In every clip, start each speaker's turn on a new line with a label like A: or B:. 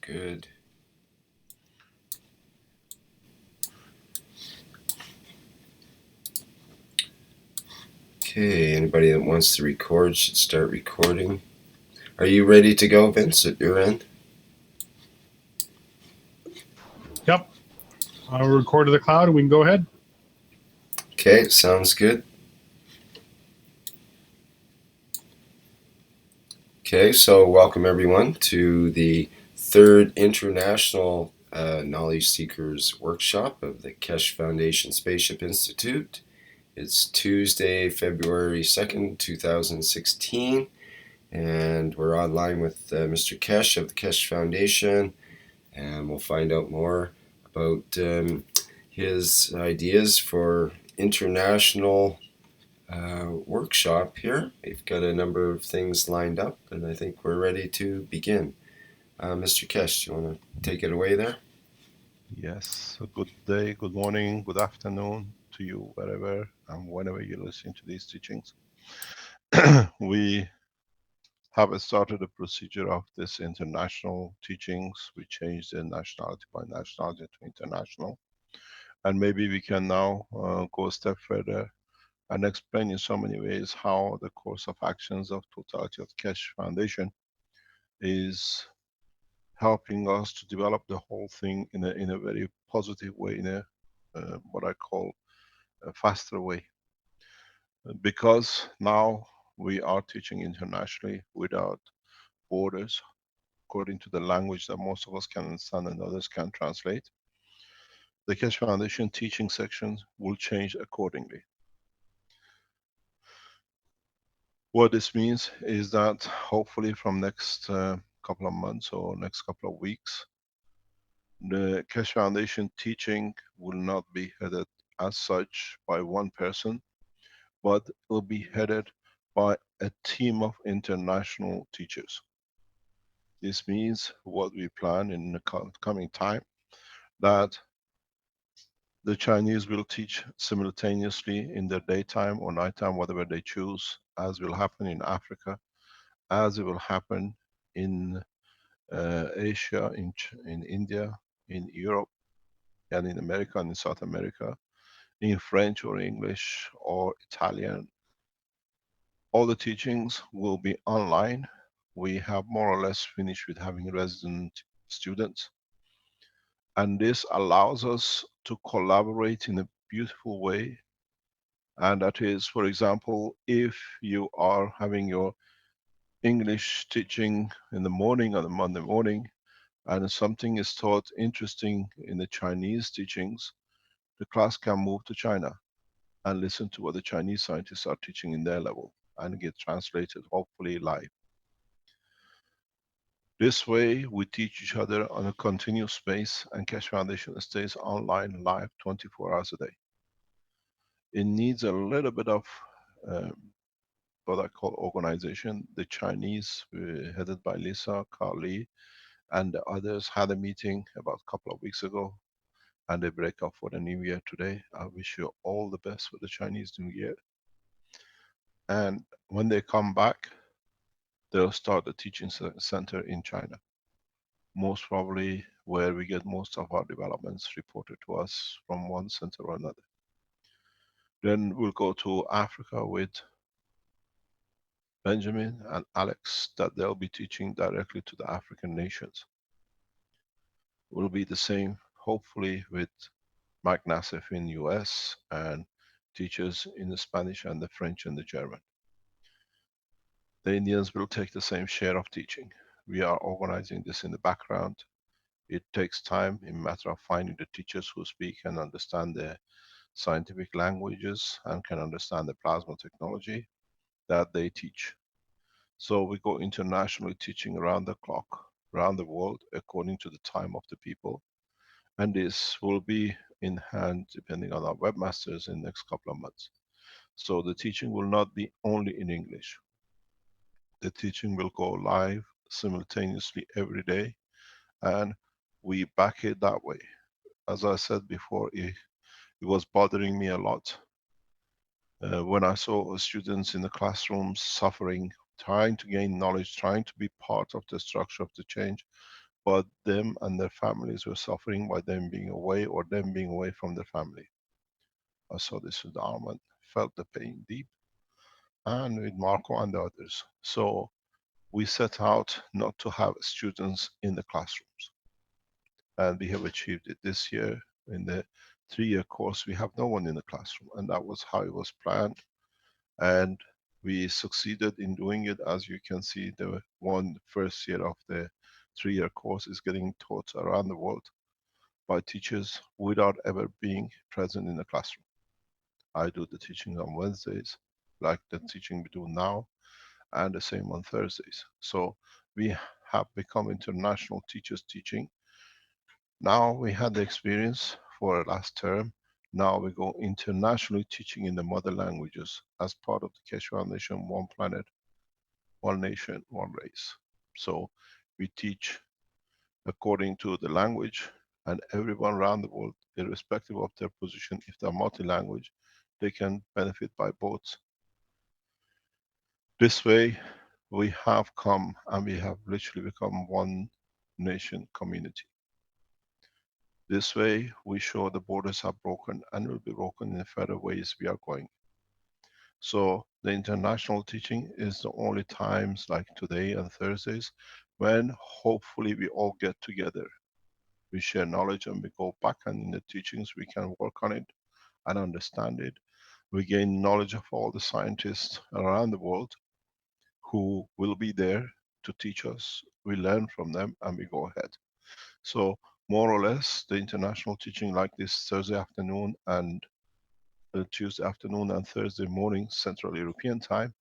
A: good. Okay, anybody that wants to record should start recording. Are you ready to go, Vince, at your end?
B: Yep. I'll record to the cloud and we can go ahead.
A: Okay, sounds good. Okay, so welcome everyone to the third International Knowledge Seekers Workshop of the Keshe Foundation Spaceship Institute. It's Tuesday, February 2nd, 2016, and we're online with Mr. Keshe of the Keshe Foundation, and we'll find out more about his ideas for international workshop here. We've got a number of things lined up, and I think we're ready to begin. Mr. Keshe, do you want to take it away there?
C: Yes, a good day, good morning, good afternoon to you, wherever and whenever you're listening to these teachings. We have started the procedure of this international teachings. We changed the nationality by nationality to international. And maybe we can now go a step further and explain in so many ways how the course of actions of Totality of Keshe Foundation is helping us to develop the whole thing in a very positive way, in a what I call a faster way. Because now we are teaching internationally without borders, according to the language that most of us can understand and others can translate. The Keshe Foundation teaching sections will change accordingly. What this means is that hopefully from next couple of months or next couple of weeks, the Keshe Foundation teaching will not be headed as such by one person, but will be headed by a team of international teachers. This means what we plan in the coming time, that the Chinese will teach simultaneously in their daytime or nighttime, whatever they choose, as will happen in Africa, as it will happen in Asia, in India, in Europe, and in America and in South America, in French or English or Italian. All the teachings will be online. We have more or less finished with having resident students. And this allows us to collaborate in a beautiful way. And that is, for example, if you are having your English teaching in the morning on a Monday morning, and something is taught interesting in the Chinese teachings, the class can move to China and listen to what the Chinese scientists are teaching in their level and get translated, hopefully live. This way, we teach each other on a continuous basis, and Keshe Foundation stays online live 24 hours a day. It needs a little bit of what I call organization. The Chinese, headed by Lisa, Carl Lee, and the others had a meeting about a couple of weeks ago, and they break up for the new year today. I wish you all the best for the Chinese New Year. And when they come back, they'll start the teaching center in China. Most probably where we get most of our developments reported to us from one center or another. Then we'll go to Africa with Benjamin and Alex, that they'll be teaching directly to the African nations. Will be the same, hopefully, with Mike Nassif in US and teachers in the Spanish and the French and the German. The Indians will take the same share of teaching. We are organizing this in the background. It takes time in matter of finding the teachers who speak and understand the scientific languages and can understand the plasma technology that they teach. So we go internationally teaching around the clock, around the world, according to the time of the people. And this will be in hand depending on our webmasters in the next couple of months. So the teaching will not be only in English. The teaching will go live simultaneously every day, and we back it that way. As I said before, it was bothering me a lot when I saw students in the classrooms suffering, trying to gain knowledge, trying to be part of the structure of the change, but them and their families were suffering by them being away or them being away from their family. I saw this with Armand, felt the pain deep, and with Marco and the others. So we set out not to have students in the classrooms, and we have achieved it this year. In the 3-year course, we have no one in the classroom, and that was how it was planned. And we succeeded in doing it. As you can see, the first year of the 3-year course is getting taught around the world by teachers without ever being present in the classroom. I do the teaching on Wednesdays, like the teaching we do now, and the same on Thursdays. So we have become international teachers teaching. Now we had the experience for last term. Now we go internationally teaching in the mother languages as part of the Keshe Foundation, One Planet, One Nation, One Race. So we teach according to the language, and everyone around the world, irrespective of their position, if they're multi-language, they can benefit by both. This way, we have come and we have literally become one nation community. This way, we show the borders are broken and will be broken in further ways we are going. So the international teaching is the only times like today and Thursdays when hopefully we all get together. We share knowledge and we go back, and in the teachings we can work on it and understand it. We gain knowledge of all the scientists around the world who will be there to teach us. We learn from them and we go ahead. So more or less the international teaching like this Thursday afternoon and Tuesday afternoon and Thursday morning Central European time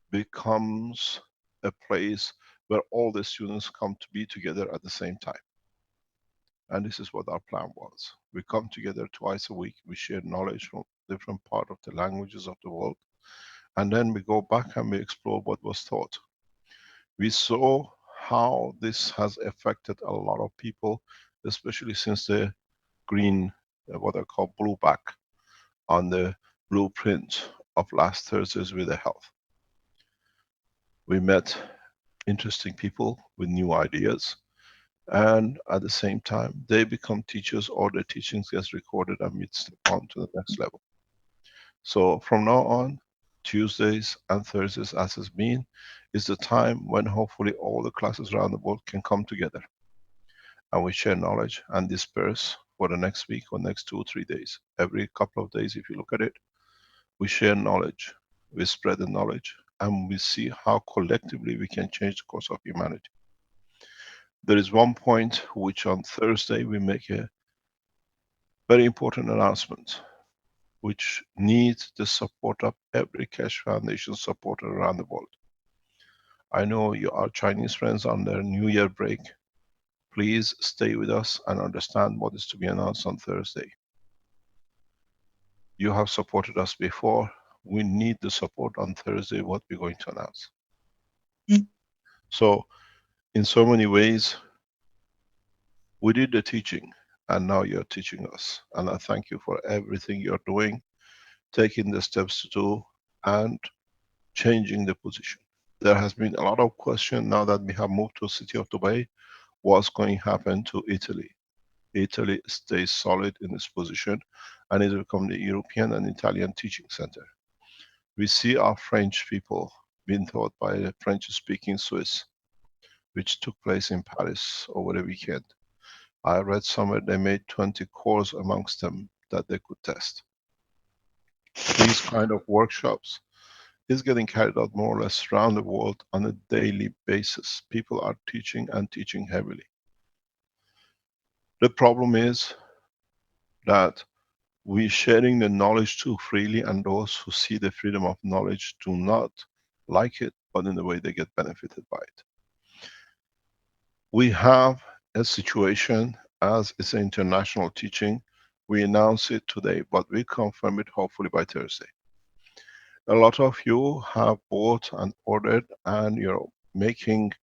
C: becomes a place where all the students come to be together at the same time. And this is what our plan was. We come together twice a week, we share knowledge from different parts of the languages of the world, and then we go back and we explore what was taught. We saw how this has affected a lot of people, especially since the green, what I call blue back on the blueprint of last Thursdays with the health. We met interesting people with new ideas, and at the same time they become teachers or their teachings gets recorded and we step on to the next level. So from now on, Tuesdays and Thursdays as has been, is the time when hopefully all the classes around the world can come together and we share knowledge and disperse for the next week or next 2 or 3 days. Every couple of days, if you look at it, we share knowledge, we spread the knowledge, and we see how collectively we can change the course of humanity. There is one point which on Thursday we make a very important announcement, which needs the support of every Keshe Foundation supporter around the world. I know you are Chinese friends on their New Year break. Please stay with us and understand what is to be announced on Thursday. You have supported us before. We need the support on Thursday, what we're going to announce. So, in so many ways, we did the teaching, and now you're teaching us. And I thank you for everything you're doing, taking the steps to do, and changing the position. There has been a lot of question now that we have moved to the city of Dubai, what's going to happen to Italy? Italy stays solid in its position and it will become the European and Italian teaching center. We see our French people being taught by the French-speaking Swiss, which took place in Paris over the weekend. I read somewhere they made 20 cores amongst them that they could test. These kind of workshops is getting carried out more or less around the world on a daily basis. People are teaching and teaching heavily. The problem is that we're sharing the knowledge too freely, and those who see the freedom of knowledge do not like it, but in a way they get benefited by it. We have a situation as it's an international teaching. We announce it today, but we confirm it hopefully by Thursday. A lot of you have bought and ordered and you're making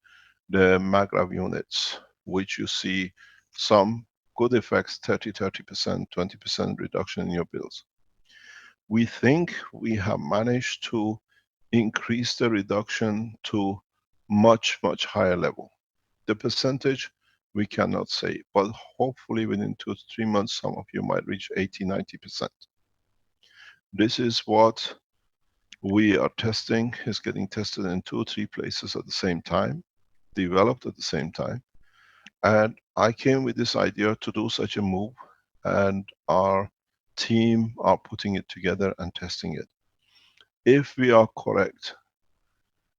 C: the Magrav units, which you see some good effects, 30%, 20% reduction in your bills. We think we have managed to increase the reduction to much higher level. The percentage We cannot say, but hopefully within 2 to 3 months, some of you might reach 80, 90%. This is what we are testing, is getting tested in 2 or 3 places at the same time, developed at the same time. And I came with this idea to do such a move, and our team are putting it together and testing it. If we are correct,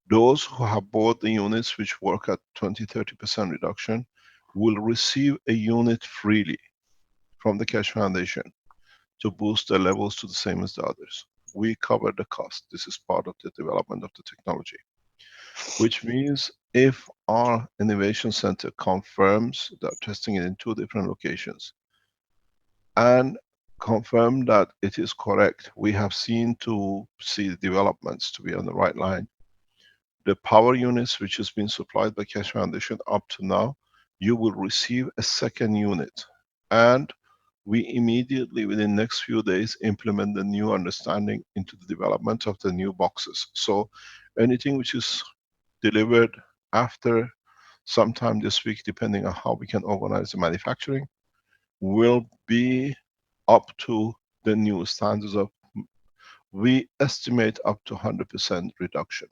C: those who have bought the units which work at 20-30% reduction will receive a unit freely from the Keshe Foundation to boost their levels to the same as the others. We cover the cost. This is part of the development of the technology, which means if our innovation center confirms that testing it in 2 different locations and confirm that it is correct, we have seen to see the developments to be on the right line. The power units which has been supplied by Keshe Foundation up to now, you will receive a second unit, and we immediately within next few days implement the new understanding into the development of the new boxes. So anything which is delivered after sometime this week, depending on how we can organize the manufacturing, will be up to the new standards of, we estimate up to 100% reduction.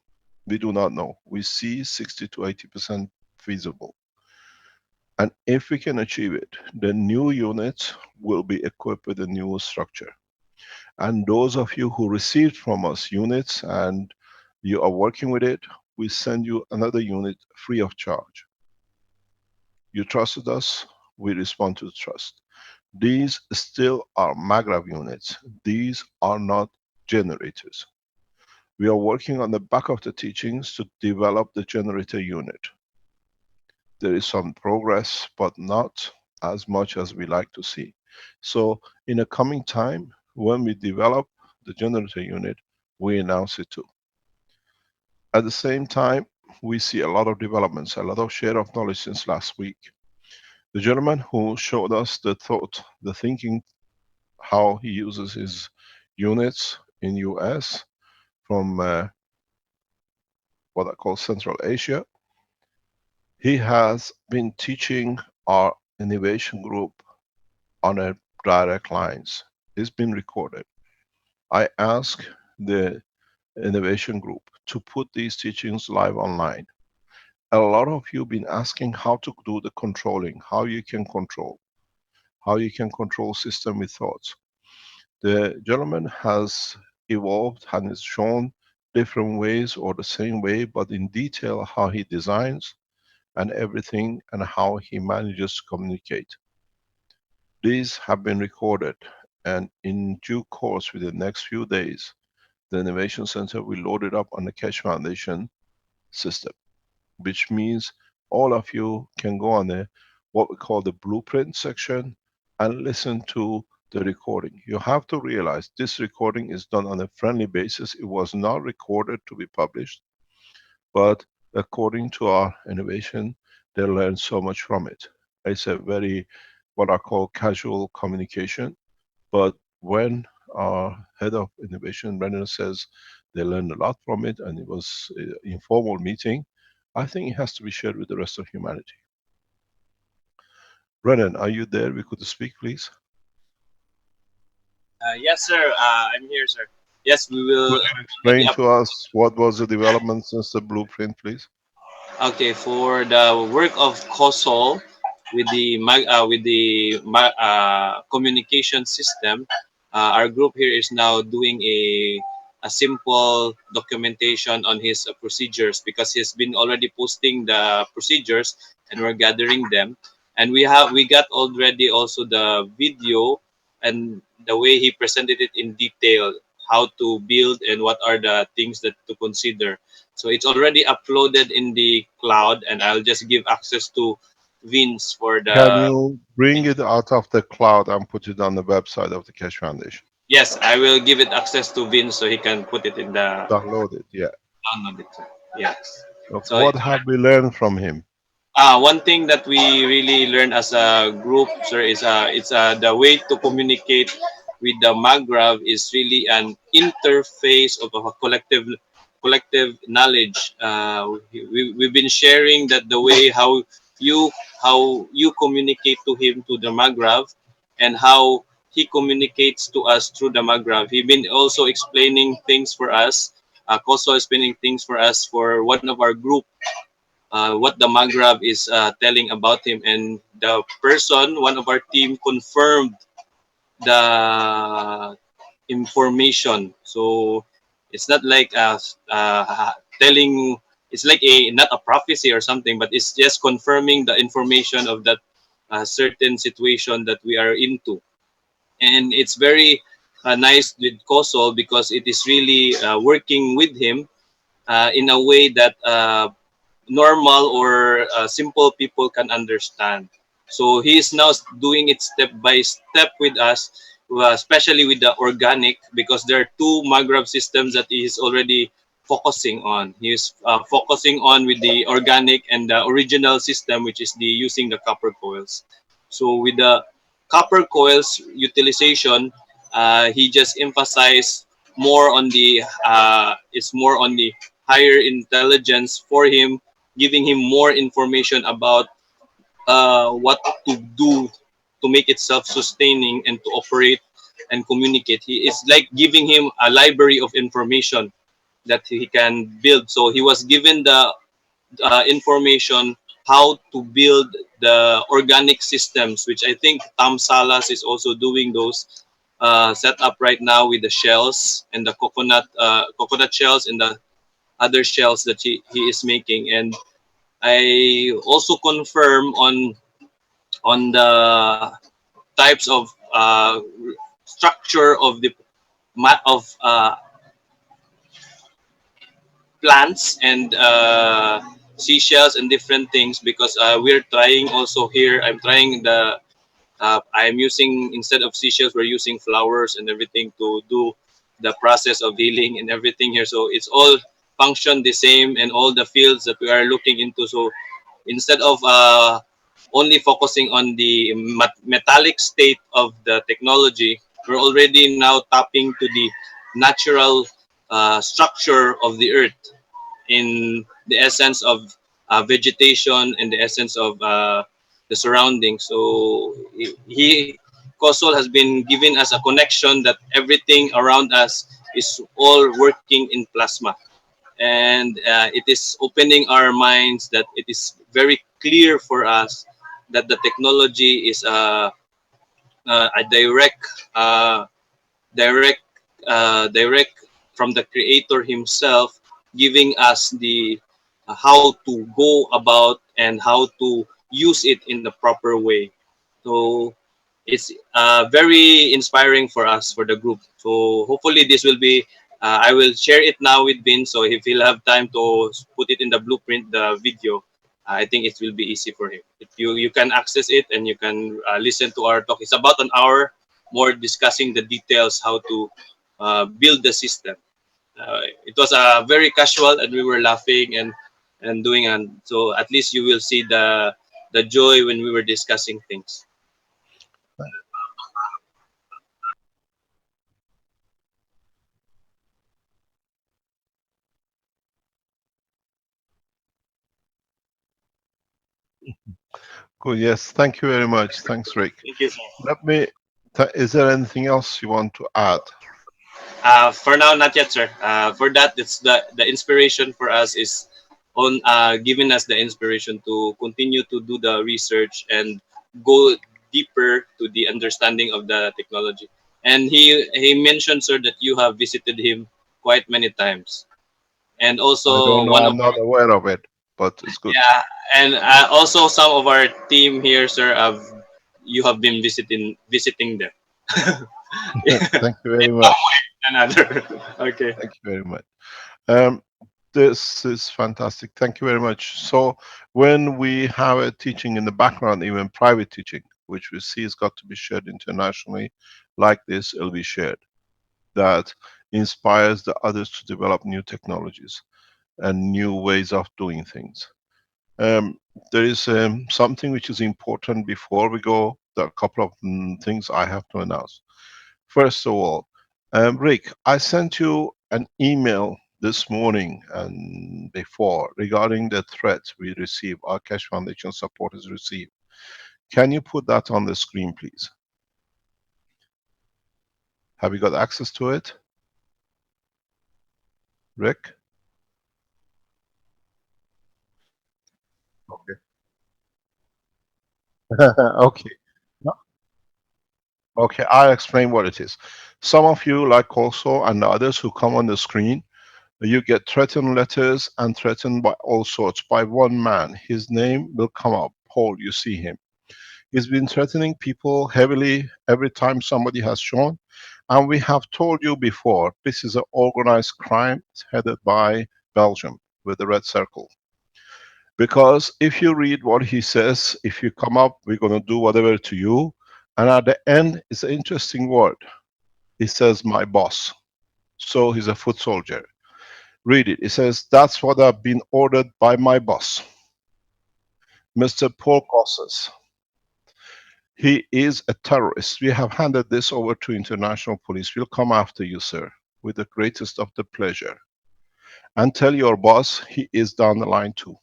C: We do not know. We see 60 to 80% feasible. And if we can achieve it, the new units will be equipped with a new structure. And those of you who received from us units and you are working with it, we send you another unit free of charge. You trusted us, we respond to the trust. These still are maggrav units. These are not generators. We are working on the back of the teachings to develop the generator unit. There is some progress, but not as much as we like to see. So in a coming time, when we develop the generator unit, we announce it too. At the same time, we see a lot of developments, a lot of share of knowledge since last week. The gentleman who showed us the thought, the thinking, how he uses his units in US from what I call Central Asia, he has been teaching our innovation group on a direct lines. It's been recorded. I asked the innovation group to put these teachings live online. A lot of you been asking how to do the controlling, how you can control system with thoughts. The gentleman has evolved and has shown different ways or the same way, but in detail how he designs and everything and how he manages to communicate. These have been recorded, and in due course within the next few days, the Innovation Center will load it up on the Keshe Foundation system, which means all of you can go on the what we call the blueprint section and listen to the recording. You have to realize this recording is done on a friendly basis. It was not recorded to be published, but according to our innovation, they learn so much from it. It's a very, what I call casual communication, but when our head of innovation, Brendan, says they learned a lot from it and it was an informal meeting, I think it has to be shared with the rest of humanity. Brennan, are you there? We could speak, please.
D: Yes, sir. I'm here, sir. Yes, we
C: Could
D: will.
C: you explain to us what was the development since the blueprint, please?
D: Okay, for the work of COSOL with the communication system, our group here is now doing a simple documentation on his procedures, because he's been already posting the procedures and we're gathering them, and we got already also the video and the way he presented it in detail, how to build and what are the things that to consider. So it's already uploaded in the cloud, and I'll just give access to Vince for
C: Can
D: the.
C: you bring it out of the cloud and put it on the website of the Keshe Foundation?
D: Yes, I will give it access to Vince so he can put it in the
C: Download it, yeah.
D: download it. Yes.
C: Okay.
D: So
C: What
D: it's
C: have we learned from him?
D: one thing that we really learned as a group, sir, is it's the way to communicate with the Magrav is really an interface of a collective knowledge. We've been sharing that the way how you how you communicate to him to the Magrav, and how he communicates to us through the Magrav. He been also explaining things for us. Koso explaining things for us for one of our group, what the Magrav is telling about him, and the person, one of our team, confirmed the information. So it's not like telling. It's like a not a prophecy or something, but it's just confirming the information of that certain situation that we are into. And it's very nice with Kosol because it is really working with him in a way that normal or simple people can understand. So he is now doing it step by step with us, especially with the organic, because there are two Maghreb systems that he is already focusing on. He is focusing on with the organic and the original system, which is the using the copper coils. So with the copper coils utilization, he just emphasized more on the it's more on the higher intelligence for him, giving him more information about what to do to make it self-sustaining and to operate and communicate. He is like giving him a library of information that he can build. So he was given the information how to build the organic systems, which I think Tam Salas is also doing those set up right now with the shells and the coconut shells and the other shells that he is making. And I also confirm on the types of structure of the of plants and seashells and different things, because we're trying also here. I'm trying the I'm using, instead of seashells, we're using flowers and everything to do the process of healing and everything here. So it's all function the same, and all the fields that we are looking into. So instead of only focusing on the metallic state of the technology, we're already now tapping to the natural structure of the earth in the essence of vegetation and the essence of the surroundings. So Kosol has been giving us a connection that everything around us is all working in plasma, and it is opening our minds that it is very clear for us that the technology is a uh, direct direct from the creator himself, giving us the how to go about and how to use it in the proper way. So it's very inspiring for us, for the group. So hopefully this will be I will share it now with Vin, so if he'll have time to put it in the blueprint, the video, I think it will be easy for him. If you can access it and you can listen to our talk. It's about an hour more discussing the details how to build the system. It was very casual, and we were laughing and doing, and so at least you will see the joy when we were discussing things.
C: Cool. Yes. Thank you very much. Thanks, Rick.
D: Thank you, sir.
C: Let me. Is there anything else you want to add?
D: For now, not yet, sir. For that, it's the inspiration for us is on giving us the inspiration to continue to do the research and go deeper to the understanding of the technology. And he mentioned, sir, that you have visited him quite many times, and
C: I don't
D: also
C: know.
D: one of
C: I'm
D: our,
C: not aware of it, but it's good.
D: yeah, and also some of our team here, sir, have you have been visiting them.
C: Thank you very much.
D: Another. Okay.
C: Thank you very much. Um, this is fantastic. Thank you very much. So when we have a teaching in the background, even private teaching, which we see has got to be shared internationally, like this, it'll be shared. That inspires the others to develop new technologies and new ways of doing things. Um, there is something which is important before we go. There are a couple of things I have to announce. First of all, Rick, I sent you an email this morning and before regarding the threat we received, our Keshe Foundation supporters received. Can you put that on the screen, please? Have you got access to it, Rick? Okay. Okay. No. Okay, I'll explain what it is. Some of you, like also, and the others who come on the screen, you get threatened letters and threatened by all sorts by one man. His name will come up. Paul, you see him. He's been threatening people heavily every time somebody has shown. And we have told you before, this is an organized crime headed by Belgium with the red circle. Because if you read what he says, if you come up, we're going to do whatever to you. And at the end, it's an interesting word. He says, my boss. So he's a foot soldier. Read it. It says, that's what I've been ordered by my boss, Mr. Paul Gosses. He is a terrorist. We have handed this over to international police. We'll come after you, sir, with the greatest of the pleasure. And tell your boss he is down the line too.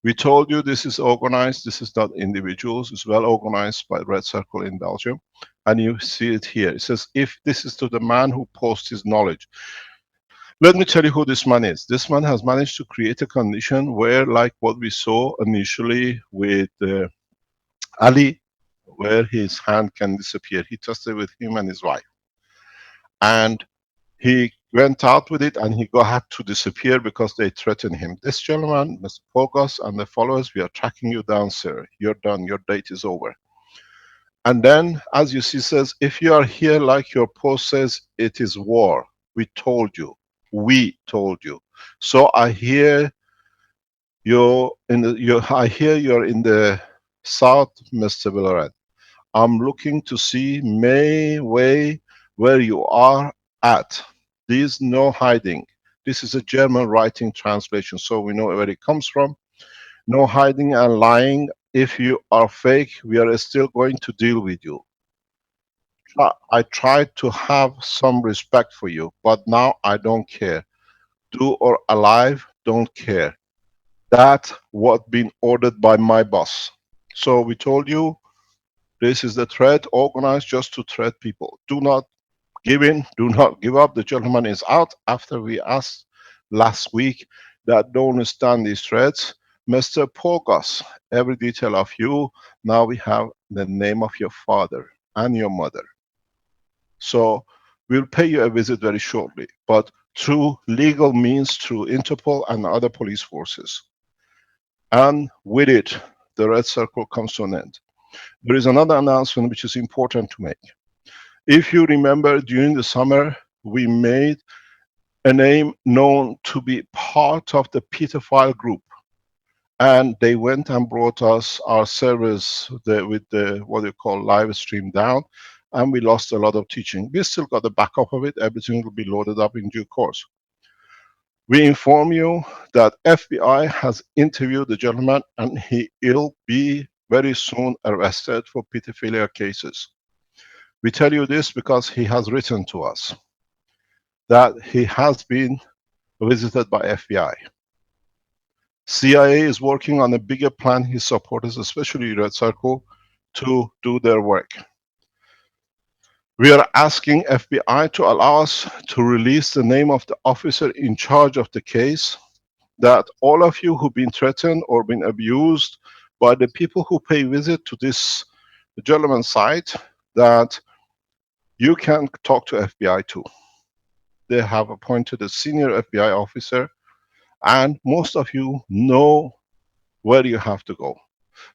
C: We told you this is organized. This is not individuals. It's well organized by Red Circle in Belgium. And you see it here. It says, if this is to the man who posts his knowledge. Let me tell you who this man is. This man has managed to create a condition where, like what we saw initially with Ali, where his hand can disappear. He tested with him and his wife. And he went out with it and he had to disappear because they threatened him. This gentleman, Mr. Pogos and the followers, we are tracking you down, sir. You're done. Your date is over. And then, as you see, says, if you are here like your post says, it is war. We told you. We told you. So I hear I hear you're in the south, Mr. Villaret. I'm looking to see way where you are at. There's no hiding. This is a German writing translation, so we know where it comes from. No hiding and lying. If you are fake, we are still going to deal with you. I tried to have some respect for you, but now I don't care. Do or alive, don't care. That's what been ordered by my boss. So we told you, this is the threat organized just to threat people. Do not give in, do not give up. The gentleman is out after we asked last week that don't stand these threats. Mr. Pogos, every detail of you, now we have the name of your father and your mother. So we'll pay you a visit very shortly, but through legal means, through Interpol and other police forces. And with it, the red circle comes to an end. There is another announcement which is important to make. If you remember, during the summer, we made a name known to be part of the pedophile group. And they went and brought us our servers with the, what they call live stream down, and we lost a lot of teaching. We still got the backup of it. Everything will be loaded up in due course. We inform you that FBI has interviewed the gentleman and he will be very soon arrested for pedophilia cases. We tell you this because he has written to us that he has been visited by FBI. CIA is working on a bigger plan, his supporters, especially Red Circle, to do their work. We are asking FBI to allow us to release the name of the officer in charge of the case, that all of you who've been threatened or been abused by the people who pay visit to this gentleman's site, that you can talk to FBI too. They have appointed a senior FBI officer, and most of you know where you have to go.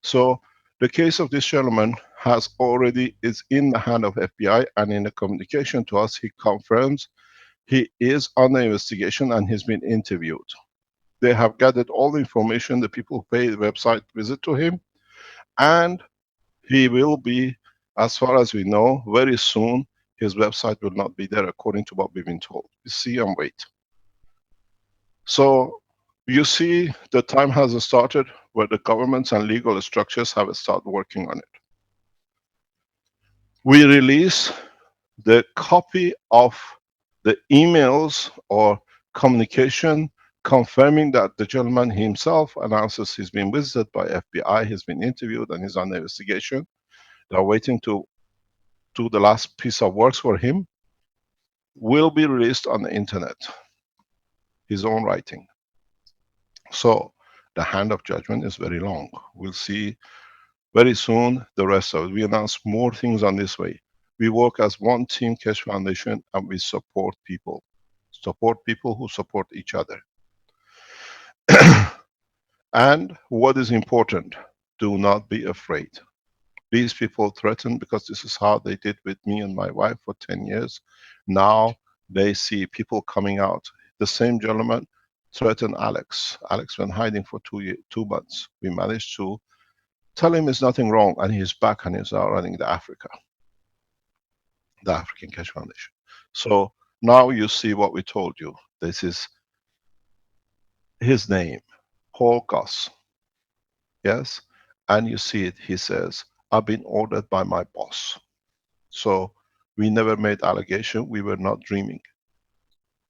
C: So the case of this gentleman is in the hand of FBI, and in a communication to us, he confirms he is under investigation and he's been interviewed. They have gathered all the information, the people who pay the website visit to him, and he will be, as far as we know, very soon, his website will not be there according to what we've been told. We see and wait. So you see the time has started where the governments and legal structures have started working on it. We release the copy of the emails or communication confirming that the gentleman himself announces he's been visited by FBI, he's been interviewed and he's under investigation. They're waiting to do the last piece of works for him, will be released on the internet, his own writing. So the hand of judgment is very long. We'll see very soon the rest of it. We announce more things on this way. We work as one team, Keshe Foundation, and we support people. Support people who support each other. And what is important, do not be afraid. These people threaten because this is how they did with me and my wife for 10 years. Now they see people coming out. The same gentleman threatened Alex. Alex went hiding for 2 months. We managed to tell him there's nothing wrong, and he's back and he's now running the African Keshe Foundation. So now you see what we told you. This is his name, Paul Goss. Yes? And you see it, he says, I've been ordered by my boss. So we never made allegation, we were not dreaming.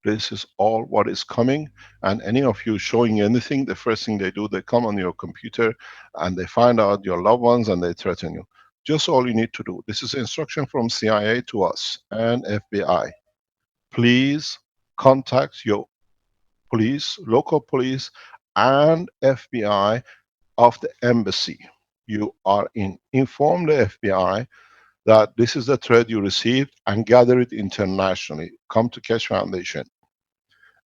C: This is all what is coming, and any of you showing anything, the first thing they do, they come on your computer and they find out your loved ones and they threaten you. Just all you need to do. This is instruction from CIA to us and FBI. Please contact your police, local police and FBI of the embassy you are in. Inform the FBI that this is the threat you received and gather it internationally. Come to Keshe Foundation.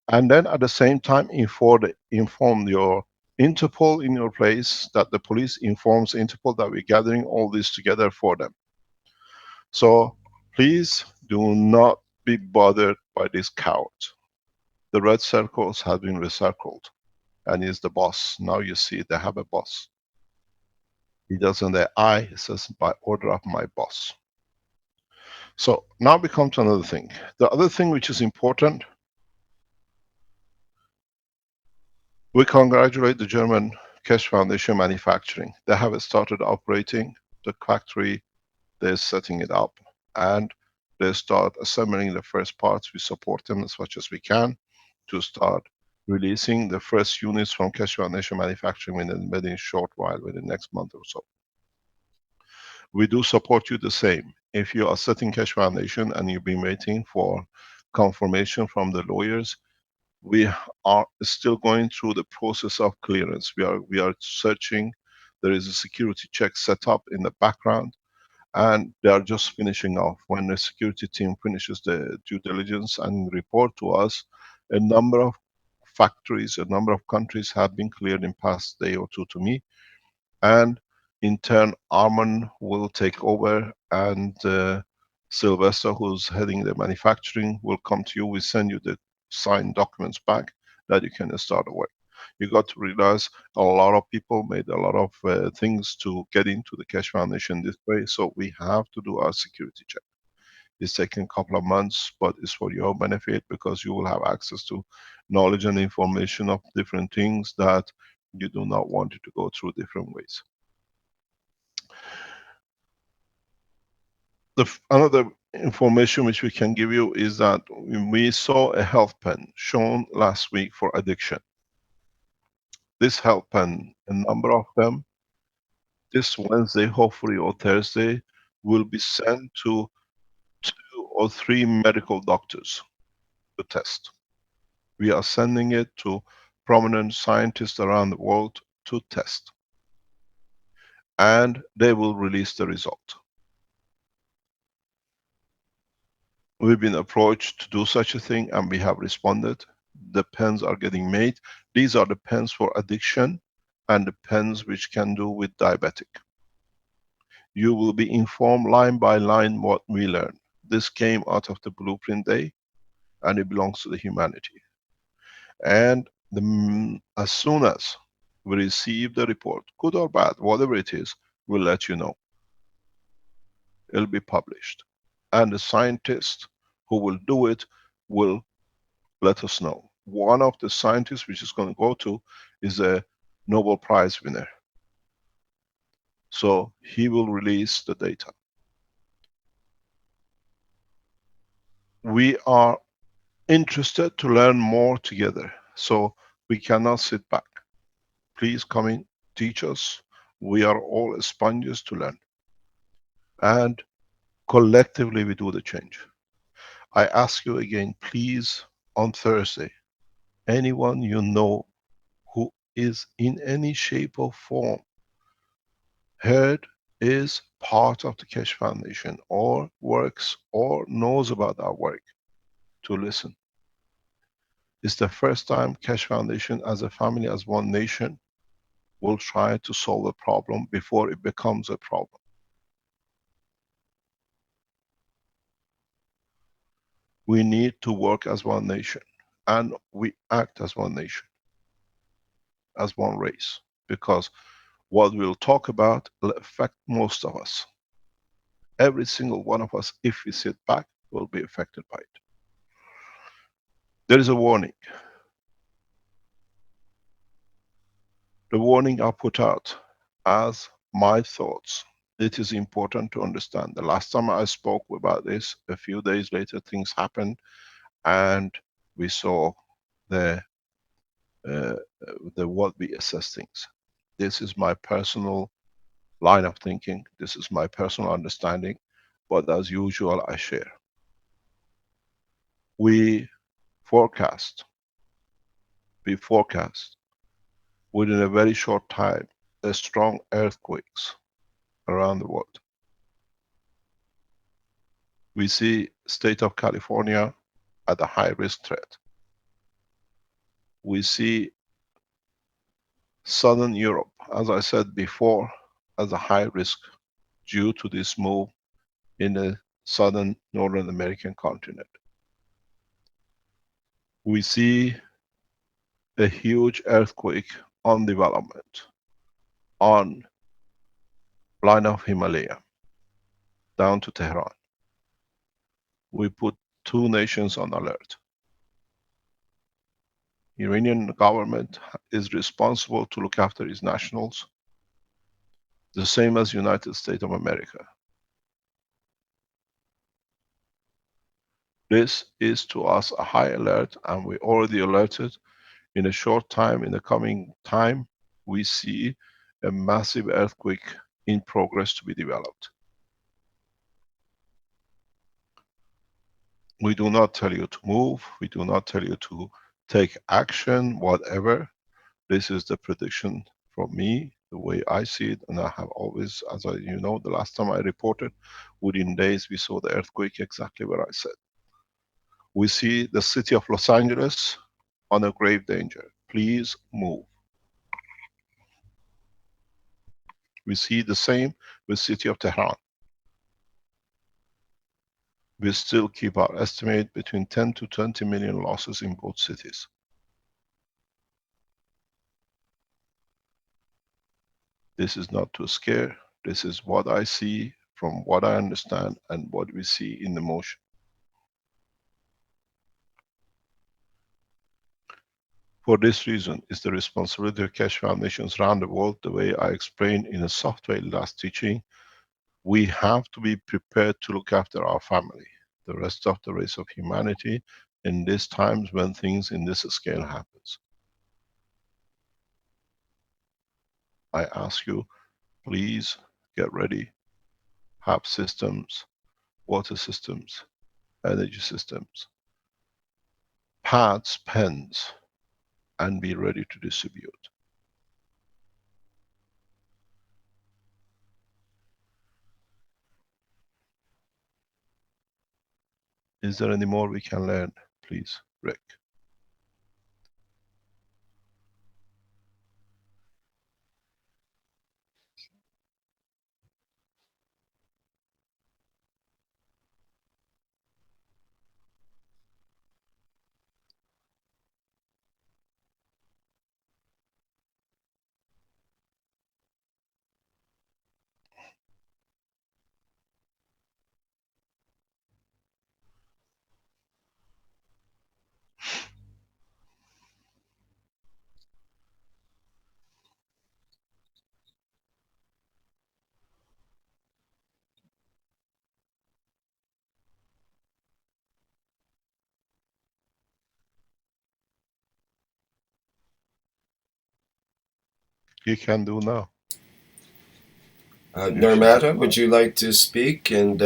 C: And then at the same time inform your Interpol in your place, that the police informs Interpol that we're gathering all this together for them. So please do not be bothered by this coward. The red circles have been recircled and he's the boss. Now you see they have a boss. He doesn't say I, he says by order of my boss. So now we come to another thing. The other thing which is important, we congratulate the German Keshe Foundation Manufacturing. They have started operating the factory, they're setting it up, and they start assembling the first parts. We support them as much as we can to start releasing the first units from Keshe Foundation Manufacturing within a short while, within the next month or so. We do support you the same. If you are setting Keshe Foundation and you've been waiting for confirmation from the lawyers, we are still going through the process of clearance. We are searching. There is a security check set up in the background, and they are just finishing off. When the security team finishes the due diligence and report to us, a number of factories, a number of countries have been cleared in past day or two to me, and in turn Arman will take over, and Sylvester, who's heading the manufacturing, will come to you. We send you the signed documents back that you can start work. You got to realize a lot of people made a lot of things to get into the Keshe Foundation this way, so we have to do our security check. It's taking a couple of months, but it's for your benefit, because you will have access to knowledge and information of different things that you do not want it to go through different ways. Another information which we can give you is that we saw a health pen shown last week for addiction. This health pen, a number of them, this Wednesday, hopefully, or Thursday, will be sent to 2 or 3 medical doctors to test. We are sending it to prominent scientists around the world to test. And they will release the result. We've been approached to do such a thing and we have responded. The pens are getting made. These are the pens for addiction and the pens which can do with diabetic. You will be informed line by line what we learn. This came out of the Blueprint Day and it belongs to the humanity. And as soon as we receive the report, good or bad, whatever it is, we'll let you know. It'll be published. And the scientist who will do it will let us know. One of the scientists which is going to go to is a Nobel Prize winner. So he will release the data. We are interested to learn more together. So we cannot sit back. Please come in, teach us. We are all sponges to learn. And collectively we do the change. I ask you again, please, on Thursday, anyone you know who is in any shape or form heard, is part of the Keshe Foundation, or works or knows about our work, to listen. It's the first time Keshe Foundation as a family, as one nation, will try to solve a problem before it becomes a problem. We need to work as one nation, and we act as one nation, as one race, because what we'll talk about will affect most of us. Every single one of us, if we sit back, will be affected by it. There is a warning. The warning I put out as my thoughts. It is important to understand. The last time I spoke about this, a few days later things happened, and we saw the what we assess things. This is my personal line of thinking. This is my personal understanding, but as usual, I share. We forecast within a very short time a strong earthquakes around the world. We see state of California at a high risk threat. We see Southern Europe, as I said before, as a high risk due to this move in the southern Northern American continent. We see a huge earthquake on development on line of Himalaya down to Tehran. We put two nations on alert. Iranian government is responsible to look after its nationals, the same as United States of America. This is to us a high alert, and we already alerted. In a short time, in the coming time, we see a massive earthquake in progress to be developed. We do not tell you to move, we do not tell you to take action, whatever. This is the prediction from me, the way I see it, and I have always, as you know, the last time I reported, within days we saw the earthquake exactly where I said. We see the city of Los Angeles on a grave danger. Please move. We see the same with city of Tehran. We still keep our estimate between 10 to 20 million losses in both cities. This is not to scare. This is what I see from what I understand and what we see in the motion. For this reason, it's the responsibility of Keshe Foundations around the world, the way I explained in a software last teaching, we have to be prepared to look after our family, the rest of the race of humanity, in these times when things in this scale happens. I ask you, please get ready, have systems, water systems, energy systems, pads, pens, and be ready to distribute. Is there any more we can learn? Please, Rick. You can do now.
A: Normata, would you like to speak? And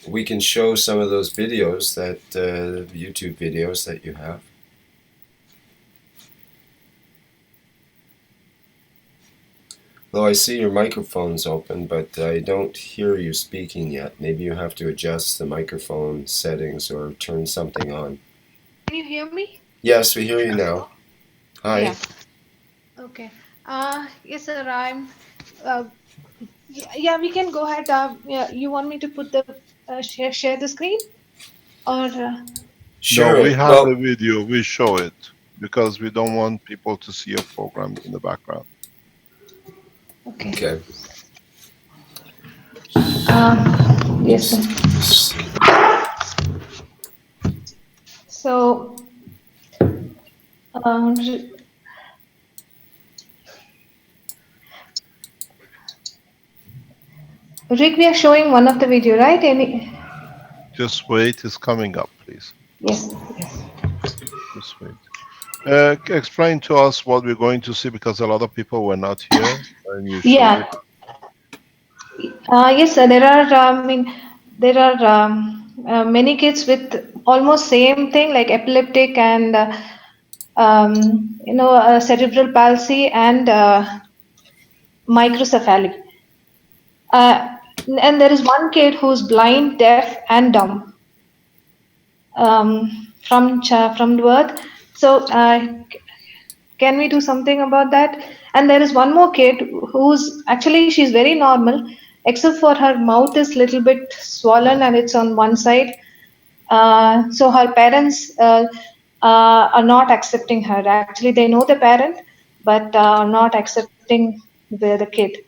A: we can show some of those videos, that YouTube videos that you have. Though I see your microphone's open, but I don't hear you speaking yet. Maybe you have to adjust the microphone settings or turn something on.
E: Can you hear me?
A: Yes, we hear you now. Hi.
E: Yeah. Okay. Yes, sir. Yeah, we can go ahead. Yeah, you want me to put the share the screen or
C: No,
A: Sure.
C: we have
A: Well,
C: the video, we show it, because we don't want people to see your program in the background.
E: okay.
A: okay.
E: Yes, sir.
A: Just see.
E: So, um, Rick, we are showing one of the video, right? Any?
C: Just wait, it's coming up, please.
E: Yes. Yes.
C: Just wait. Explain to us what we're going to see, because a lot of people were not here when you showed it.
E: Yeah. Yes, sir. There are. I mean, there are many kids with almost same thing like epileptic and cerebral palsy and microcephaly. Uh, and there is one kid who's blind, deaf, and dumb from birth. So, can we do something about that? And there is one more kid who's actually she's very normal, except for her mouth is little bit swollen and it's on one side. So her parents are not accepting her. Actually, they know the parent, but not accepting the kid.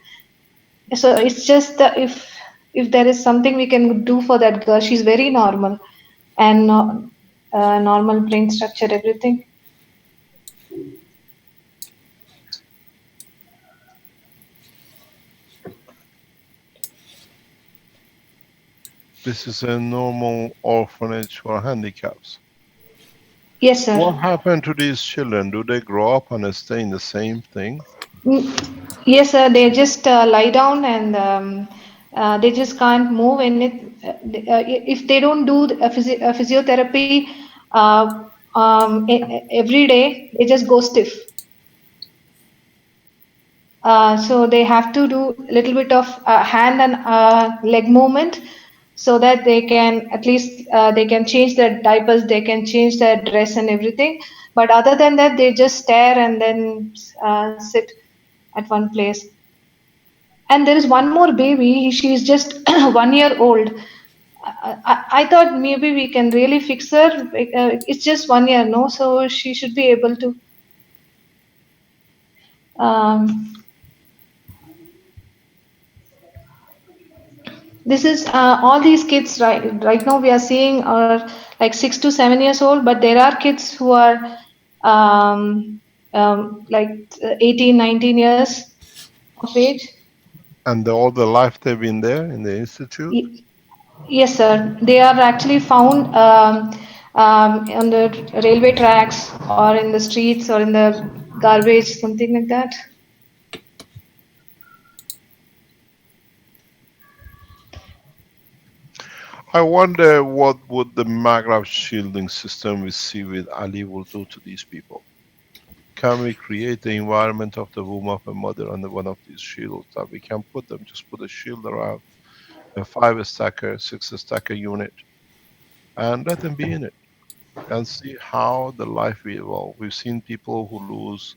E: So it's just that if there is something we can do for that girl, she's very normal and normal brain structure, everything.
C: This is a normal orphanage for handicaps.
E: Yes, sir.
C: What happened to these children? Do they grow up and stay in the same thing?
E: Yes, sir. They just lie down and they just can't move. And if they don't do physiotherapy every day, they just go stiff. So they have to do a little bit of hand and leg movement so that they can at least they can change their diapers, they can change their dress and everything. But other than that, they just stare and then sit at one place. And there is one more baby. She's just 1 year old. I thought maybe we can really fix her. It's just 1 year, no? So she should be able to. Um, this is all these kids right now we are seeing are like 6 to 7 years old, but there are kids who are like 18, 19 years of age.
C: And all the life they've been there in the institute?
E: Y- Yes, sir. They are actually found on the railway tracks or in the streets or in the garbage, something like that.
C: I wonder what would the maglev shielding system we see with Ali will do to these people. Can we create the environment of the womb of a mother under one of these shields that we can put them, just put a shield around a 5 stacker, 6 stacker unit, and let them be in it and see how the life will evolve. We've seen people who lose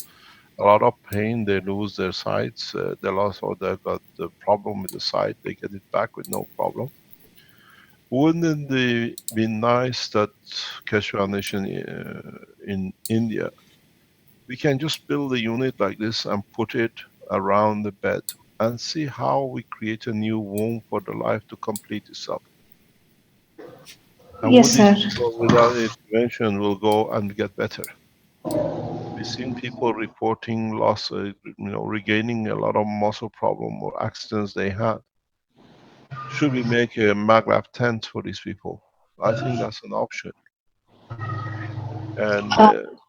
C: a lot of pain, they lose their sights, they lost or they got the problem with the sight, they get it back with no problem. Wouldn't it be nice that Keshe Foundation in India, we can just build a unit like this and put it around the bed and see how we create a new womb for the life to complete itself. And would
E: Yes,
C: these
E: sir.
C: people without intervention will go and get better? We've seen people reporting loss, regaining a lot of muscle problem or accidents they had. Should we make a maglev tent for these people? I think that's an option. And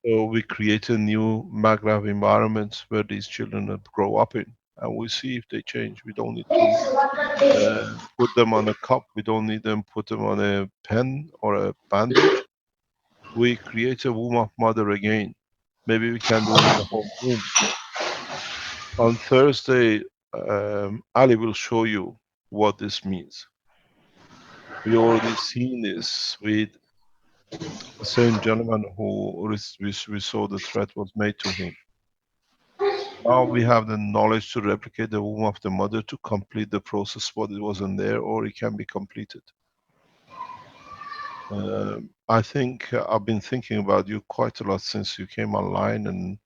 C: So we create a new maglev environment where these children will grow up in, and we see if they change. We don't need to put them on a cup. We don't need them put them on a pen or a bandage. We create a womb of mother again. Maybe we can do it in the whole womb. On Thursday, Ali will show you what this means. We already seen this with the same gentleman who we saw the threat was made to him. Now we have the knowledge to replicate the womb of the mother to complete the process, what it wasn't there, or it can be completed. I think I've been thinking about you quite a lot since you came online and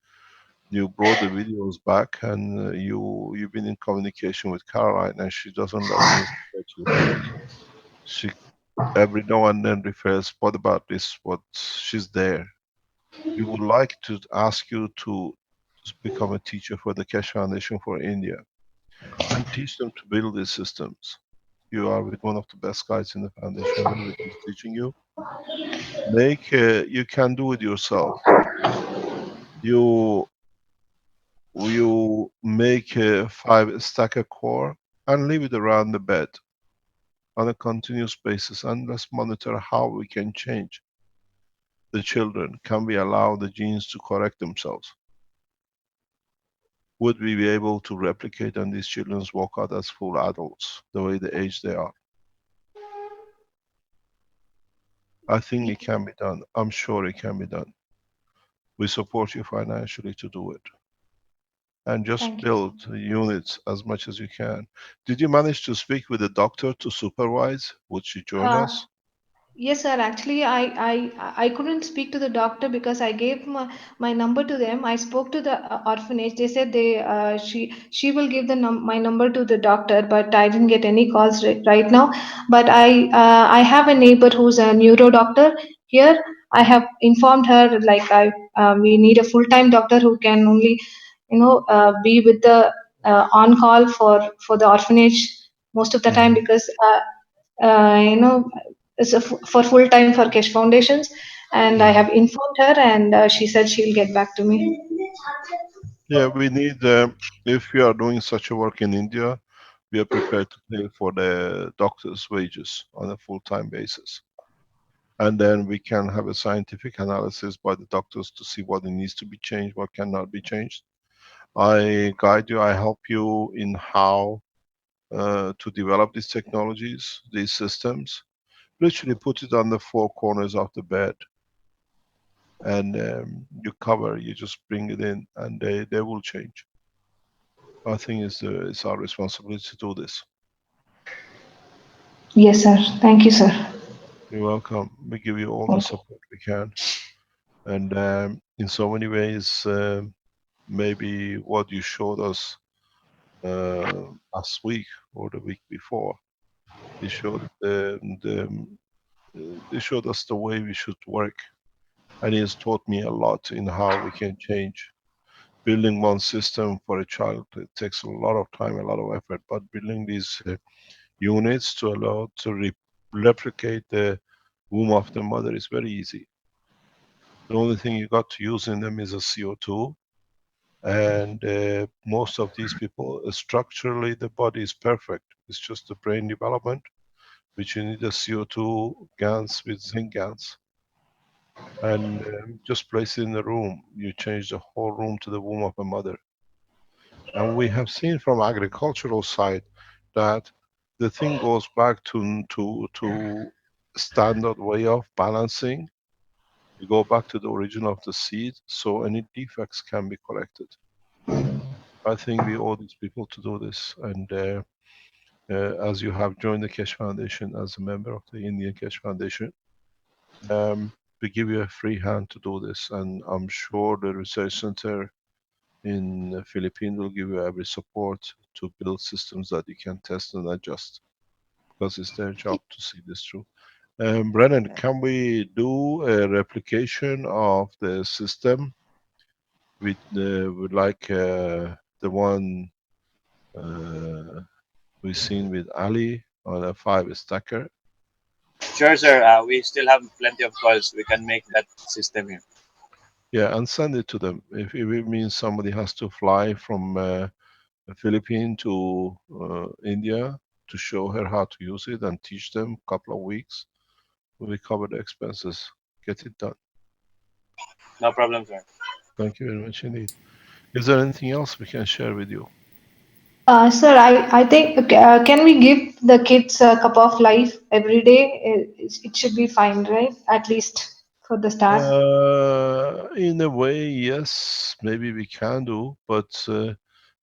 C: you brought the videos back, and you've been in communication with Caroline, and she doesn't let me forget you. She every now and then refers, what about this? What she's there. We would like to ask you to become a teacher for the Keshe Foundation for India and teach them to build these systems. You are with one of the best guys in the foundation who is teaching you. You can do it yourself. You you make a 5 stacker core and leave it around the bed on a continuous basis, and let's monitor how we can change the children. Can we allow the genes to correct themselves? Would we be able to replicate and these children walk out as full adults the way the age they are? I think it can be done. I'm sure it can be done. We support you financially to do it. And just
E: Thank you.
C: build units as much as you can. Did you manage to speak with the doctor to supervise? Would she join
E: Uh,
C: us?
E: Yes, sir. Actually, I couldn't speak to the doctor because I gave my number to them. I spoke to the orphanage. They said she will give my number to the doctor, but I didn't get any calls right now. But I have a neighbor who's a neuro doctor here. I have informed her like we need a full time doctor who can only be with the on call for the orphanage most of the time
C: Mhm.
E: because it's for full time for Keshe Foundations, and I
C: Mhm.
E: have informed her, and she said she'll get back to me.
C: Yeah, we need, if we are doing such a work in India, we are prepared to pay for the doctor's wages on a full-time basis. And then we can have a scientific analysis by the doctors to see what needs to be changed, what cannot be changed. I guide you, I help you in how to develop these technologies, these systems. Literally put it on the four corners of the bed, and you cover, you just bring it in, and they will change. I think it's our responsibility to do this.
E: Yes, sir. Thank you, sir.
C: You're welcome. We give you all the
E: Okay.
C: support we can. And in so many ways, maybe what you showed us last week or the week before, it showed they showed us the way we should work, and it has taught me a lot in how we can change. Building one system for a child, it takes a lot of time, a lot of effort, but building these units to allow to replicate the womb of the mother is very easy. The only thing you got to use in them is a CO2, and most of these people, structurally the body is perfect. It's just the brain development, which you need a CO2 GANs with zinc GANs, and just place it in the room. You change the whole room to the womb of a mother. And we have seen from agricultural side that the thing goes back to standard way of balancing. You go back to the origin of the seed, so any defects can be corrected. I think we owe these people to do this, and as you have joined the Keshe Foundation as a member of the Indian Keshe Foundation, we give you a free hand to do this, and I'm sure the research center in the Philippines will give you every support to build systems that you can test and adjust, because it's their job to see this through. Brennan, can we do a replication of the system with like the one we've seen with Ali on a 5 stacker?
D: Sure, sir. We still have plenty of calls. We can make that system here.
C: Yeah, and send it to them. If it means somebody has to fly from the Philippines to India to show her how to use it and teach them a couple of weeks, we cover the expenses. Get it done.
D: No problem, sir.
C: Thank you very much indeed. Is there anything else we can share with you?
E: Sir, I think, can we give the kids a cup of life every day? It should be fine, right? At least for the start.
C: In a way, yes, maybe we can do, but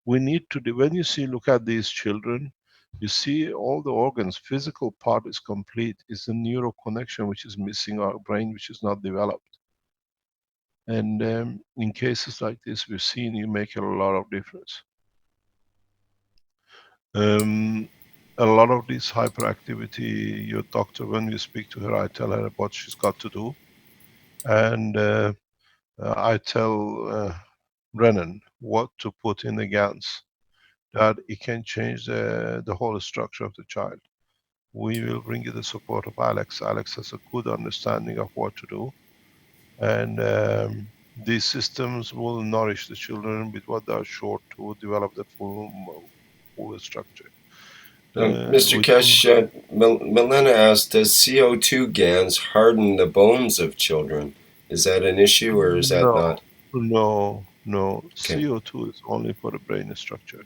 C: we need to do, when you see, look at these children, you see all the organs, physical part is complete. It's the neural connection which is missing, our brain which is not developed. And in cases like this, we've seen you make a lot of difference. A lot of this hyperactivity, your doctor, when you speak to her, I tell her what she's got to do. And I tell Brennan what to put in the GANs, that it can change the whole structure of the child. We will bring you the support of Alex. Alex has a good understanding of what to do. And these systems will nourish the children with what they are short to develop the full structure.
A: Mr.
C: We do.
A: Kesh, Milena asked, does CO2 GANs harden the bones of children? Is that an issue or is that
C: No,
A: not?
C: no.
A: Okay.
C: CO2 is only for the brain structure.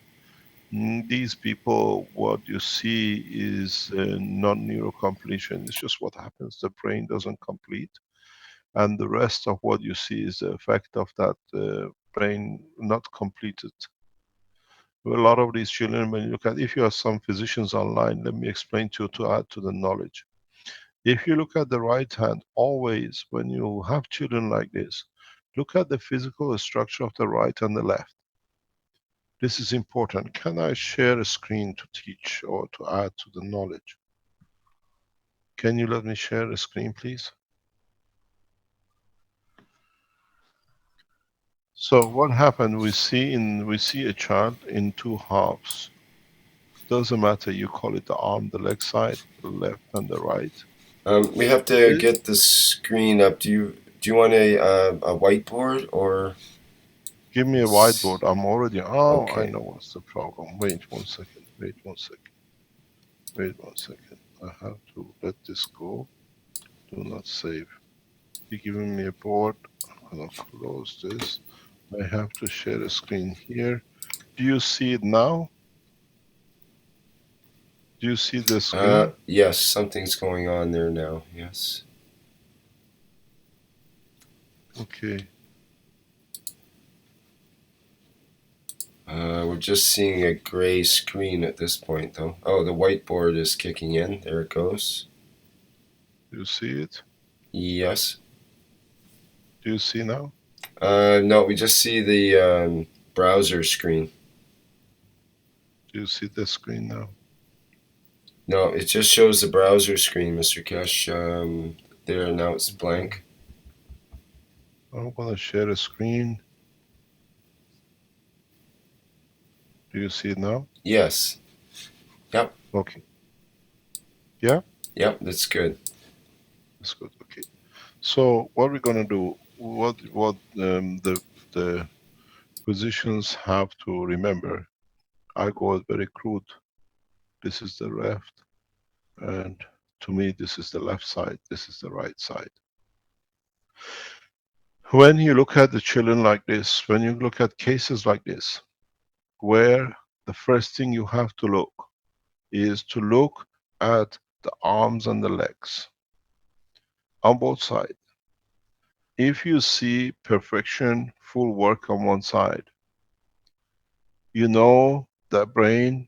C: These people, what you see is non-neurocompletion. It's just what happens. The brain doesn't complete. And the rest of what you see is the effect of that brain not completed. A lot of these children, when you look at, if you have some physicians online, let me explain to you to add to the knowledge. If you look at the right hand, always when you have children like this, look at the physical structure of the right and the left. This is important. Can I share a screen to teach or to add to the knowledge? Can you let me share a screen, please? So what happened? We see a child in two halves. Doesn't matter. You call it the arm, the leg side, the left and the right.
A: We have to get the screen up. Do you want a whiteboard or?
C: Give me a whiteboard. I'm already. Oh, I
A: Okay.
C: know what's the problem. Wait 1 second. Wait 1 second. Wait 1 second. I have to let this go. Do not save. You're giving me a board. I'm gonna close this. I have to share a screen here. Do you see it now? Do you see the screen?
A: Yes, something's going on there now. Yes.
C: Okay.
A: We're just seeing a gray screen at this point, though. Oh, the whiteboard is kicking in. There it goes.
C: Do you see it?
A: Yes.
C: Do you see now?
A: No, we just see the browser screen.
C: Do you see the screen now?
A: No, it just shows the browser screen, Mr. Kesh. There, now it's blank.
C: I'm gonna share a screen. Do you see it now?
A: Yes. Yep.
C: Okay. Yeah?
A: Yep, that's good.
C: That's good. Okay. So what we're gonna do, what the physicians have to remember, I go very crude. This is the left, and to me this is the left side, this is the right side. When you look at the children like this, when you look at cases like this, where the first thing you have to look is to look at the arms and the legs on both sides. If you see perfection, full work on one side, you know that brain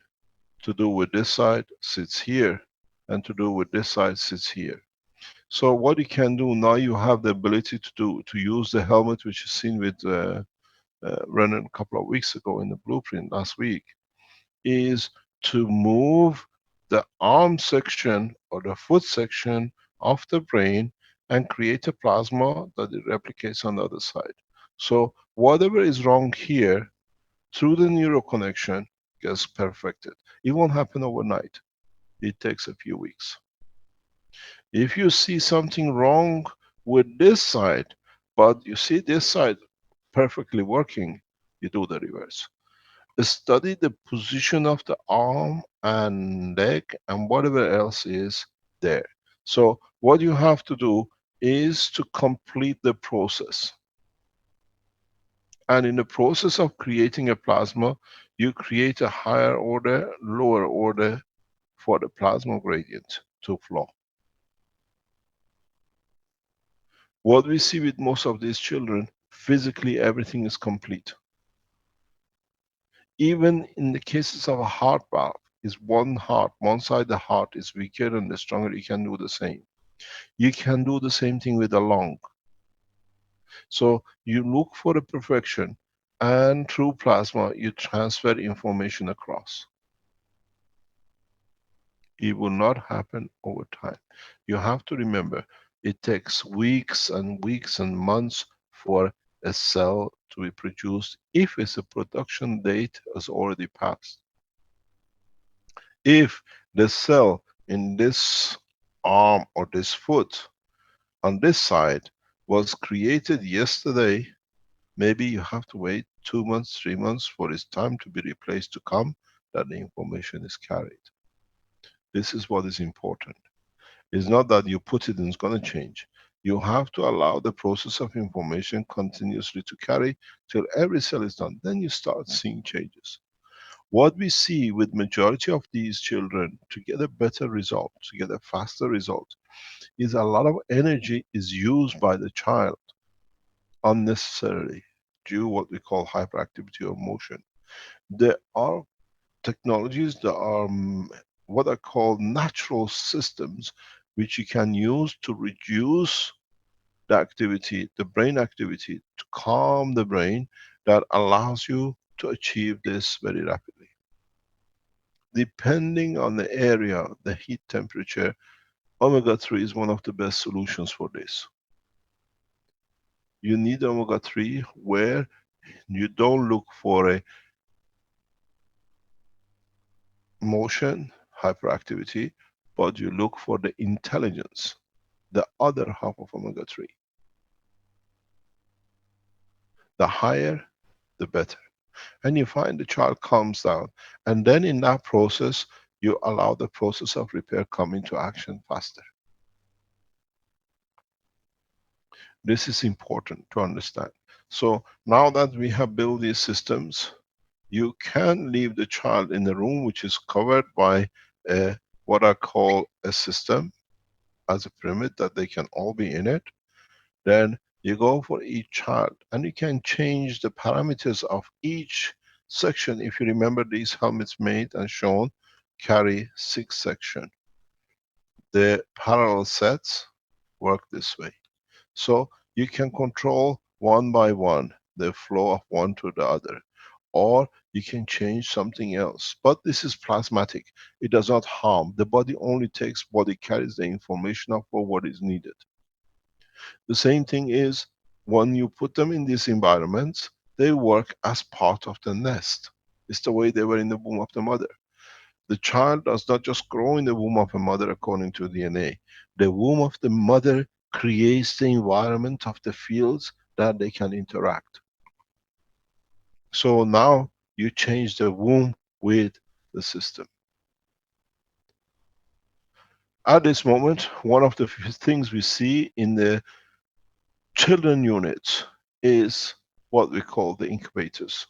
C: to do with this side sits here, and to do with this side sits here. So what you can do now, you have the ability to use the helmet which is seen with Renan a couple of weeks ago in the blueprint last week, is to move the arm section or the foot section of the brain and create a plasma that it replicates on the other side. So whatever is wrong here, through the neural connection, gets perfected. It won't happen overnight. It takes a few weeks. If you see something wrong with this side, But you see this side perfectly working, you do the reverse. Study the position of the arm and leg and whatever else is there. So what you have to do is to complete the process. And in the process of creating a plasma, you create a higher order, lower order for the plasma gradient to flow. What we see with most of these children, physically everything is complete. Even in the cases of a heart valve, is one heart, one side the heart is weaker and the stronger, you can do the same. You can do the same thing with the lung. So you look for the perfection, and through plasma you transfer information across. It will not happen over time. You have to remember, it takes weeks and weeks and months for a cell to be produced if its a production date has already passed. If the cell in this arm or this foot on this side was created yesterday, maybe you have to wait 2 months, 3 months for its time to be replaced to come, that the information is carried. This is what is important. It's not that you put it and it's going to change. You have to allow the process of information continuously to carry till every cell is done. Then you start seeing changes. What we see with majority of these children, to get a better result, to get a faster result, is a lot of energy is used by the child unnecessarily due what we call hyperactivity of motion. There are technologies that are what are called natural systems, which you can use to reduce the activity, the brain activity, to calm the brain, that allows you to achieve this very rapidly. Depending on the area, the heat temperature, omega-3 is one of the best solutions for this. You need omega-3 where you don't look for a motion, hyperactivity, but you look for the intelligence, the other half of omega-3. The higher, the better. And you find the child calms down. And then in that process, you allow the process of repair come into action faster. This is important to understand. So now that we have built these systems, you can leave the child in a room which is covered by what I call a system, as a pyramid, that they can all be in it. Then you go for each child and you can change the parameters of each section. If you remember, these helmets made and shown carry 6 sections. The parallel sets work this way. So you can control one by one the flow of one to the other, or you can change something else. But this is plasmatic. It does not harm. The body only takes what it carries the information of for what is needed. The same thing is when you put them in these environments, they work as part of the nest. It's the way they were in the womb of the mother. The child does not just grow in the womb of a mother according to DNA. The womb of the mother creates the environment of the fields that they can interact. So now you change the womb with the system. At this moment, one of the things we see in the children units is what we call the incubators.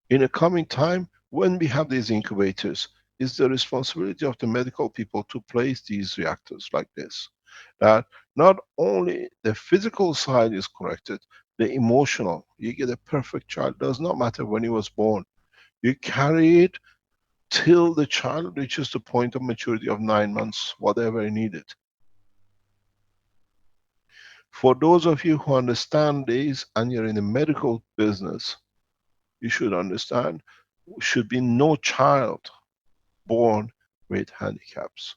C: In a coming time, when we have these incubators, it's the responsibility of the medical people to place these reactors like this. That not only the physical side is corrected, the emotional, you get a perfect child, does not matter when he was born. You carry it till the child reaches the point of maturity of 9 months, whatever he needed. For those of you who understand this and you're in the medical business, you should understand, should be no child born with handicaps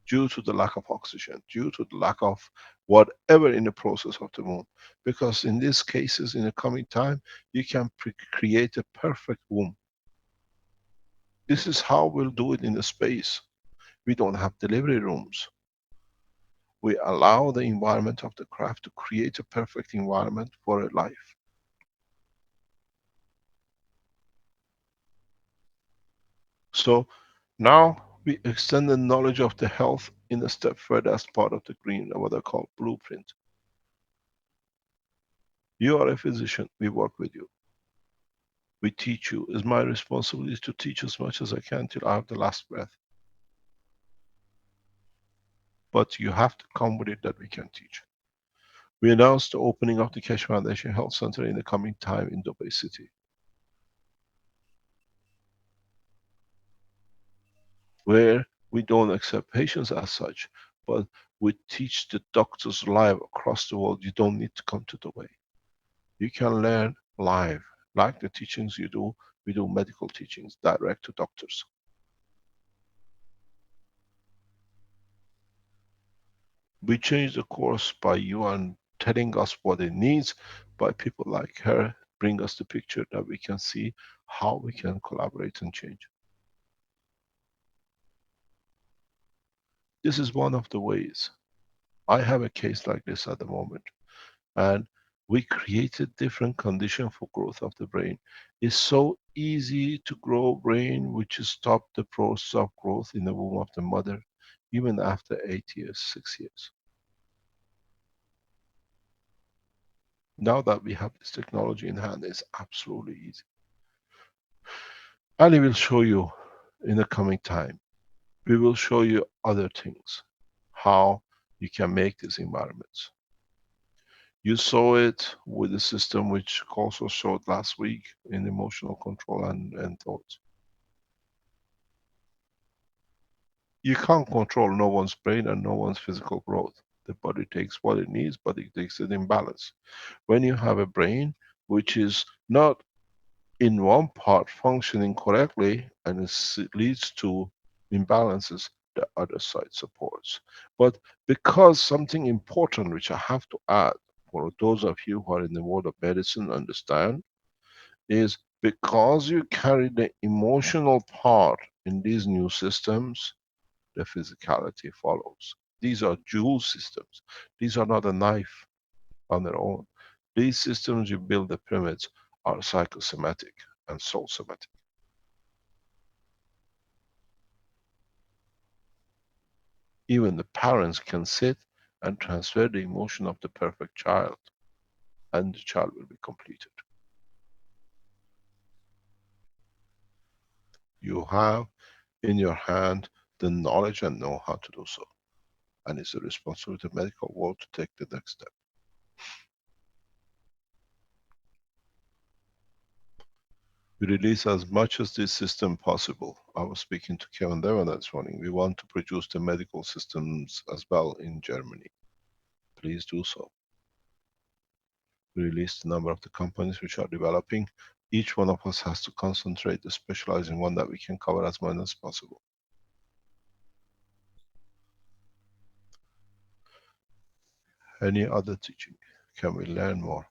C: due to the lack of oxygen, due to the lack of whatever in the process of the womb. Because in these cases, in the coming time, you can create a perfect womb. This is how we'll do it in the space. We don't have delivery rooms. We allow the environment of the craft to create a perfect environment for a life. So now we extend the knowledge of the health in a step further as part of the green, what I call blueprint. You are a physician, we work with you. We teach you. It's my responsibility to teach as much as I can till I have the last breath. But you have to come with it that we can teach. We announced the opening of the Keshe Foundation Health Center in the coming time in Dubai City, where we don't accept patients as such, but we teach the doctors live across the world. You don't need to come to Dubai. You can learn live, like the teachings you do. We do medical teachings direct to doctors. We change the course by you and telling us what it needs, by people like her bring us the picture that we can see how we can collaborate and change. This is one of the ways. I have a case like this at the moment, and we created different conditions for growth of the brain. It's so easy to grow brain which stopped the process of growth in the womb of the mother even after 8 years, 6 years. Now that we have this technology in hand, it's absolutely easy. Ali will show you in the coming time. We will show you other things, how you can make these environments. You saw it with the system which also showed last week in emotional control and thoughts. You can't control no one's brain and no one's physical growth. The body takes what it needs, but it takes it in balance. When you have a brain which is not in one part functioning correctly and it leads to imbalances, the other side supports. But because something important which I have to add for those of you who are in the world of medicine understand is because you carry the emotional part in these new systems, the physicality follows. These are dual systems. These are not a knife on their own. These systems you build the pyramids are psychosomatic and soul somatic. Even the parents can sit and transfer the emotion of the perfect child, and the child will be completed. You have in your hand the knowledge and know how to do so. And it's the responsibility of the medical world to take the next step. We release as much as this system possible. I was speaking to Kevin Devan this morning. We want to produce the medical systems as well in Germany. Please do so. We released the number of the companies which are developing. Each one of us has to concentrate to specialize in one that we can cover as much as possible. Any other teaching? Can we learn more?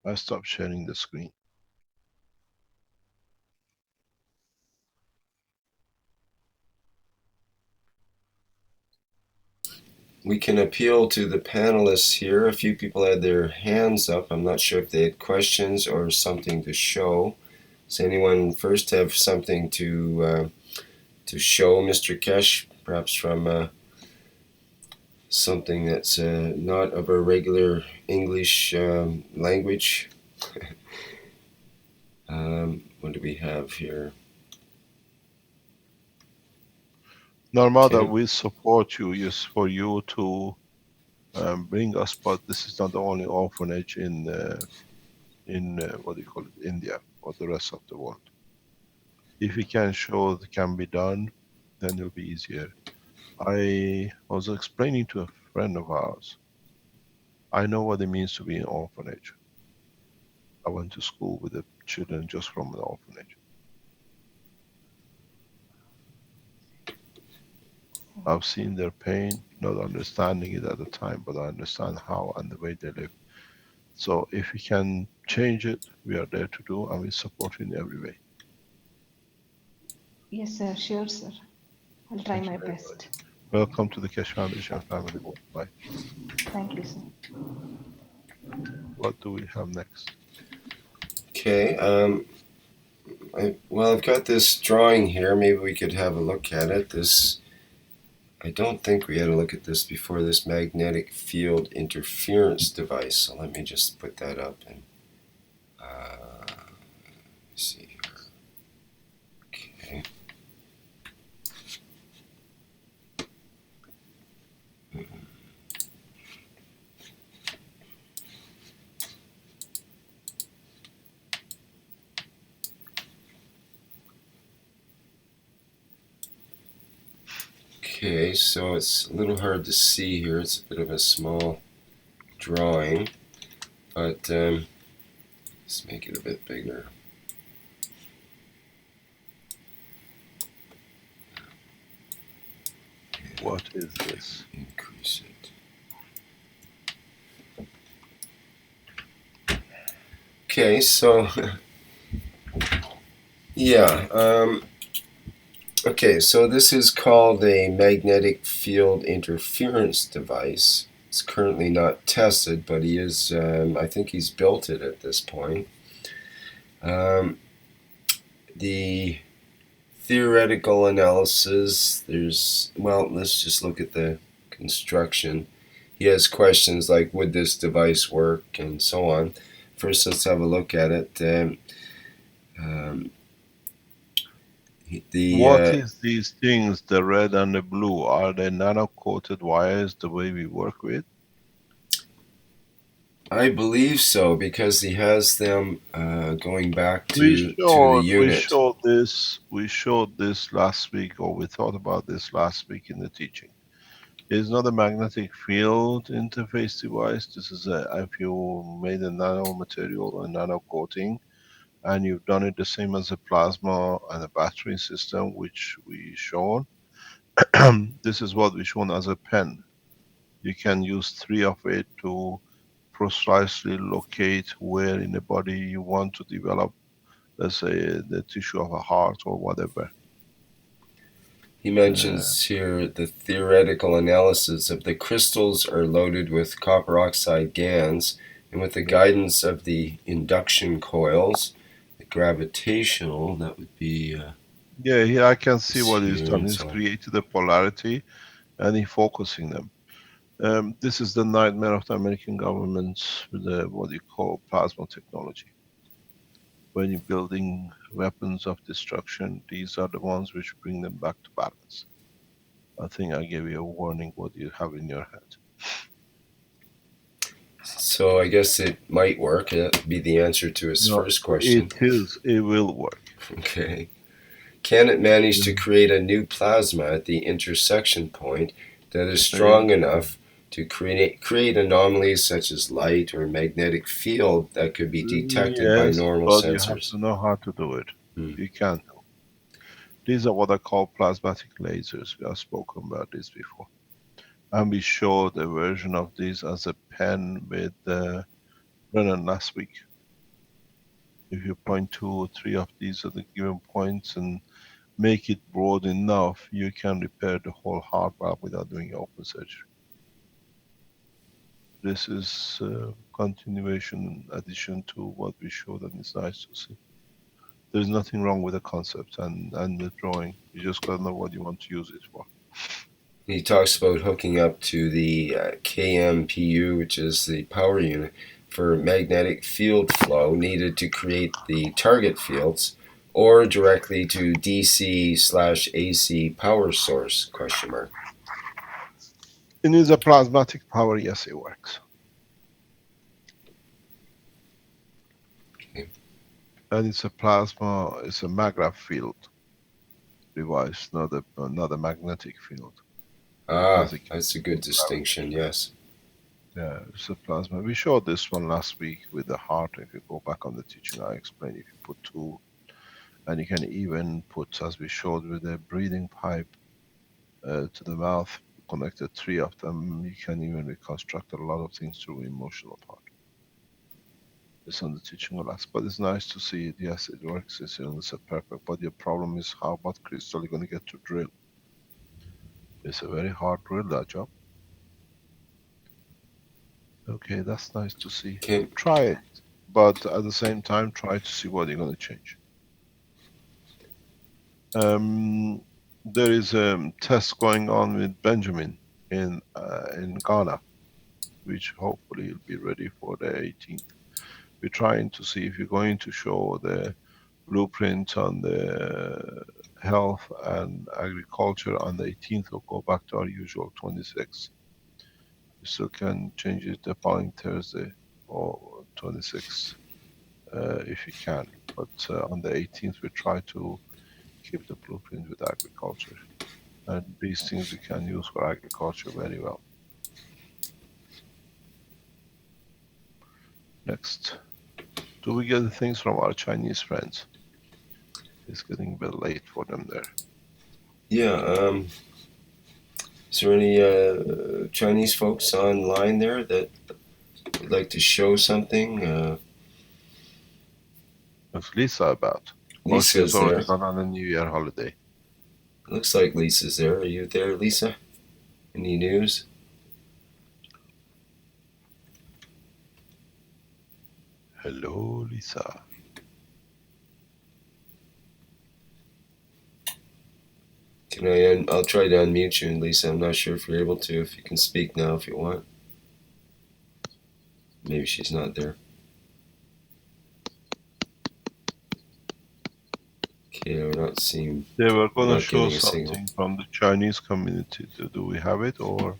C: I stopped sharing the screen.
A: We can appeal to the panelists here. A few people had their hands up. I'm not sure if they had questions or something to show. Does anyone first have something to show Mr. Keshe, perhaps from something that's not of our regular English language? What do we have here?
C: Narmada,
A: Okay.
C: we support you. Yes, for you to bring us, but this is not the only orphanage in what do you call it, India or the rest of the world. If we can show it can be done, then it'll be easier. I was explaining to a friend of ours, I know what it means to be in an orphanage. I went to school with the children just from an orphanage. I've seen their pain, not understanding it at the time, but I understand how and the way they live. So if we can change it, we are there to do, and we support in every way.
E: Yes, sir. Sure, sir. I'll try
C: Thank you
E: my
C: very much.
E: best.
C: Welcome to the Keshe Foundation family worldwide.
E: Thank you, sir.
C: What do we have next?
A: Okay. I've got this drawing here. Maybe we could have a look at it. I don't think we had a look at this before. This magnetic field interference device. So let me just put that up and see here. Okay. Okay, so it's a little hard to see here. It's a bit of a small drawing, but let's make it a bit bigger.
C: What is this?
A: Increase it. Okay, so yeah. Okay, so this is called a magnetic field interference device. It's currently not tested, but he is. I think he's built it at this point. The theoretical analysis. Let's just look at the construction. He has questions like, would this device work, and so on. First, let's have a look at it.
C: What is these things, the red and the blue? Are they nano-coated wires the way we work with?
A: I believe so, because he has them going back to the unit.
C: We showed this last week, or we thought about this last week in the teaching. It's not a magnetic field interface device. This is if you made a nano material, a nano coating, and you've done it the same as a plasma and a battery system, which we shown. This is what we shown as a pen. You can use 3 of it to precisely locate where in the body you want to develop, let's say, the tissue of a heart or whatever.
A: He mentions here the theoretical analysis of the crystals are loaded with copper oxide GaNs, and with the guidance of the induction coils, the gravitational, that would be...
C: yeah, here I can see what he's done. He's created a polarity and he's focusing them. This is the nightmare of the American government with the, what you call plasma technology. When you're building weapons of destruction, these are the ones which bring them back to balance. I think I gave you a warning what you have in your head.
A: So I guess it might work. That would be the answer to his first question.
C: It will work.
A: Okay. Can it manage to create a new plasma at the intersection point that is strong enough to create anomalies such as light or magnetic field that could be detected by normal
C: but
A: sensors?
C: You have to know how to do it.
A: Hmm.
C: You can't do. These are what I call plasmatic lasers. We have spoken about this before. And we showed a version of this as a pen with Brennan last week. If you point 2 or 3 of these at the given points and make it broad enough, you can repair the whole heart valve without doing open surgery. This is continuation addition to what we showed, and it's nice to see. There's nothing wrong with the concept and the drawing. You just gotta know what you want to use it for.
A: He talks about hooking up to the KMPU, which is the power unit, for magnetic field flow needed to create the target fields, or directly to DC/AC power source, ?
C: It needs a plasmatic power, yes, it works.
A: Okay.
C: And it's a plasma, it's a magnetic field device, not a magnetic field.
A: That's a good distinction, yes.
C: Yeah, it's a plasma. We showed this one last week with the heart. If you go back on the teaching, I explained if you put 2, and you can even put, as we showed with the breathing pipe to the mouth, connected 3 of them, you can even reconstruct a lot of things through emotional part. It's on the teaching last, but it's nice to see it. Yes, it works. It's a perfect. But your problem is what crystal you're going to get to drill. It's a very hard drill, that job. Okay, that's nice to see.
A: Okay.
C: Try it, but at the same time, try to see what you're going to change. There is a test going on with Benjamin in Ghana, which hopefully will be ready for the 18th. We're trying to see if you're going to show the blueprint on the health and agriculture on the 18th, or go back to our usual 26th. You still can change it the following Thursday or 26th if you can, but on the 18th we try to keep the blueprint with agriculture, and these things we can use for agriculture very well. Next, do we get the things from our Chinese friends? It's getting a bit late for them there.
A: Yeah. Is there any Chinese folks online there that would like to show something?
C: What's Lisa about? Or
A: Lisa's
C: she's already
A: there.
C: gone on a New Year holiday.
A: Looks like Lisa's there. Are you there, Lisa? Any news?
C: Hello, Lisa.
A: I'll try to unmute you, Lisa. I'm not sure if you're able to. If you can speak now, if you want. Maybe she's not there. Okay, we're not seeing.
C: They were going to
A: not
C: show
A: getting a signal.
C: something from the Chinese community. Do we have it, or?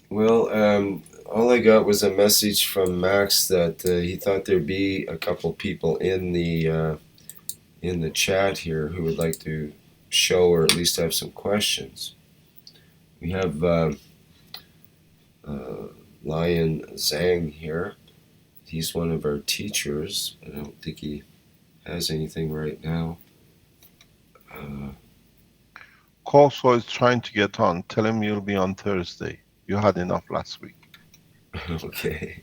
A: Well, all I got was a message from Max that he thought there'd be a couple people in the chat here who would like to show or at least have some questions. We have Lion Zhang here. He's one of our teachers. I don't think he has anything right now.
C: Corso is trying to get on. Tell him you'll be on Thursday. You had enough last week.
A: Okay.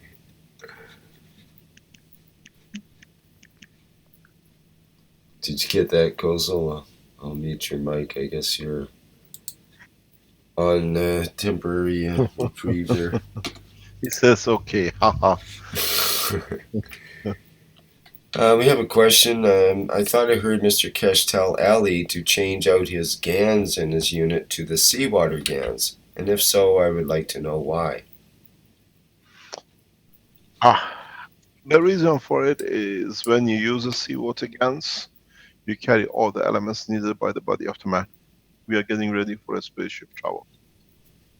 A: Did you get that, Kozel? I'll mute your mic. I guess you're on temporary reprieve there.
C: He says okay, haha.
A: We have a question. I thought I heard Mr. Keshe tell Ali to change out his GANs in his unit to the seawater GANs. And if so, I would like to know why.
C: The reason for it is when you use a seawater GANs, you carry all the elements needed by the body of the man. We are getting ready for a spaceship travel.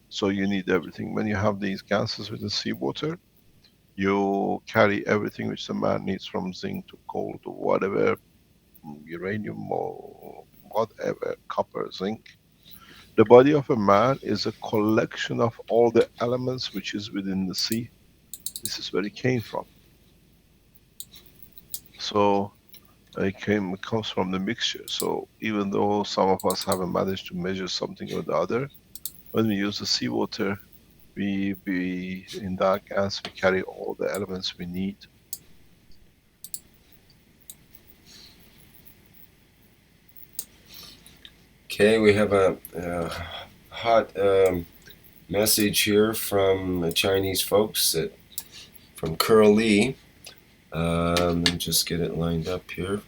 C: So you need everything. When you have these gases with the seawater, you carry everything which the man needs, from zinc to gold to whatever, uranium or whatever, copper, zinc. The body of a man is a collection of all the elements which is within the sea. This is where it came from. So it comes from the mixture. So even though some of us haven't managed to measure something or the other, when we use the seawater, we in that gas we carry all the elements we need.
A: Okay, we have a hot message here from Chinese folks from Curly. Let me just get it lined up here.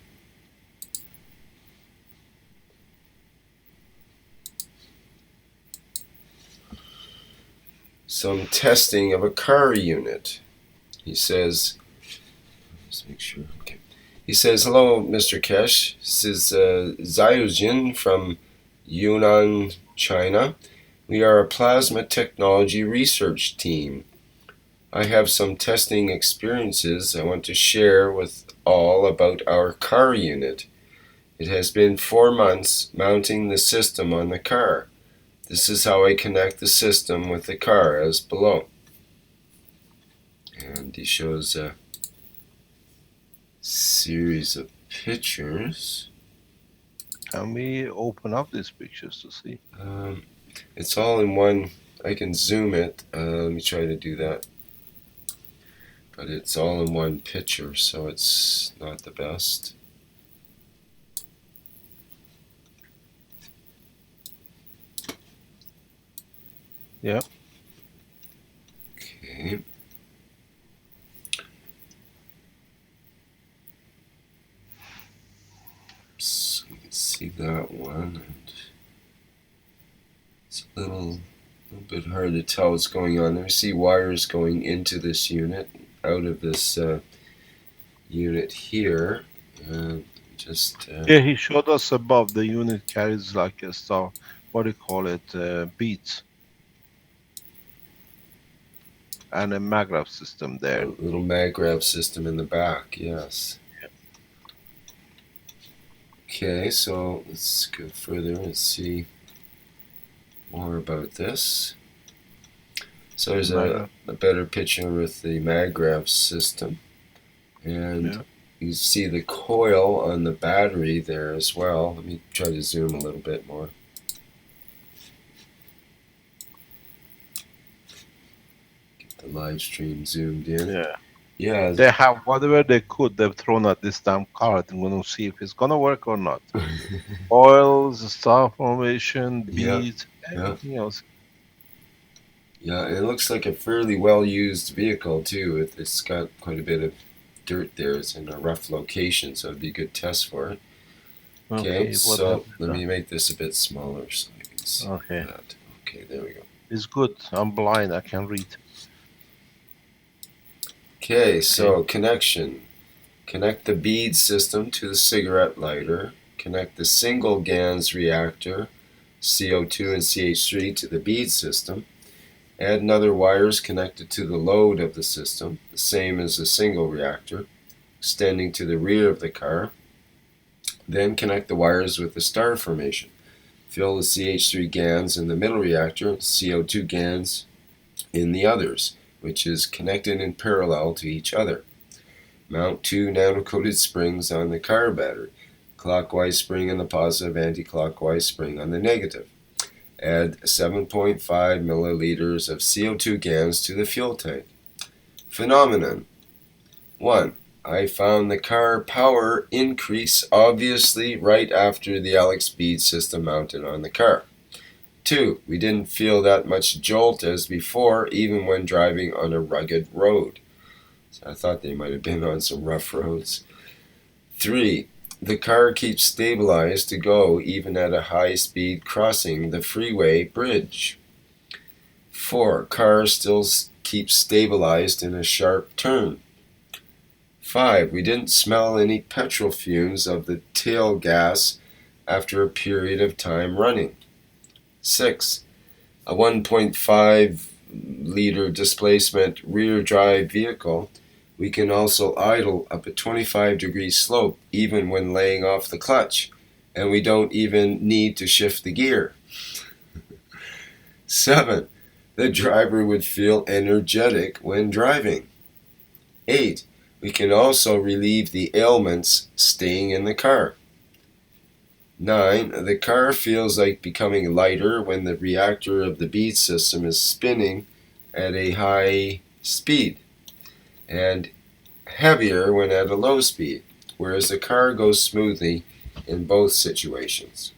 A: Some testing of a car unit. He says, let's make sure. Okay. He says, hello, Mr. Keshe. This is Zayujin from Yunnan, China. We are a plasma technology research team. I have some testing experiences I want to share with all about our car unit. It has been 4 months mounting the system on the car. This is how I connect the system with the car, as below. And he shows a series of pictures.
C: Can we open up these pictures to see?
A: It's all in one. I can zoom it. Let me try to do that. But it's all in one picture, so it's not the best.
C: Yeah.
A: Okay. So you can see that one. And it's a little bit hard to tell what's going on there. I see wires going into this unit, out of this unit here. Just
C: Yeah, he showed us above the unit carries like a stuff, what do you call it, beads. And a maggraph system
A: a
C: there.
A: little mag grab system in the back, yes. Okay, so let's go further and see more about this. So there's a better picture with the maggraph system. And
C: Yeah.
A: you see the coil on the battery there as well. Let me try to zoom a little bit more. Get the live stream zoomed in.
C: Yeah.
A: Yeah.
C: They have whatever they could, they've thrown at this damn car. I'm going to see if it's going to work or not. Oils, star formation,
A: Yeah,
C: beads,
A: yeah.
C: everything else.
A: Yeah, it looks like a fairly well-used vehicle too. It's got quite a bit of dirt there. It's in a rough location, so it'd be a good test for it. Okay, so let me make this a bit smaller so I can see that. Okay, there we go.
C: It's good. I'm blind. I can read.
A: Okay, so connection. Connect the bead system to the cigarette lighter. Connect the single GANS reactor, CO2 and CH3, to the bead system. Add another wires connected to the load of the system, the same as a single reactor, extending to the rear of the car. Then connect the wires with the star formation. Fill the CH3 GANs in the middle reactor, CO2 GANs in the others, which is connected in parallel to each other. Mount 2 nano-coated springs on the car battery, clockwise spring on the positive, anti-clockwise spring on the negative. Add 7.5 milliliters of CO2 GANs to the fuel tank. Phenomenon. 1. I found the car power increase obviously right after the Alex bead system mounted on the car. 2. We didn't feel that much jolt as before, even when driving on a rugged road. So I thought they might have been on some rough roads. 3. The car keeps stabilized to go even at a high speed crossing the freeway bridge. 4. Car still keeps stabilized in a sharp turn. 5. We didn't smell any petrol fumes of the tail gas after a period of time running. 6. A 1.5 liter displacement rear drive vehicle, we can also idle up a 25-degree slope even when laying off the clutch, and we don't even need to shift the gear. 7. The driver would feel energetic when driving. 8. We can also relieve the ailments staying in the car. 9. The car feels like becoming lighter when the reactor of the bead system is spinning at a high speed, and heavier when at a low speed, whereas the car goes smoothly in both situations.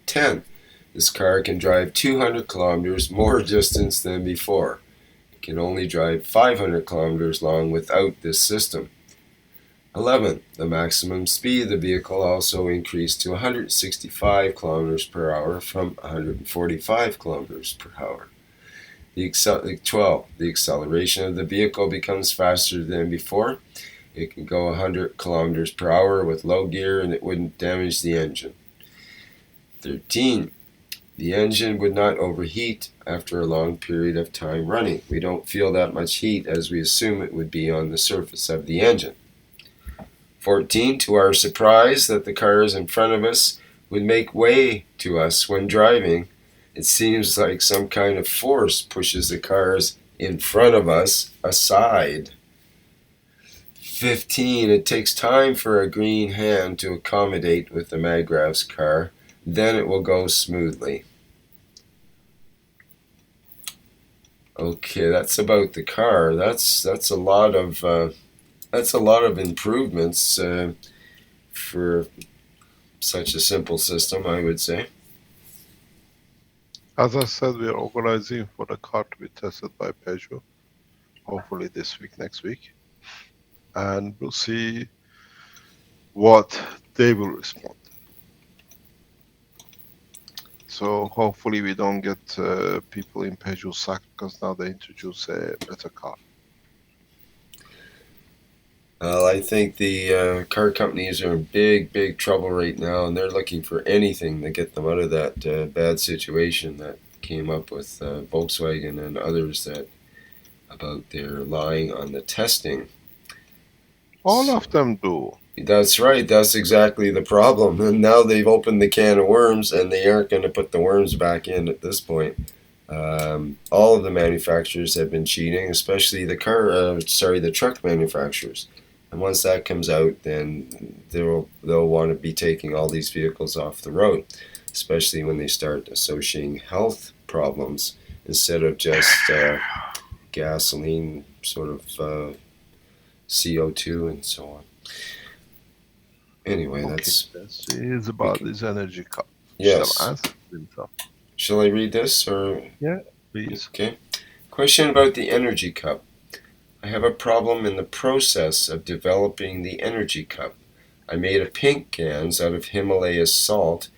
A: 10. This car can drive 200 kilometers more distance than before. It can only drive 500 kilometers long without this system. 11. The maximum speed of the vehicle also increased to 165 kilometers per hour from 145 kilometers per hour. 12. The acceleration of the vehicle becomes faster than before. It can go 100 kilometers per hour with low gear and it wouldn't damage the engine. 13. The engine would not overheat after a long period of time running. We don't feel that much heat as we assume it would be on the surface of the engine. 14. To our surprise that the cars in front of us would make way to us when driving. It seems like some kind of force pushes the cars in front of us aside. 15. It takes time for a green hand to accommodate with the Magrav's car. Then it will go smoothly. Okay, that's about the car. That's a lot of improvements for such a simple system, I would say.
C: As I said, we are organizing for the car to be tested by Peugeot, hopefully this week, next week, and we'll see what they will respond. So hopefully we don't get people in Peugeot sacked because now they introduce a better car.
A: Well, I think the car companies are in big trouble right now, and they're looking for anything to get them out of that bad situation that came up with Volkswagen and others that about their lying on the testing.
C: All of them do.
A: That's right. That's exactly the problem. And now they've opened the can of worms, and they aren't going to put the worms back in at this point. All of the manufacturers have been cheating, especially the truck manufacturers. And once that comes out, then they'll want to be taking all these vehicles off the road, especially when they start associating health problems instead of just gasoline, sort of CO2 and so on. Anyway,
C: Okay,
A: that's...
C: this is about this energy cup.
A: Yes.
C: Shall I answer himself?
A: Shall I read this or?
C: Yeah, please.
A: Okay. Question about the energy cup. I have a problem in the process of developing the energy cup. I made a pink GANS out of Himalaya salt,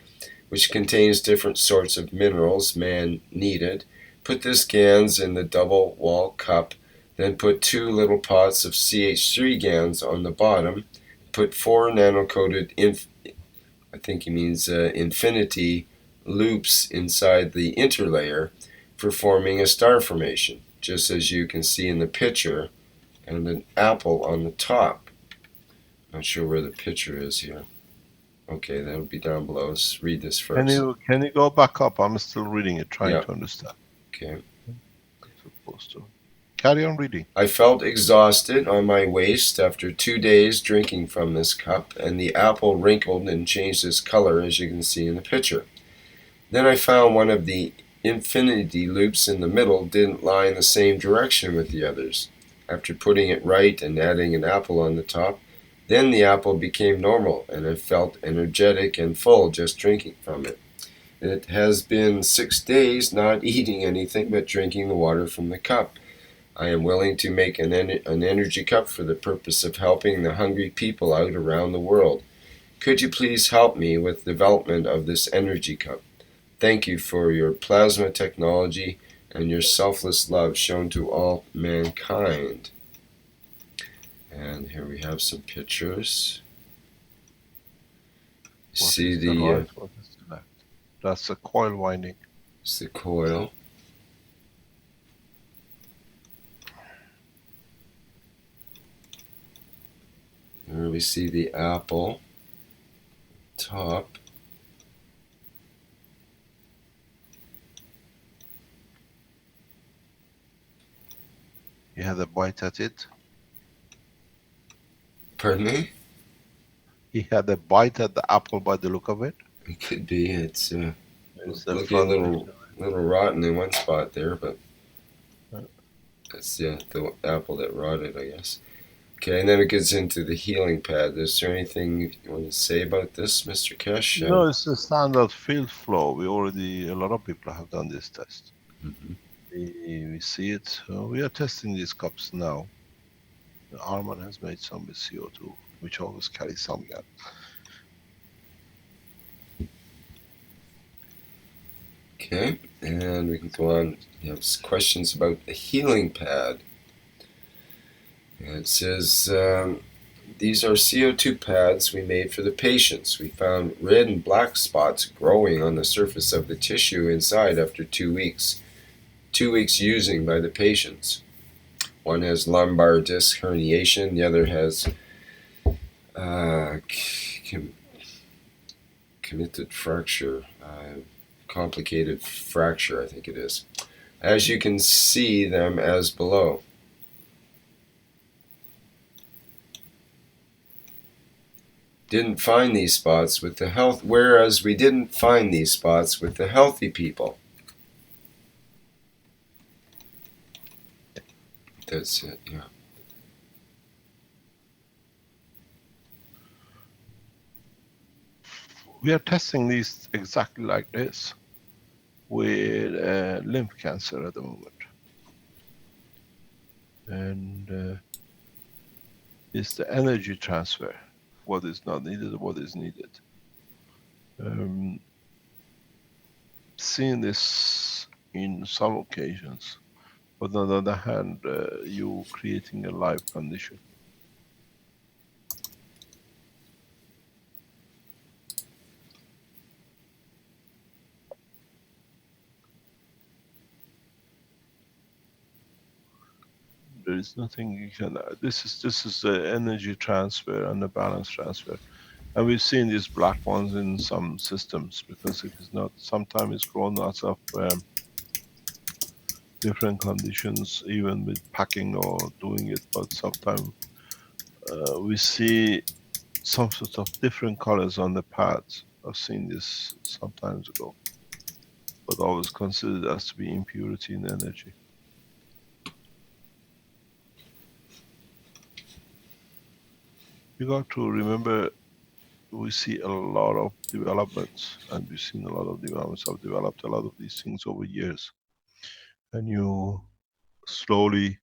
A: which contains different sorts of minerals man needed. Put this GANS in the double wall cup, then put 2 little pots of CH3 GANS on the bottom. Put 4 nano-coated, I think he means infinity loops inside the interlayer for forming a star formation, just as you can see in the picture, and an apple on the top. Not sure where the picture is here. Okay, that'll be down below. Let's read this first.
C: Can you go back up? I'm still reading it, trying to understand.
A: Okay.
C: Supposed to. Carry on reading.
A: I felt exhausted on my waist after 2 days drinking from this cup, and the apple wrinkled and changed its color, as you can see in the picture. Then I found one of the infinity loops in the middle didn't lie in the same direction with the others. After putting it right and adding an apple on the top, then the apple became normal, and I felt energetic and full just drinking from it. It has been 6 days not eating anything but drinking the water from the cup. I am willing to make an energy cup for the purpose of helping the hungry people out around the world. Could you please help me with development of this energy cup? Thank you for your plasma technology and your selfless love shown to all mankind. And here we have some pictures. See the
C: right, what is the left? That's the coil winding.
A: It's the coil. Here we see the apple top.
C: You had a bite at it.
A: Pardon me?
C: He had a bite at the apple by the look of it.
A: It could be. It's
C: It's the
A: looking a
C: front
A: little rotten in one spot there, but
C: Yeah.
A: that's the apple that rotted, I guess. Okay, and then it gets into the healing pad. Is there anything you want to say about this, Mr. Keshe?
C: No, it's a standard field flow. A lot of people have done this test.
A: Mm-hmm.
C: We see it. We are testing these cups now. Arman has made some with CO2, which always carries some gas.
A: Okay, and we can go on. We have questions about the healing pad. And it says, these are CO2 pads we made for the patients. We found red and black spots growing on the surface of the tissue inside after 2 weeks. 2 weeks using by the patients. One has lumbar disc herniation, the other has committed fracture, complicated fracture, I think it is. As you can see them as below. Didn't find these spots with the health, whereas we didn't find these spots with the healthy people. That's it, yeah.
C: We are testing these exactly like this. with lymph cancer at the moment. And it's the energy transfer, what is not needed, what is needed. Seeing this in some occasions, but on the other hand, you creating a live condition. There is nothing you can. This is the energy transfer and the balance transfer, and we've seen these black ones in some systems because it is not. Sometimes it's grown out of different conditions, even with packing or doing it. But sometimes we see some sort of different colors on the pads. I've seen this sometimes ago, but always considered as to be impurity in energy. You got to remember, we see a lot of developments, and we've seen a lot of developments. I've developed a lot of these things over years, and you slowly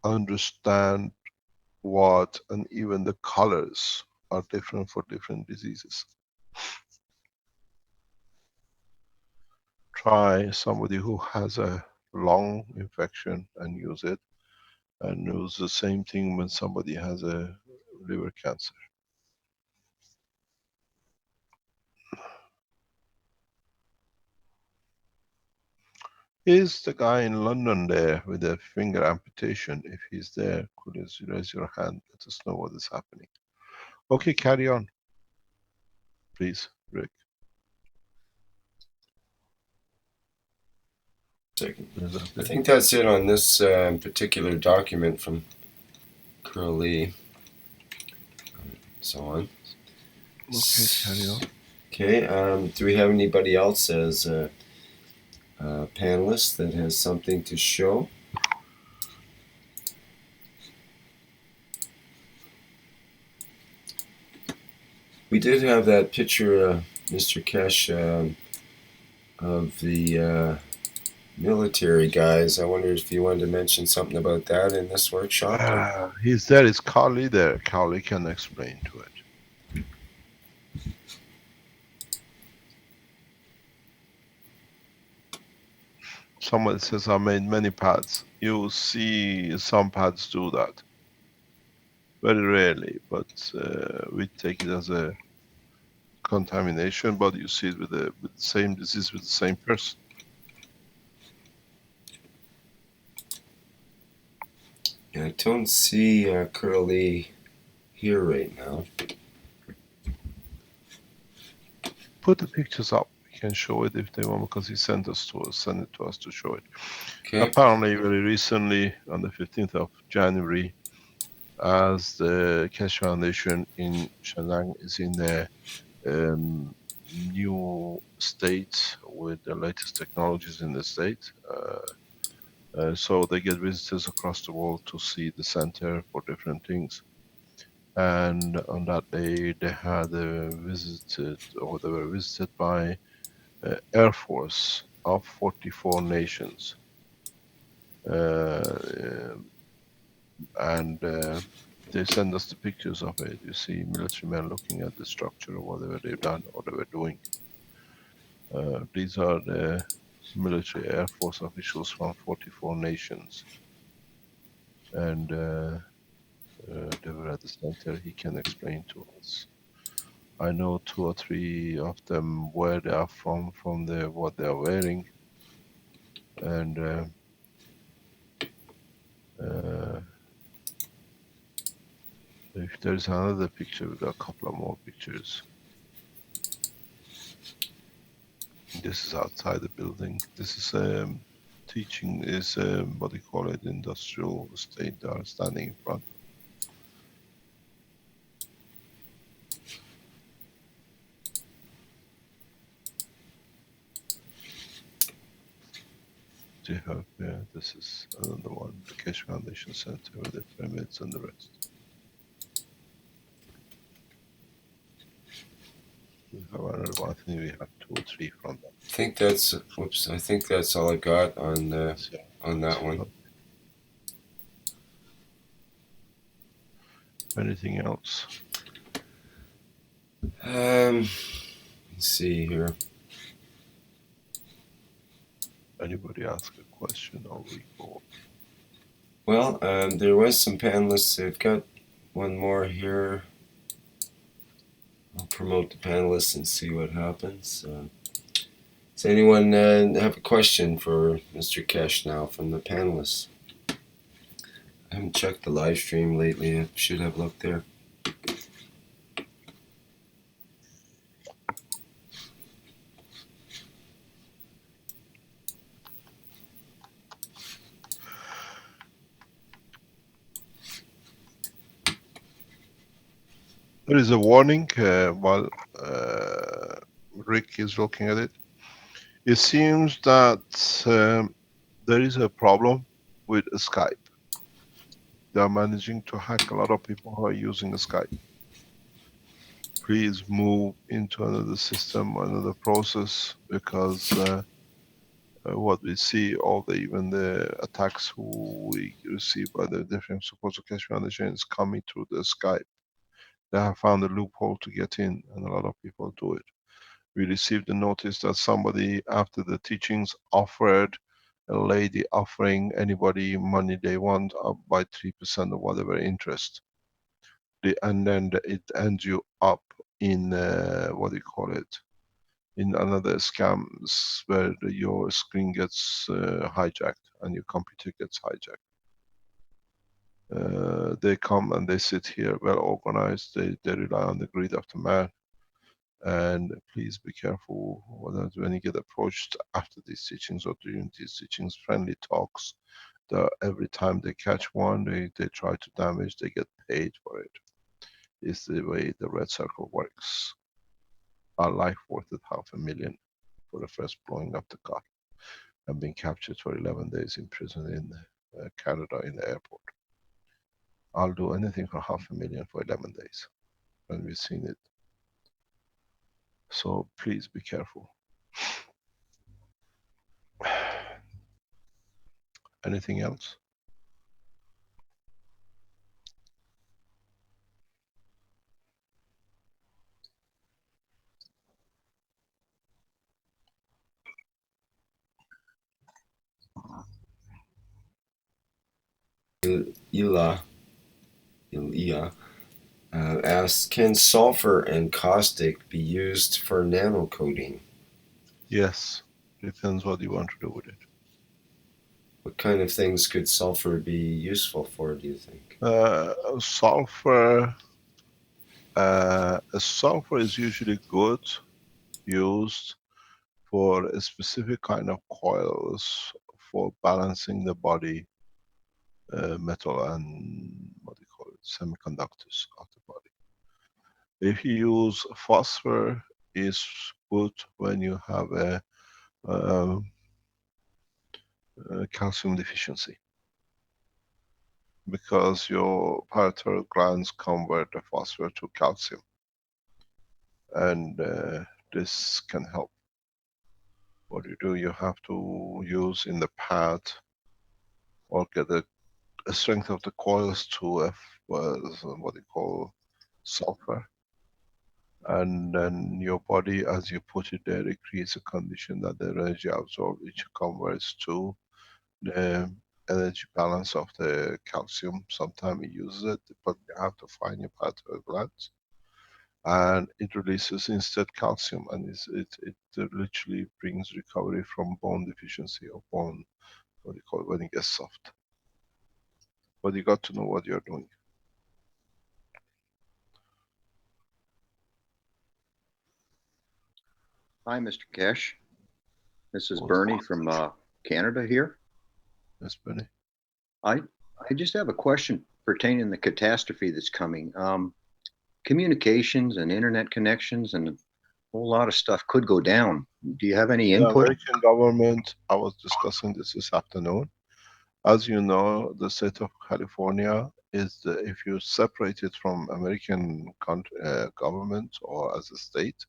C: understand what, and even the colors are different for different diseases. Try somebody who has a lung infection and use it, and use the same thing when somebody has a liver cancer. Is the guy in London there with a finger amputation? If he's there, could you raise your hand? Let us know what is happening. Okay, carry on. Please, Rick.
A: Second. I think that's it on this particular document from Curly. So on.
C: Okay, carry on.
A: Okay, do we have anybody else as a panelist that has something to show? We did have that picture, Mr. Keshe, of the military guys. I wonder if you wanted to mention something about that in this workshop?
C: He's there. Is Carly there? Carly can explain to it. Somebody says I made many pads. You see some pads do that. Very rarely, but we take it as a contamination, but you see it with the same disease with the same person.
A: Yeah, I don't see Curly here right now.
C: Put the pictures up. We can show it if they want, because he sent it to us to show it.
A: Okay.
C: Apparently, very recently, on the 15th of January, as the Keshe Foundation in Shandong is in the new state with the latest technologies in the state. So they get visitors across the world to see the center for different things. And on that day, they had visited, or they were visited by Air Force of 44 nations. And they send us the pictures of it. You see military men looking at the structure of whatever they've done or they were doing. These are the military Air Force officials from 44 nations. And they were at the center. He can explain to us. I know 2 or 3 of them, where they are from what they are wearing. And if there's another picture, we got a couple of more pictures. This is outside the building. This is teaching, is what do you call it, industrial estate. They are standing in front. They have, yeah, this is another one, the Keshe Foundation Center with the pyramids and the rest. We have another one. I think we have 2 or 3 from them.
A: I think that's, whoops, I think that's all I got on
C: So,
A: that one.
C: anything else?
A: Let's see here.
C: Anybody ask a question or we go?
A: Well, there was some panelists. I've got one more here. I'll promote the panelists and see what happens. Does anyone have a question for Mr. Keshe now from the panelists? I haven't checked the live stream lately. I should have looked there.
C: There is a warning while Rick is looking at it. It seems that there is a problem with Skype. They are managing to hack a lot of people who are using Skype. Please move into another system, another process, because what we see, even the attacks who we receive by the different supports of Keshe Foundation is coming through the Skype. They have found a loophole to get in, and a lot of people do it. We received a notice that somebody, after the teachings, offered a lady offering anybody money they want up by 3% of whatever interest. And then it ends you up in what do you call it? In another scams where your screen gets hijacked and your computer gets hijacked. They come and they sit here well organized. They rely on the greed of the man. And please be careful when you get approached after these teachings or during these teachings, friendly talks. Every time they catch one, they try to damage, they get paid for it. It's the way the red circle works. Our life worth at $500,000 for the first blowing up the car. And being captured for 11 days in prison in Canada in the airport. I'll do anything for $500,000 for 11 days. And we've seen it. So please be careful. Anything else?
A: Ila asks, can sulfur and caustic be used for nanocoating?
C: Yes. Depends what you want to do with it.
A: What kind of things could sulfur be useful for, do you think?
C: Sulfur is usually good used for a specific kind of coils for balancing the body metal and what do you call it, semiconductors of the body. If you use phosphor, is good when you have a calcium deficiency, because your parotid glands convert the phosphor to calcium, and this can help. What you do, you have to use in the pad or get a strength of the coils to what you call sulfur, and then your body, as you put it there, it creates a condition that the energy absorbed which converts to the energy balance of the calcium. Sometimes it uses it, but you have to find your parotid glands, and it releases instead calcium, and it literally brings recovery from bone deficiency or bone, what do you call it, when it gets soft. But you got to know what you're doing.
F: Hi, Mr. Keshe. This is
C: What's
F: Bernie
C: that?
F: from Canada here.
C: Yes, Benny.
F: I just have a question pertaining to the catastrophe that's coming. Communications and internet connections and a whole lot of stuff could go down. Do you have any
C: The
F: input?
C: American government, I was discussing this afternoon. As you know, the state of California is, if you separate it from American government or as a state,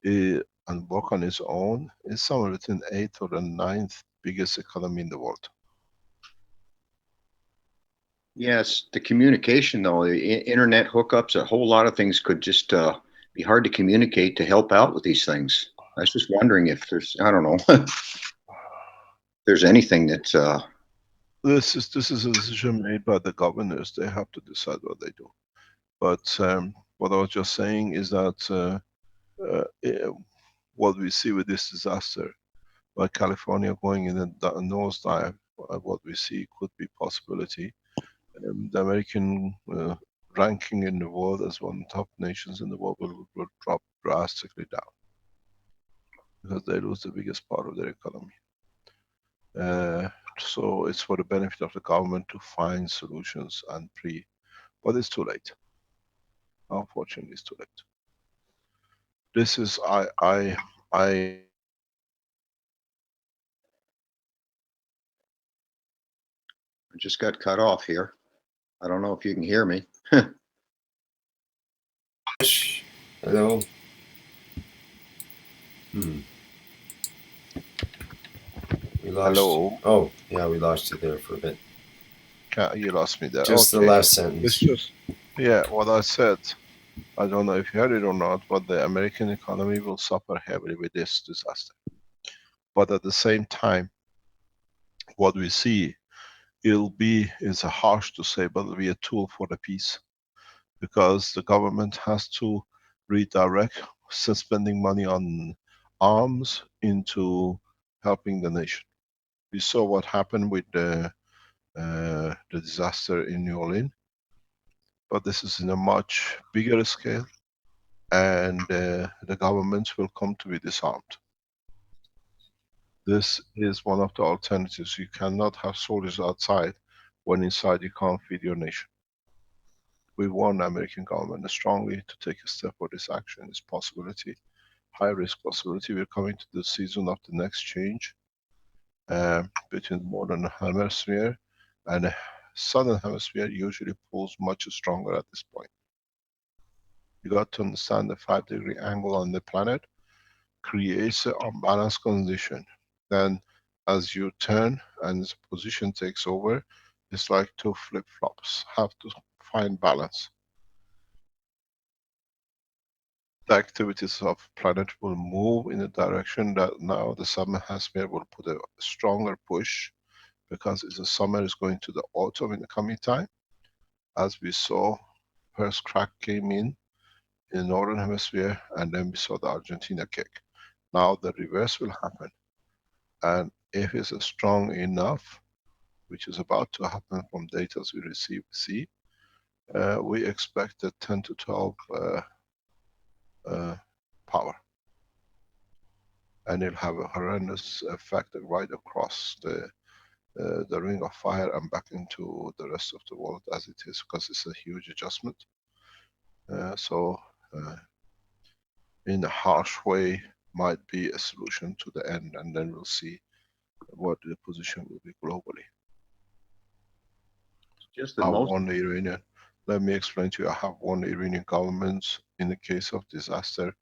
C: and work on its own, is somewhere between 8th or the 9th biggest economy in the world.
F: Yes, the communication though, the internet hookups, a whole lot of things could just be hard to communicate to help out with these things. I was just wondering if there's, I don't know, if there's anything that's
C: This is a decision made by the governors. They have to decide what they do. But what I was just saying is that what we see with this disaster, by California going in a nosedive, what we see could be possibility. The American ranking in the world as one of the top nations in the world will drop drastically down because they lose the biggest part of their economy. So it's for the benefit of the government to find solutions and but it's too late. Unfortunately, it's too late. This is I
F: just got cut off here. I don't know if you can hear me.
A: Hello. We lost.
C: Hello.
A: Oh, yeah, we lost you there for a bit.
C: You lost me there.
A: Just
C: okay.
A: the last sentence.
C: It's just, yeah, what I said. I don't know if you heard it or not, but the American economy will suffer heavily with this disaster. But at the same time, what we see, it's harsh to say, but it'll be a tool for the peace. Because the government has to redirect spending money on arms into helping the nation. We saw what happened with the disaster in New Orleans, but this is in a much bigger scale, and the governments will come to be disarmed. This is one of the alternatives. You cannot have soldiers outside when inside you can't feed your nation. We warn the American government strongly to take a step for this action. It's possibility, high risk possibility. We're coming to the season of the next change between the northern hemisphere and the southern hemisphere usually pulls much stronger at this point. You got to understand the 5-degree angle on the planet creates an unbalanced condition. Then as you turn and the position takes over, it's like two flip-flops. Have to find balance. The activities of planet will move in a direction that now the southern hemisphere will put a stronger push, because it's the summer is going to the autumn in the coming time. As we saw, first crack came in the northern hemisphere, and then we saw the Argentina kick. Now the reverse will happen. And if it's strong enough, which is about to happen from data we see, we expect a 10 to 12 power. And it'll have a horrendous effect right across the ring of fire and back into the rest of the world as it is, because it's a huge adjustment. So in a harsh way might be a solution to the end, and then we'll see what the position will be globally.
F: Just
C: I warn the Iranian. Let me explain to you. I have warned the Iranian governments in the case of disaster,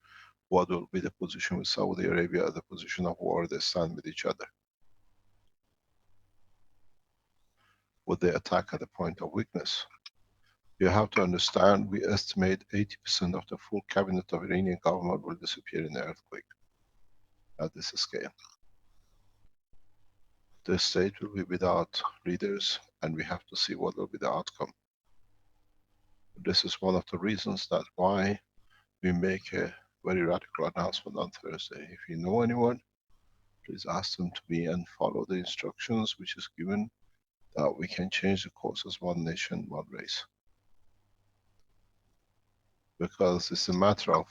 C: what will be the position with Saudi Arabia, the position of war they stand with each other. Would they attack at the point of weakness? You have to understand, we estimate 80% of the full cabinet of Iranian government will disappear in the earthquake at this scale. The state will be without leaders, and we have to see what will be the outcome. This is one of the reasons that why we make a very radical announcement on Thursday. If you know anyone, please ask them to be and follow the instructions which is given, that we can change the course as one nation, one race. Because it's a matter of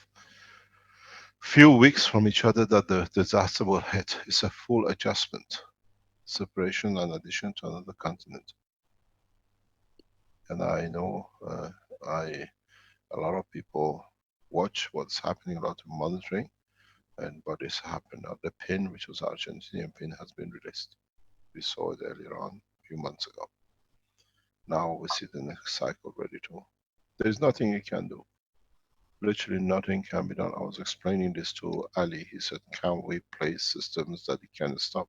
C: few weeks from each other that the disaster will hit. It's a full adjustment, separation and addition to another continent. And I know a lot of people watch what's happening, a lot of monitoring, and what is happening now. The pin, which was Argentinian pin, has been released. We saw it earlier on, a few months ago. Now we see the next cycle ready to. There's nothing you can do. Literally nothing can be done. I was explaining this to Ali. He said, can we place systems that it can stop?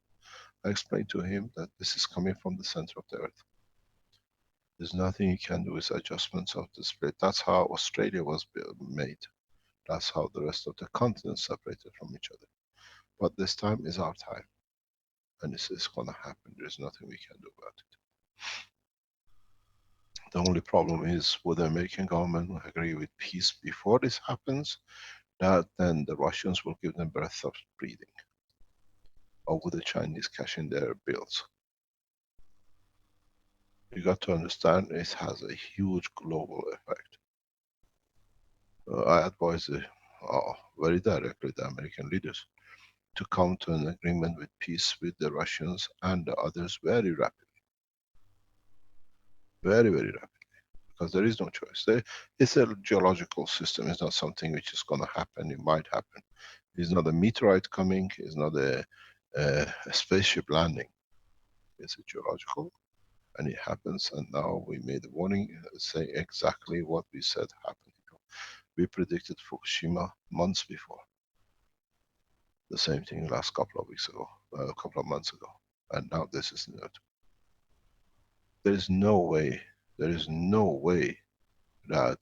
C: I explained to him that this is coming from the center of the earth. There's nothing you can do with adjustments of the split. That's how Australia was made. That's how the rest of the continent separated from each other. But this time is our time. And this is going to happen. There's nothing we can do about it. The only problem is, would the American government agree with peace before this happens? That then the Russians will give them breath of breathing. Or would the Chinese cash in their bills? You got to understand it has a huge global effect. I advise very directly the American leaders to come to an agreement with peace with the Russians and the others very rapidly. Very, very rapidly. Because there is no choice. It's a geological system. It's not something which is going to happen. It might happen. It's not a meteorite coming. It's not a spaceship landing. It's a geological, and it happens. And now we made a warning, saying exactly what we said happened. We predicted Fukushima months before. The same thing last couple of weeks ago, a couple of months ago, and now this is new. There is no way. There is no way that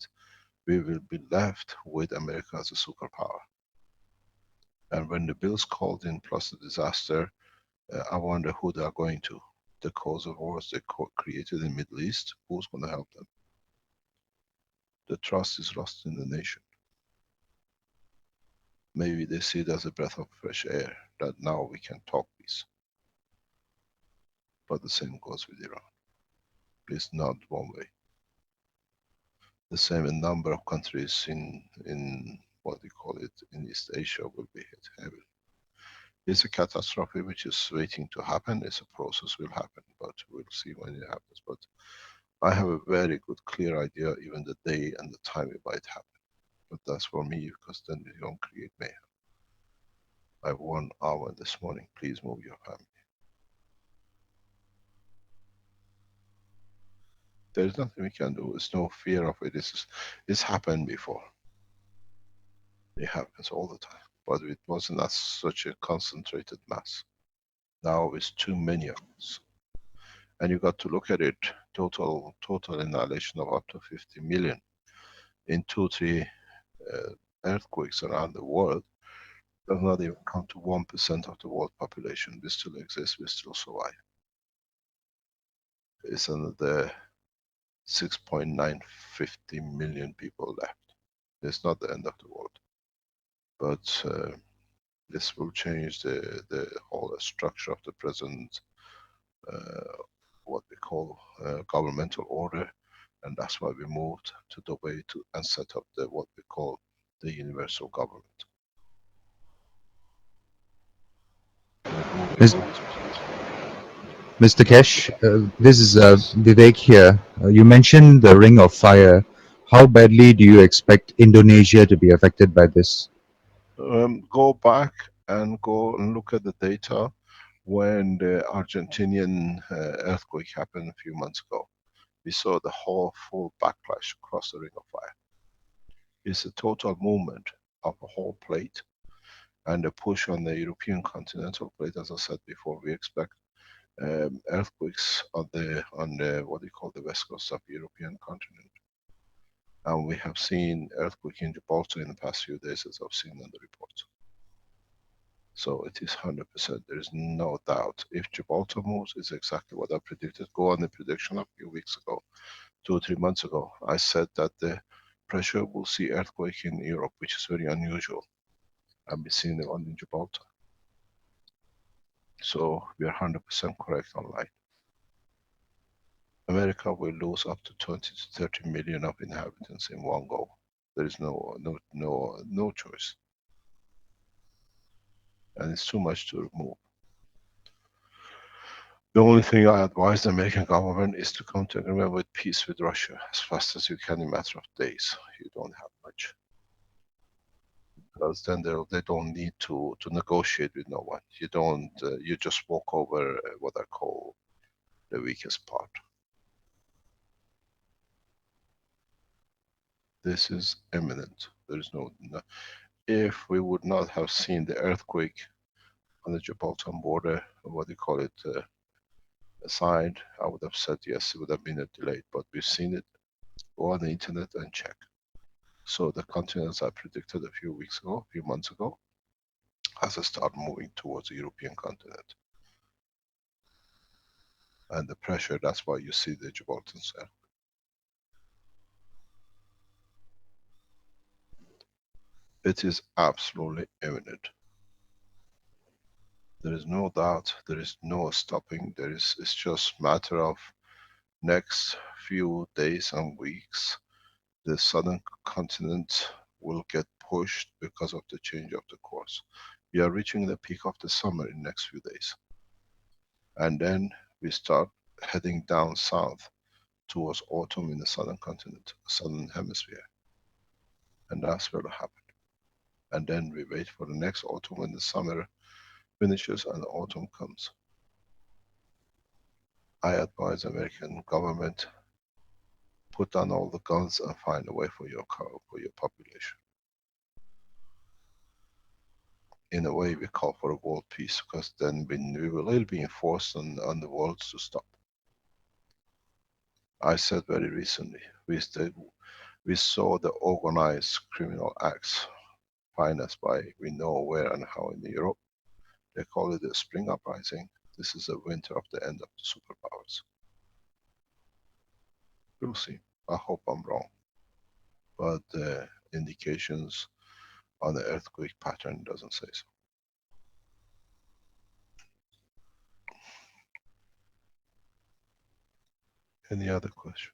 C: we will be left with America as a superpower. And when the bills called in plus the disaster, I wonder who they are going to. The cause of wars they created in the Middle East, who's going to help them? The trust is lost in the nation. Maybe they see it as a breath of fresh air, that now we can talk peace. But the same goes with Iran. It's not one way. The same number of countries in what we call it, in East Asia will be hit heavily. It's a catastrophe which is waiting to happen. It's a process, will happen, but we'll see when it happens. But I have a very good, clear idea, even the day and the time it might happen. But that's for me, because then you don't create mayhem. I have 1 hour this morning. Please move your family. There's nothing we can do. There's no fear of it. It's happened before. It happens all the time. But it wasn't as such a concentrated mass. Now it's too many of us. And you got to look at it, total annihilation of up to 50 million in 2-3 earthquakes around the world does not even come to 1% of the world population. We still exist, we still survive. It's another 6.950 million people left. It's not the end of the world. But this will change the whole structure of the present, what we call governmental order. And that's why we moved to Dubai and set up what we call the universal government.
G: Mr. Keshe, this is Vivek here. You mentioned the Ring of Fire. How badly do you expect Indonesia to be affected by this?
C: Go back and go and look at the data when the Argentinian earthquake happened a few months ago. We saw the whole full backlash across the Ring of Fire. It's a total movement of the whole plate, and the push on the European continental plate. As I said before, we expect earthquakes on the what we call the west coast of the European continent. And we have seen earthquake in Gibraltar in the past few days, as I've seen on the reports. So it is 100%, there is no doubt. If Gibraltar moves, it's exactly what I predicted. Go on the prediction a few weeks ago, 2 or 3 months ago. I said that the pressure will see earthquake in Europe, which is very unusual. And we're seeing the one in Gibraltar. So we are 100% correct online. America will lose up to 20 to 30 million of inhabitants in one go. There is no choice. And it's too much to remove. The only thing I advise the American government is to come to agreement with peace with Russia as fast as you can in a matter of days. You don't have much. Because then they don't need to negotiate with no one. You don't, you just walk over what I call the weakest part. This is imminent. There is no. If we would not have seen the earthquake on the Gibraltar border, what do you call it, side, I would have said yes, it would have been a delay. But we've seen it. Go on the internet and check. So the continents I predicted a few weeks ago, a few months ago, has started moving towards the European continent. And the pressure, that's why you see the Gibraltar cell. It is absolutely imminent. There is no doubt, there is no stopping, it's just matter of next few days and weeks. The southern continent will get pushed because of the change of the course. We are reaching the peak of the summer in next few days. And then we start heading down south towards autumn in the southern continent, southern hemisphere. And that's where it happen. And then we wait for the next autumn when the summer finishes and the autumn comes. I advise American government, put down all the guns and find a way for your population. In a way, we call for a world peace, because then we will be enforced on the world to stop. I said very recently, we saw the organized criminal acts financed by we know where and how in Europe. They call it the spring uprising. This is the winter of the end of the superpowers. We'll see. I hope I'm wrong. But the indications on the earthquake pattern doesn't say so. Any other question?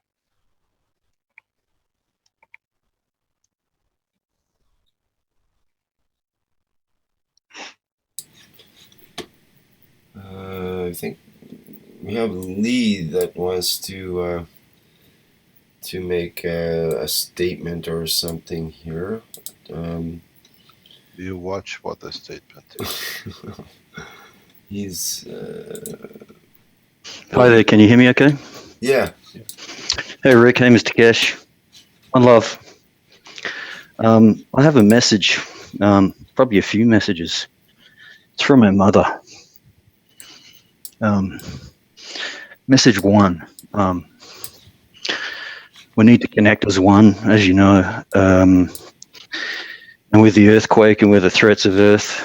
A: I think we have Lee that wants to make a statement or something here.
C: Do you watch what the statement is?
A: He's.
H: Hi there, can you hear me okay?
A: Yeah.
H: Hey Rick, hey Mr. Keshe. One love. I have a message, probably a few messages. It's from my mother. Message one. We need to connect as one, as you know. And with the earthquake and with the threats of Earth,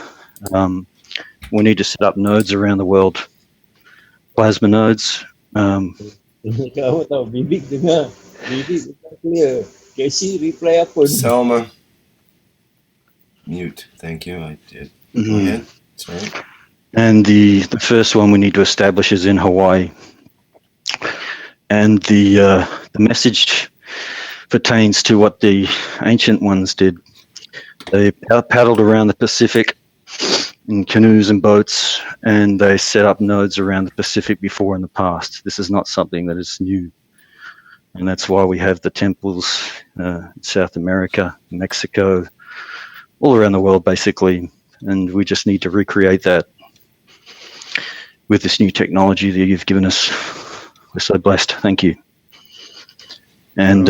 H: we need to set up nodes around the world. Plasma nodes.
I: Kamu tahu, Bibik dengar. Bibik dengar clear. Keshe reply apa?
A: Selma. Mute. Thank you. I did. Go ahead. Sorry.
H: And the first one we need to establish is in Hawaii. And the message pertains to what the ancient ones did. They paddled around the Pacific in canoes and boats, and they set up nodes around the Pacific before in the past. This is not something that is new. And that's why we have the temples in South America, Mexico, all around the world basically. And we just need to recreate that with this new technology that you've given us. We're so blessed. Thank you. And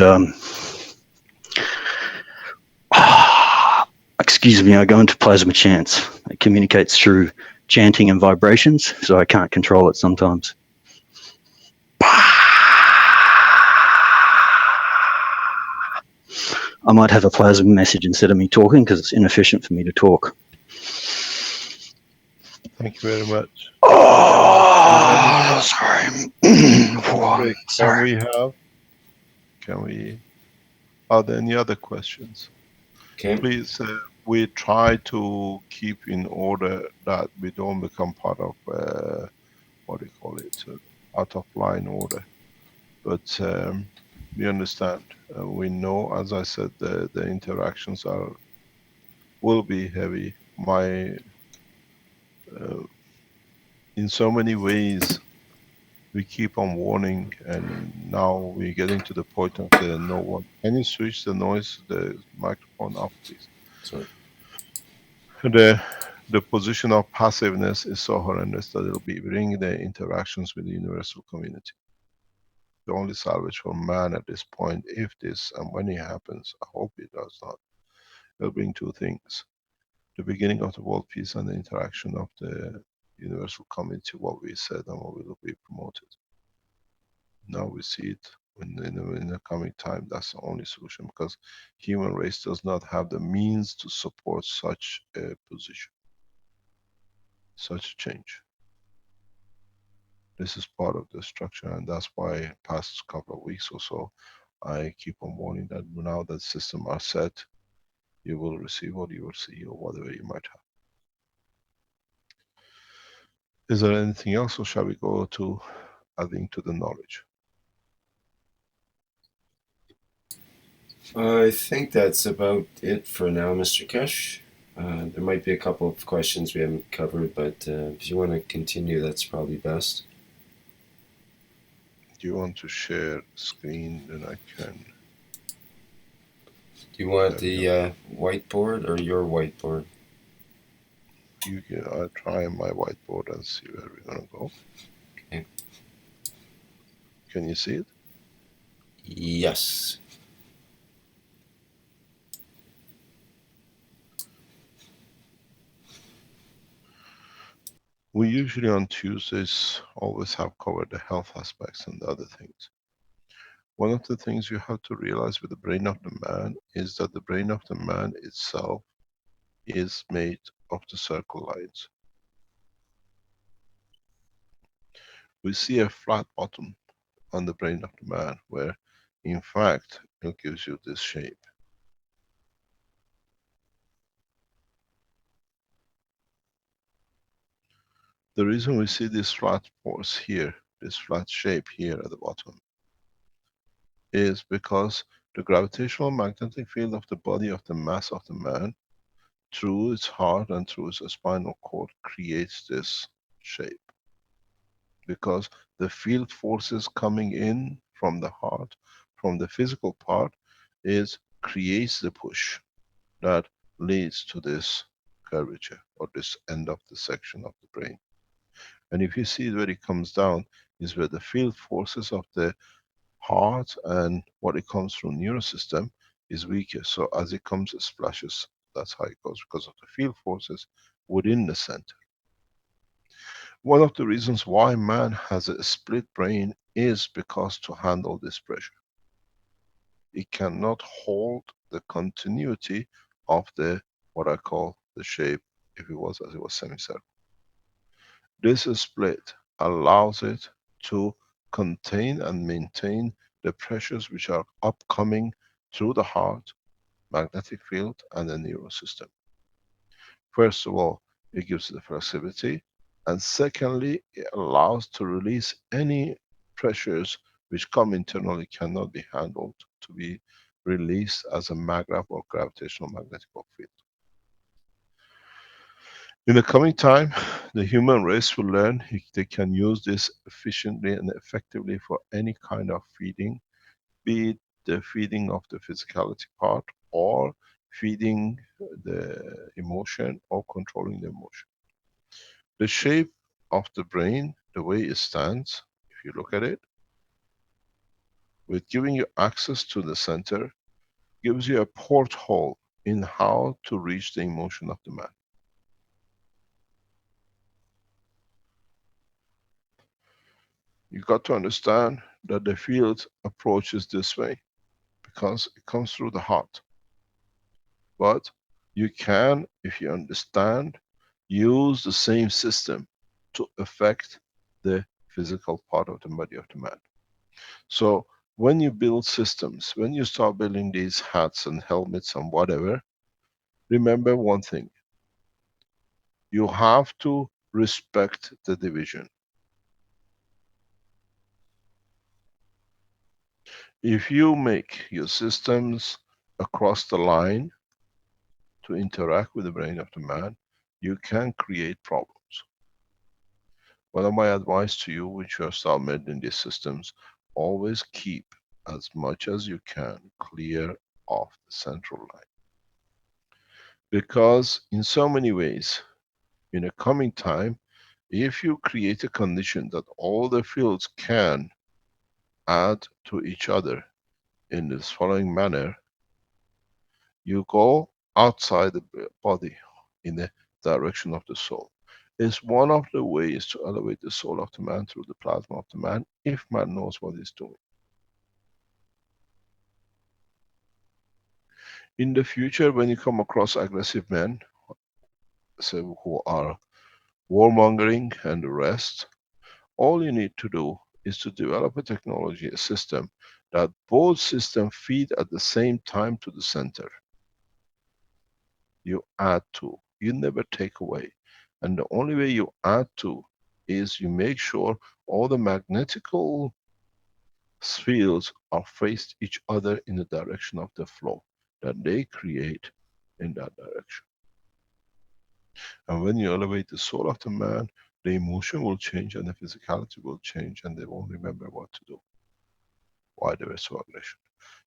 H: excuse me, I go into plasma chants. It communicates through chanting and vibrations, so I can't control it sometimes. I might have a plasma message instead of me talking because it's inefficient for me to talk.
C: Thank you very much.
H: Oh, sorry.
C: Are there any other questions?
A: Okay.
C: Please, we try to keep in order that we don't become part of, what do you call it, out of line order. But we understand. We know, as I said, the interactions will be heavy. In so many ways, we keep on warning, and now we're getting to the point of the no one. Can you switch the microphone off, please?
A: Sorry.
C: The position of passiveness is so horrendous that it'll be bringing the interactions with the universal community. The only salvage for man at this point, if this and when it happens, I hope it does not, will bring two things. The beginning of the world peace and the interaction of the universal community, what we said and what will be promoted. Now we see it in the coming time. That's the only solution, because human race does not have the means to support such a position, such a change. This is part of the structure, and that's why past couple of weeks or so I keep on warning that now that systems are set, you will receive what you will see or whatever you might have. Is there anything else, or shall we go to adding to the knowledge?
A: I think that's about it for now, Mr. Keshe. There might be a couple of questions we haven't covered, but if you want to continue, that's probably best.
C: Do you want to share screen? Then I can.
A: Do you want the whiteboard or your whiteboard?
C: You can. I'll try my whiteboard and see where we're gonna go.
A: Okay.
C: Can you see it?
A: Yes.
C: We usually on Tuesdays always have covered the health aspects and the other things. One of the things you have to realize with the brain of the man is that the brain of the man itself is made of the circle lines. We see a flat bottom on the brain of the man, where in fact it gives you this shape. The reason we see this flat force here, this flat shape here at the bottom, is because the gravitational magnetic field of the body of the mass of the man, through its heart and through its spinal cord, creates this shape. Because the field forces coming in from the heart, from the physical part, creates the push that leads to this curvature or this end of the section of the brain. And if you see where it comes down, is where the field forces of the heart and what it comes from neurosystem is weaker. So as it comes, it splashes. That's how it goes, because of the field forces within the center. One of the reasons why man has a split brain is because to handle this pressure. It cannot hold the continuity of the, what I call the shape, if it was as it was semicircle. This split allows it to contain and maintain the pressures which are upcoming through the heart, magnetic field and the neural system. First of all, it gives the flexibility, and secondly, it allows to release any pressures which come internally cannot be handled, to be released as a maggrav or gravitational magnetic field. In the coming time, the human race will learn they can use this efficiently and effectively for any kind of feeding, be it the feeding of the physicality part, or feeding the emotion, or controlling the emotion. The shape of the brain, the way it stands, if you look at it, with giving you access to the center, gives you a porthole in how to reach the emotion of the man. You got to understand that the field approaches this way because it comes through the heart. But you can, if you understand, use the same system to affect the physical part of the body of the man. So when you build systems, when you start building these hats and helmets and whatever, remember one thing. You have to respect the division. If you make your systems across the line to interact with the brain of the man, you can create problems. One of my advice to you, which you are start building these systems, always keep as much as you can clear of the central line. Because in so many ways, in a coming time, if you create a condition that all the fields can add to each other in this following manner, you go outside the body in the direction of the soul. Is one of the ways to elevate the soul of the man through the plasma of the man, if man knows what he's doing. In the future, when you come across aggressive men, so who are warmongering and the rest, all you need to do is to develop a technology, a system, that both systems feed at the same time to the center. You add to, you never take away. And the only way you add to is you make sure all the magnetical fields are faced each other in the direction of the flow that they create in that direction. And when you elevate the soul of the man, the emotion will change and the physicality will change, and they won't remember what to do, why they were so aggressive.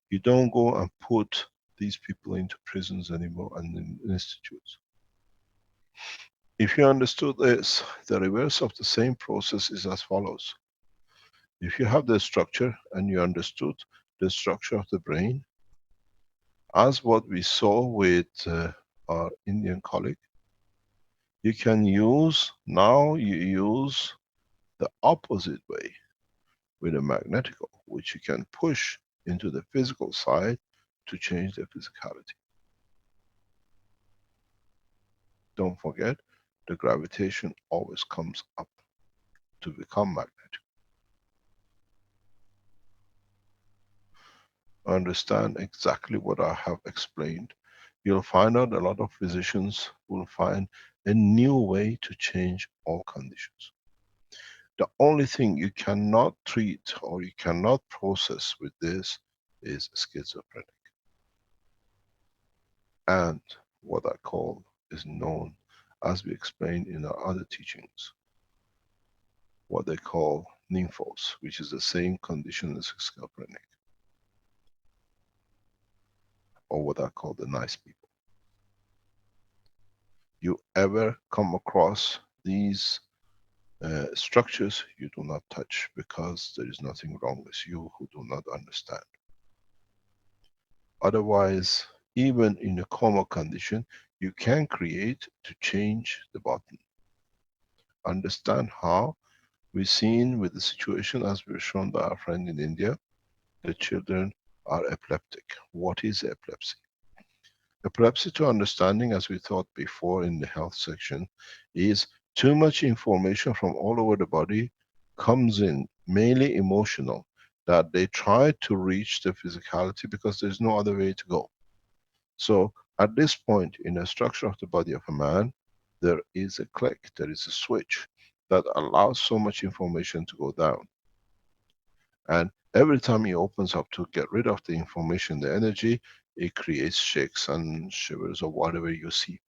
C: You don't go and put these people into prisons anymore and in institutes. If you understood this, the reverse of the same process is as follows. If you have the structure and you understood the structure of the brain, as what we saw with our Indian colleague, you can use, now you use the opposite way with a magnetical, which you can push into the physical side to change the physicality. Don't forget, the gravitation always comes up to become magnetic. Understand exactly what I have explained. You'll find out a lot of physicians will find a new way to change all conditions. The only thing you cannot treat or you cannot process with this is schizophrenic. And what I call is known, as we explained in our other teachings, what they call nymphos, which is the same condition as schizophrenic, or what I call the nice people. You ever come across these structures, you do not touch, because there is nothing wrong with you who do not understand. Otherwise, even in a coma condition, you can create to change the button. Understand how? We've seen with the situation as we were shown by our friend in India, the children are epileptic. What is epilepsy? Epilepsy, to understanding, as we thought before in the health section, is too much information from all over the body comes in, mainly emotional, that they try to reach the physicality because there's no other way to go. So at this point in the structure of the body of a man, there is a click, there is a switch that allows so much information to go down. And every time he opens up to get rid of the information, the energy, it creates shakes and shivers or whatever you see.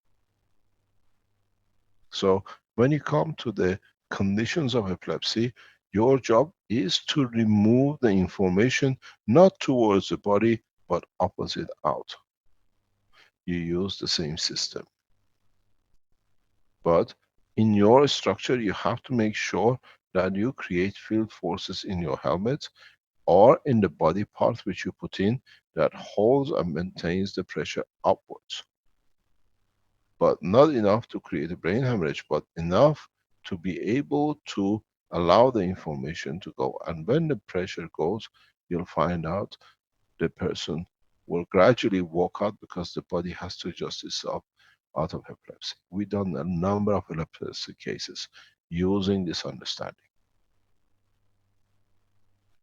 C: So when you come to the conditions of epilepsy, your job is to remove the information, not towards the body, but opposite out. You use the same system. But in your structure, you have to make sure that you create field forces in your helmet or in the body part which you put in, that holds and maintains the pressure upwards. But not enough to create a brain hemorrhage, but enough to be able to allow the information to go. And when the pressure goes, you'll find out the person will gradually walk out because the body has to adjust itself out of epilepsy. We've done a number of epilepsy cases using this understanding.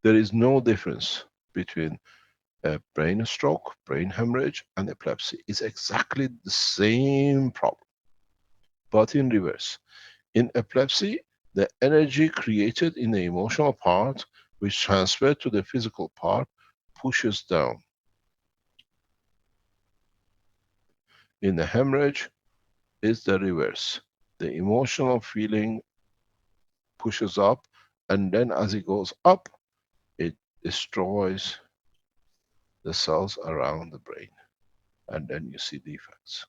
C: There is no difference between a brain stroke, brain hemorrhage, and epilepsy. It's exactly the same problem, but in reverse. In epilepsy, the energy created in the emotional part, which transferred to the physical part, pushes down. In the hemorrhage, is the reverse. The emotional feeling pushes up, and then as it goes up, it destroys the cells around the brain, and then you see defects.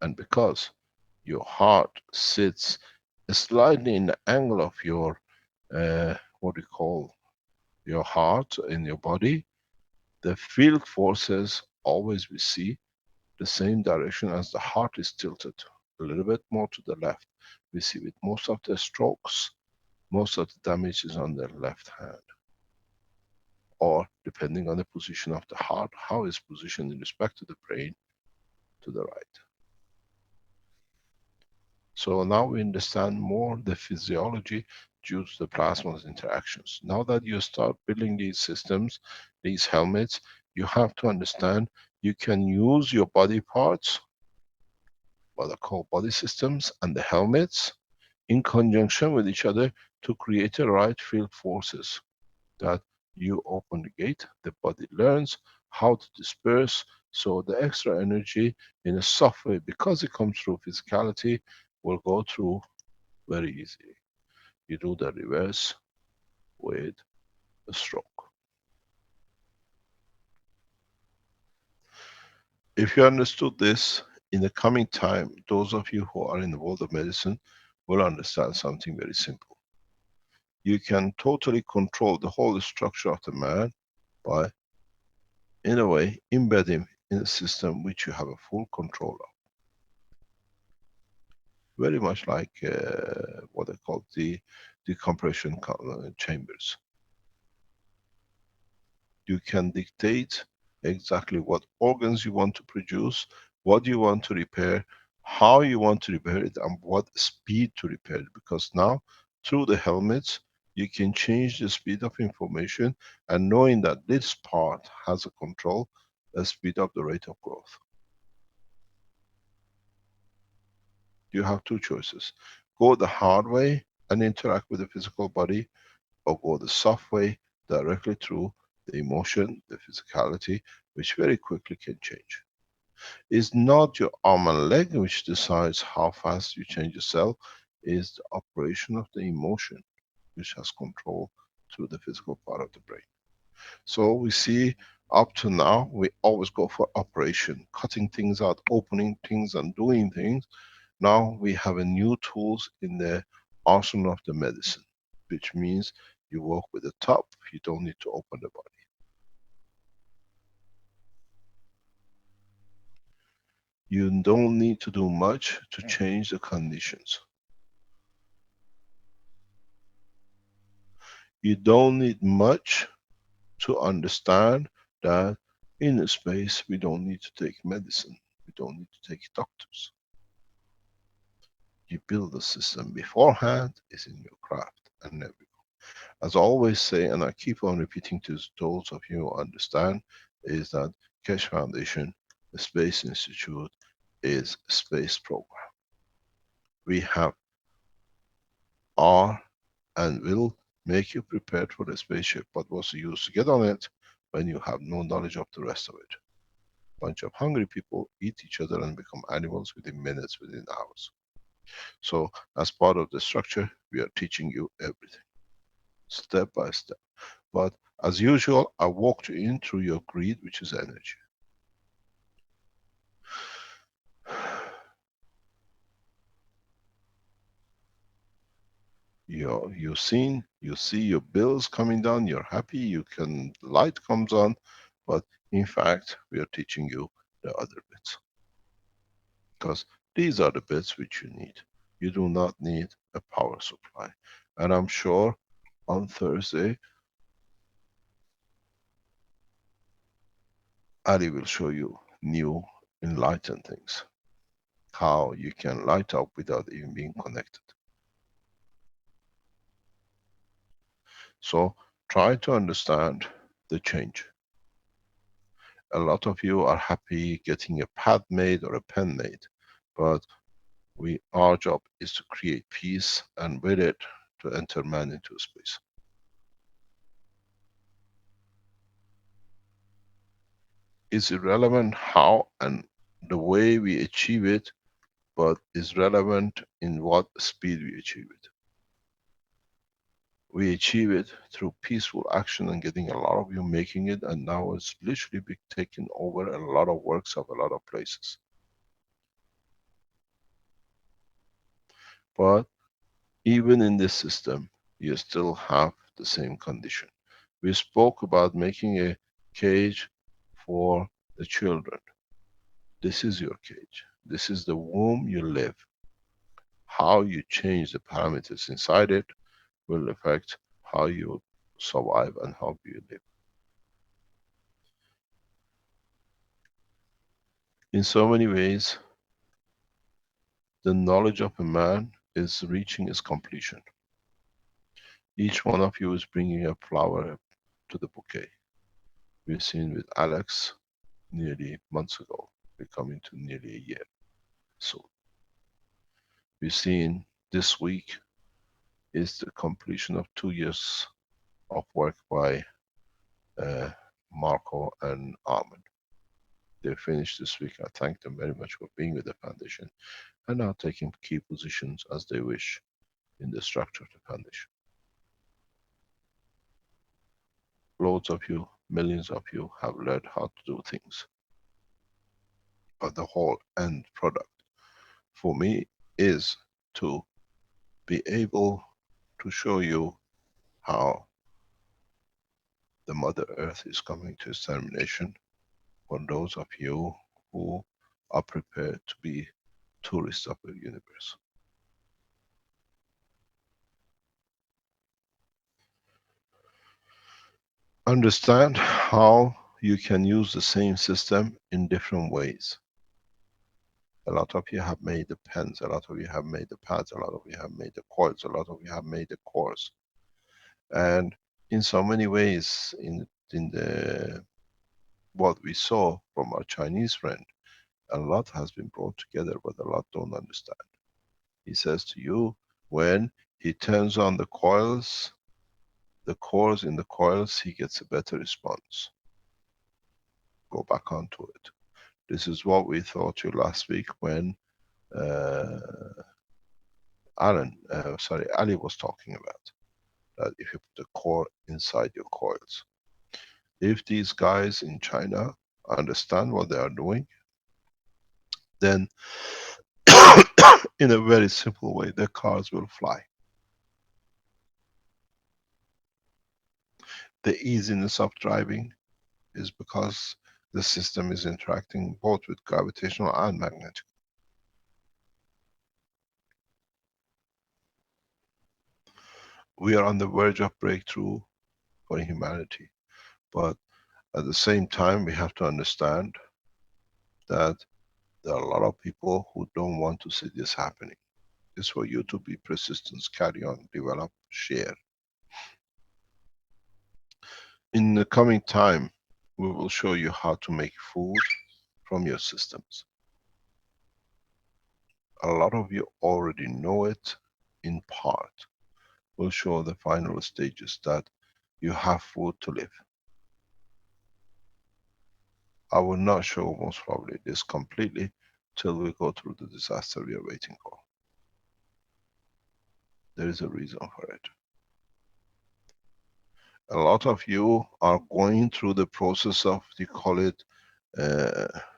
C: And because your heart sits slightly in the angle of your, what we call your heart in your body, the field forces always we see the same direction as the heart is tilted, a little bit more to the left. We see with most of the strokes, most of the damage is on the left hand, or depending on the position of the heart, how it's positioned in respect to the brain, to the right. So now we understand more the physiology due to the plasma's interactions. Now that you start building these systems, these helmets, you have to understand you can use your body parts, what are called body systems, and the helmets in conjunction with each other to create a right field forces that you open the gate, the body learns how to disperse, so the extra energy in a soft way, because it comes through physicality, will go through very easily. You do the reverse with a stroke. If you understood this, in the coming time, those of you who are in the world of medicine will understand something very simple. You can totally control the whole structure of the man by, in a way, embed him in a system which you have a full control of. Very much like what they call the decompression chambers. You can dictate exactly what organs you want to produce, what you want to repair, how you want to repair it, and what speed to repair it. Because now, through the helmets, you can change the speed of information, and knowing that this part has a control, speed up the rate of growth. You have two choices. Go the hard way and interact with the physical body, or go the soft way directly through the emotion, the physicality, which very quickly can change. It's not your arm and leg which decides how fast you change a cell, it's the operation of the emotion which has control through the physical part of the brain. So we see up to now, we always go for operation, cutting things out, opening things and doing things. Now we have a new tools in the arsenal of the medicine, which means you work with the top, you don't need to open the body. You don't need to do much to change the conditions. You don't need much to understand that in a space we don't need to take medicine, we don't need to take doctors. You build the system beforehand, is in your craft and never. As I always say, and I keep on repeating to those of you who understand, is that Keshe Foundation, the Space Institute, is a space program. We have, are, and will make you prepared for the spaceship, but what's the use to get on it when you have no knowledge of the rest of it? Bunch of hungry people eat each other and become animals within minutes, within hours. So as part of the structure, we are teaching you everything, step by step. But as usual, I walked you in through your greed, which is energy. You've seen, you see your bills coming down, you're happy, you can, light comes on, but in fact, we are teaching you the other bits. Because these are the bits which you need. You do not need a power supply. And I'm sure on Thursday, Ali will show you new enlightened things. How you can light up without even being connected. So try to understand the change. A lot of you are happy getting a pad made or a pen made, but our job is to create peace, and with it, to enter man into space. It's irrelevant how and the way we achieve it, but is relevant in what speed we achieve it. We achieve it through peaceful action and getting a lot of you making it, and now it's literally been taken over a lot of works of a lot of places. But even in this system, you still have the same condition. We spoke about making a cage for the children. This is your cage. This is the womb you live. How you change the parameters inside it will affect how you survive and how you live. In so many ways, the knowledge of a man is reaching its completion. Each one of you is bringing a flower to the bouquet. We've seen with Alex nearly months ago. We're coming to nearly a year soon. We've seen this week is the completion of 2 years of work by Marco and Armin. They finished this week. I thank them very much for being with the foundation and now taking key positions as they wish in the structure of the foundation. Loads of you, millions of you have learned how to do things. But the whole end product for me is to be able to show you how the Mother Earth is coming to its termination for those of you who are prepared to be tourists of the universe. Understand how you can use the same system in different ways. A lot of you have made the pens, a lot of you have made the pads, a lot of you have made the coils, a lot of you have made the cores. And in so many ways, in the what we saw from our Chinese friend, a lot has been brought together, but a lot don't understand. He says to you, when he turns on the coils, the cores in the coils, he gets a better response. Go back onto it. This is what we taught you last week when Ali was talking about. That if you put the core inside your coils. If these guys in China understand what they are doing, then in a very simple way, their cars will fly. The easiness of driving is because the system is interacting both with gravitational and magnetic. We are on the verge of breakthrough for humanity, but at the same time we have to understand that there are a lot of people who don't want to see this happening. It's for you to be persistent, carry on, develop, share. In the coming time, we will show you how to make food from your systems. A lot of you already know it in part. We'll show the final stages that you have food to live. I will not show most probably this completely till we go through the disaster we are waiting for. There is a reason for it. A lot of you are going through the process of, you call it,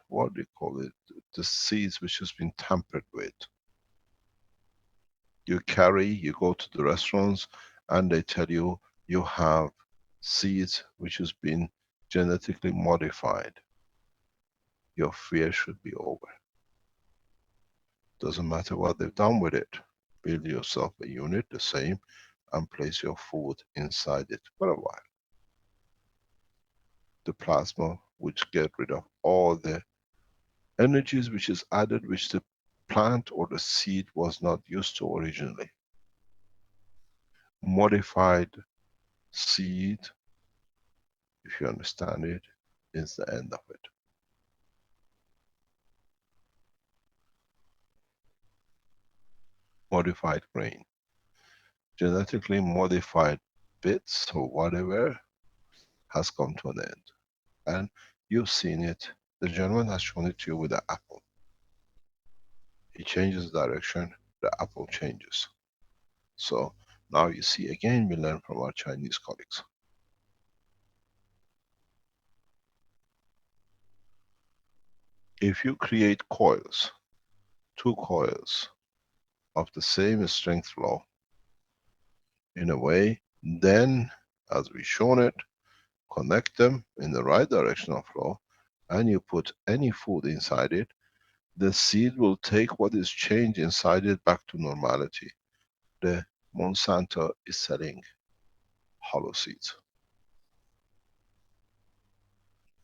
C: what do you call it? The seeds which has been tampered with. You carry, you go to the restaurants and they tell you, you have seeds which has been genetically modified. Your fear should be over. Doesn't matter what they've done with it. Build yourself a unit, the same, and place your food inside it for a while. The plasma, which get rid of all the energies which is added, which the plant or the seed was not used to originally. Modified seed, if you understand it, is the end of it. Modified grain. Genetically modified bits or whatever has come to an end. And you've seen it. The gentleman has shown it to you with the apple. He changes direction, the apple changes. So now you see again, we learn from our Chinese colleagues. If you create coils, 2 coils of the same strength flow, in a way, then as we shown it, connect them in the right direction of flow, and you put any food inside it, the seed will take what is changed inside it back to normality. The Monsanto is selling hollow seeds.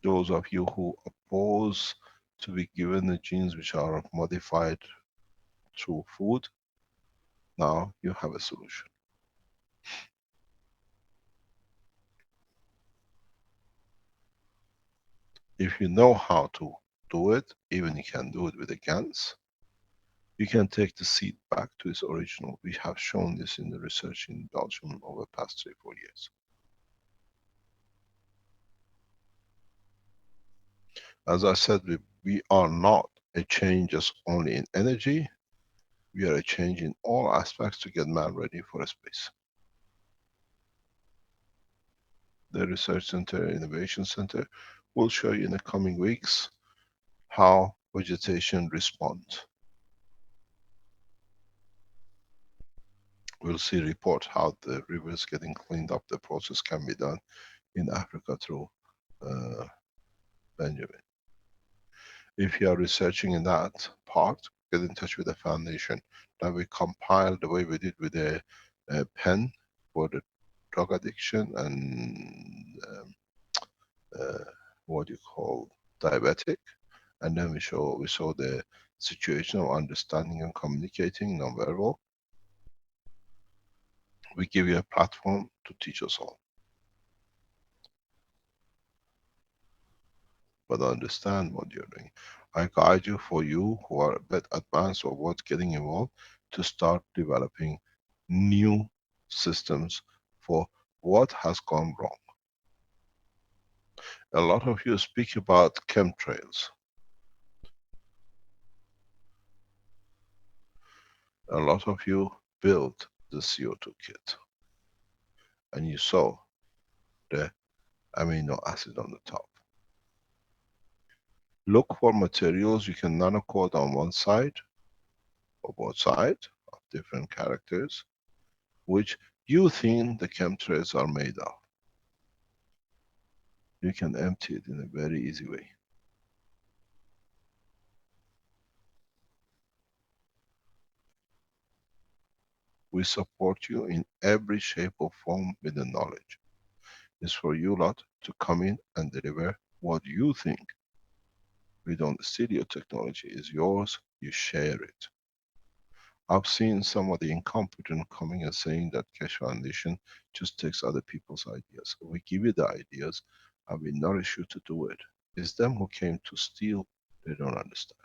C: Those of you who oppose to be given the genes which are modified through food, now you have a solution. If you know how to do it, even you can do it with the GANs, you can take the seed back to its original. We have shown this in the research in Belgium over the past 3-4 years. As I said, we are not a change just only in energy, we are a change in all aspects to get man ready for a space. The Research Center, Innovation Center will show you in the coming weeks how vegetation responds. We'll see report how the rivers getting cleaned up, the process can be done in Africa through Benjamin. If you are researching in that part, get in touch with the foundation. That we compile the way we did with the pen for the drug addiction and what you call diabetic, and then we saw the situation of understanding and communicating non-verbal. We give you a platform to teach us all. But understand what you're doing. I guide you for you who are a bit advanced or what's getting involved to start developing new systems for what has gone wrong. A lot of you speak about chemtrails. A lot of you built the CO2 kit and you saw the amino acid on the top. Look for materials you can nanocode on one side or both sides of different characters, which you think the chemtrails are made of. You can empty it in a very easy way. We support you in every shape or form with the knowledge. It's for you lot to come in and deliver what you think. We don't steal your technology, it's yours, you share it. I've seen some of the incompetent coming and saying that Keshe Foundation just takes other people's ideas. We give you the ideas and we nourish you to do it. It's them who came to steal, they don't understand.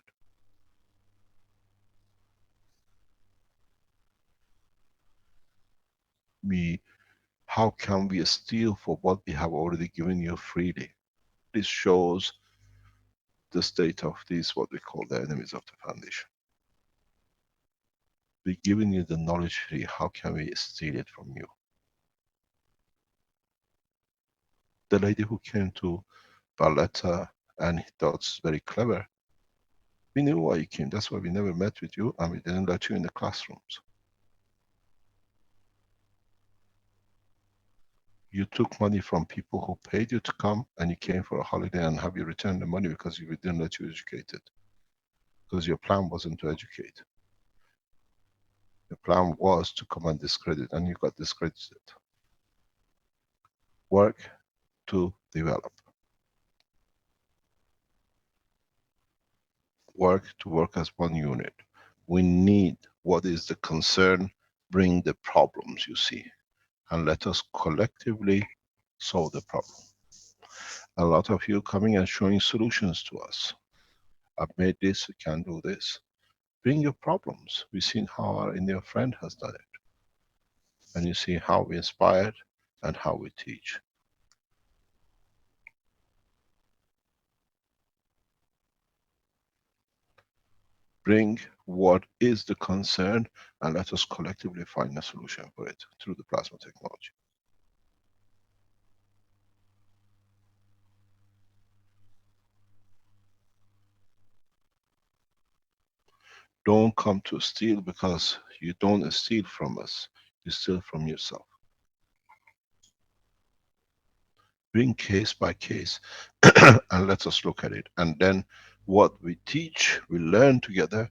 C: How can we steal for what we have already given you freely? This shows the state of these, what we call the enemies of the foundation. We're giving you the knowledge free, how can we steal it from you? The lady who came to Barletta and he thought it's very clever. We knew why you came, that's why we never met with you and we didn't let you in the classrooms. You took money from people who paid you to come and you came for a holiday and have you return the money because we didn't let you educate it. Because your plan wasn't to educate. The plan was to come and discredit and you got discredited. Work to develop. Work to work as one unit. We need what is the concern, bring the problems you see, and let us collectively solve the problem. A lot of you coming and showing solutions to us. I've made this, you can do this. Bring your problems. We've seen how our Indian friend has done it. And you see how we inspired and how we teach. Bring what is the concern and let us collectively find a solution for it through the plasma technology. Don't come to steal because you don't steal from us, you steal from yourself. bring case by case and let us look at it. And then what we teach, we learn together,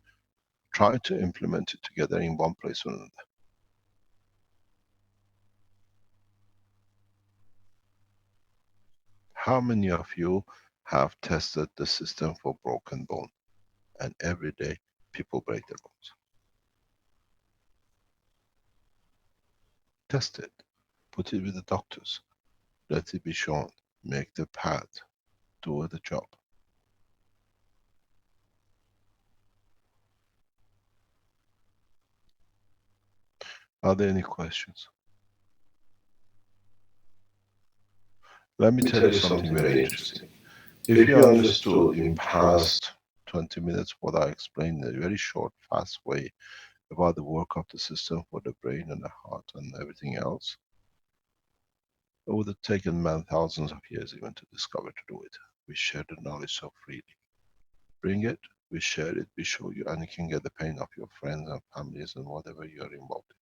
C: try to implement it together in one place or another. How many of you have tested the system for broken bone? And every day people break their bones. Test it. Put it with the doctors. Let it be shown. Make the pad do the job. Are there any questions? Let me tell you something very interesting. If you understood in past 20 minutes what I explained in a very short, fast way about the work of the system for the brain and the heart and everything else, it would have taken man thousands of years even to discover to do it. We share the knowledge so freely. Bring it, we share it, we show you, and you can get the pain of your friends and families and whatever you are involved in.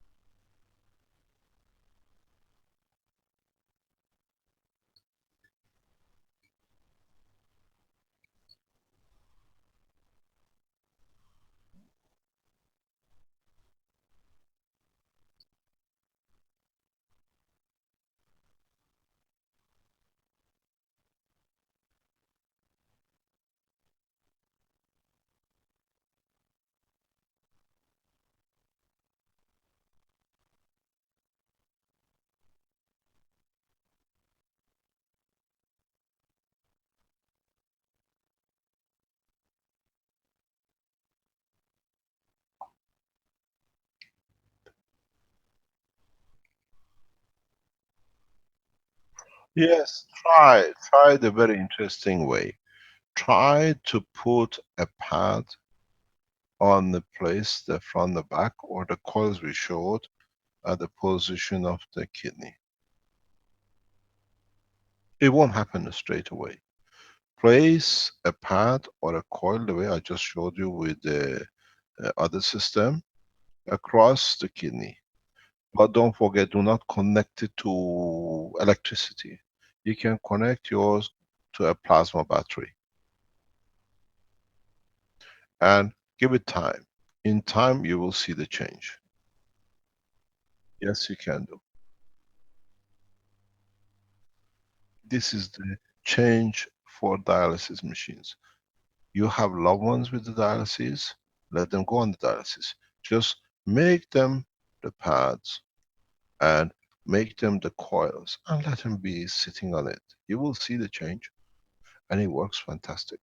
C: Yes, try the very interesting way. Try to put a pad on the place, the front, the back, or the coils we showed at the position of the kidney. It won't happen straight away. Place a pad or a coil the way I just showed you with the other system across the kidney. But don't forget, do not connect it to electricity. You can connect yours to a plasma battery and give it time. In time, you will see the change. Yes, you can do. This is the change for dialysis machines. You have loved ones with the dialysis, let them go on the dialysis. Just make them the pads and make them the coils and let them be sitting on it. You will see the change and it works fantastic.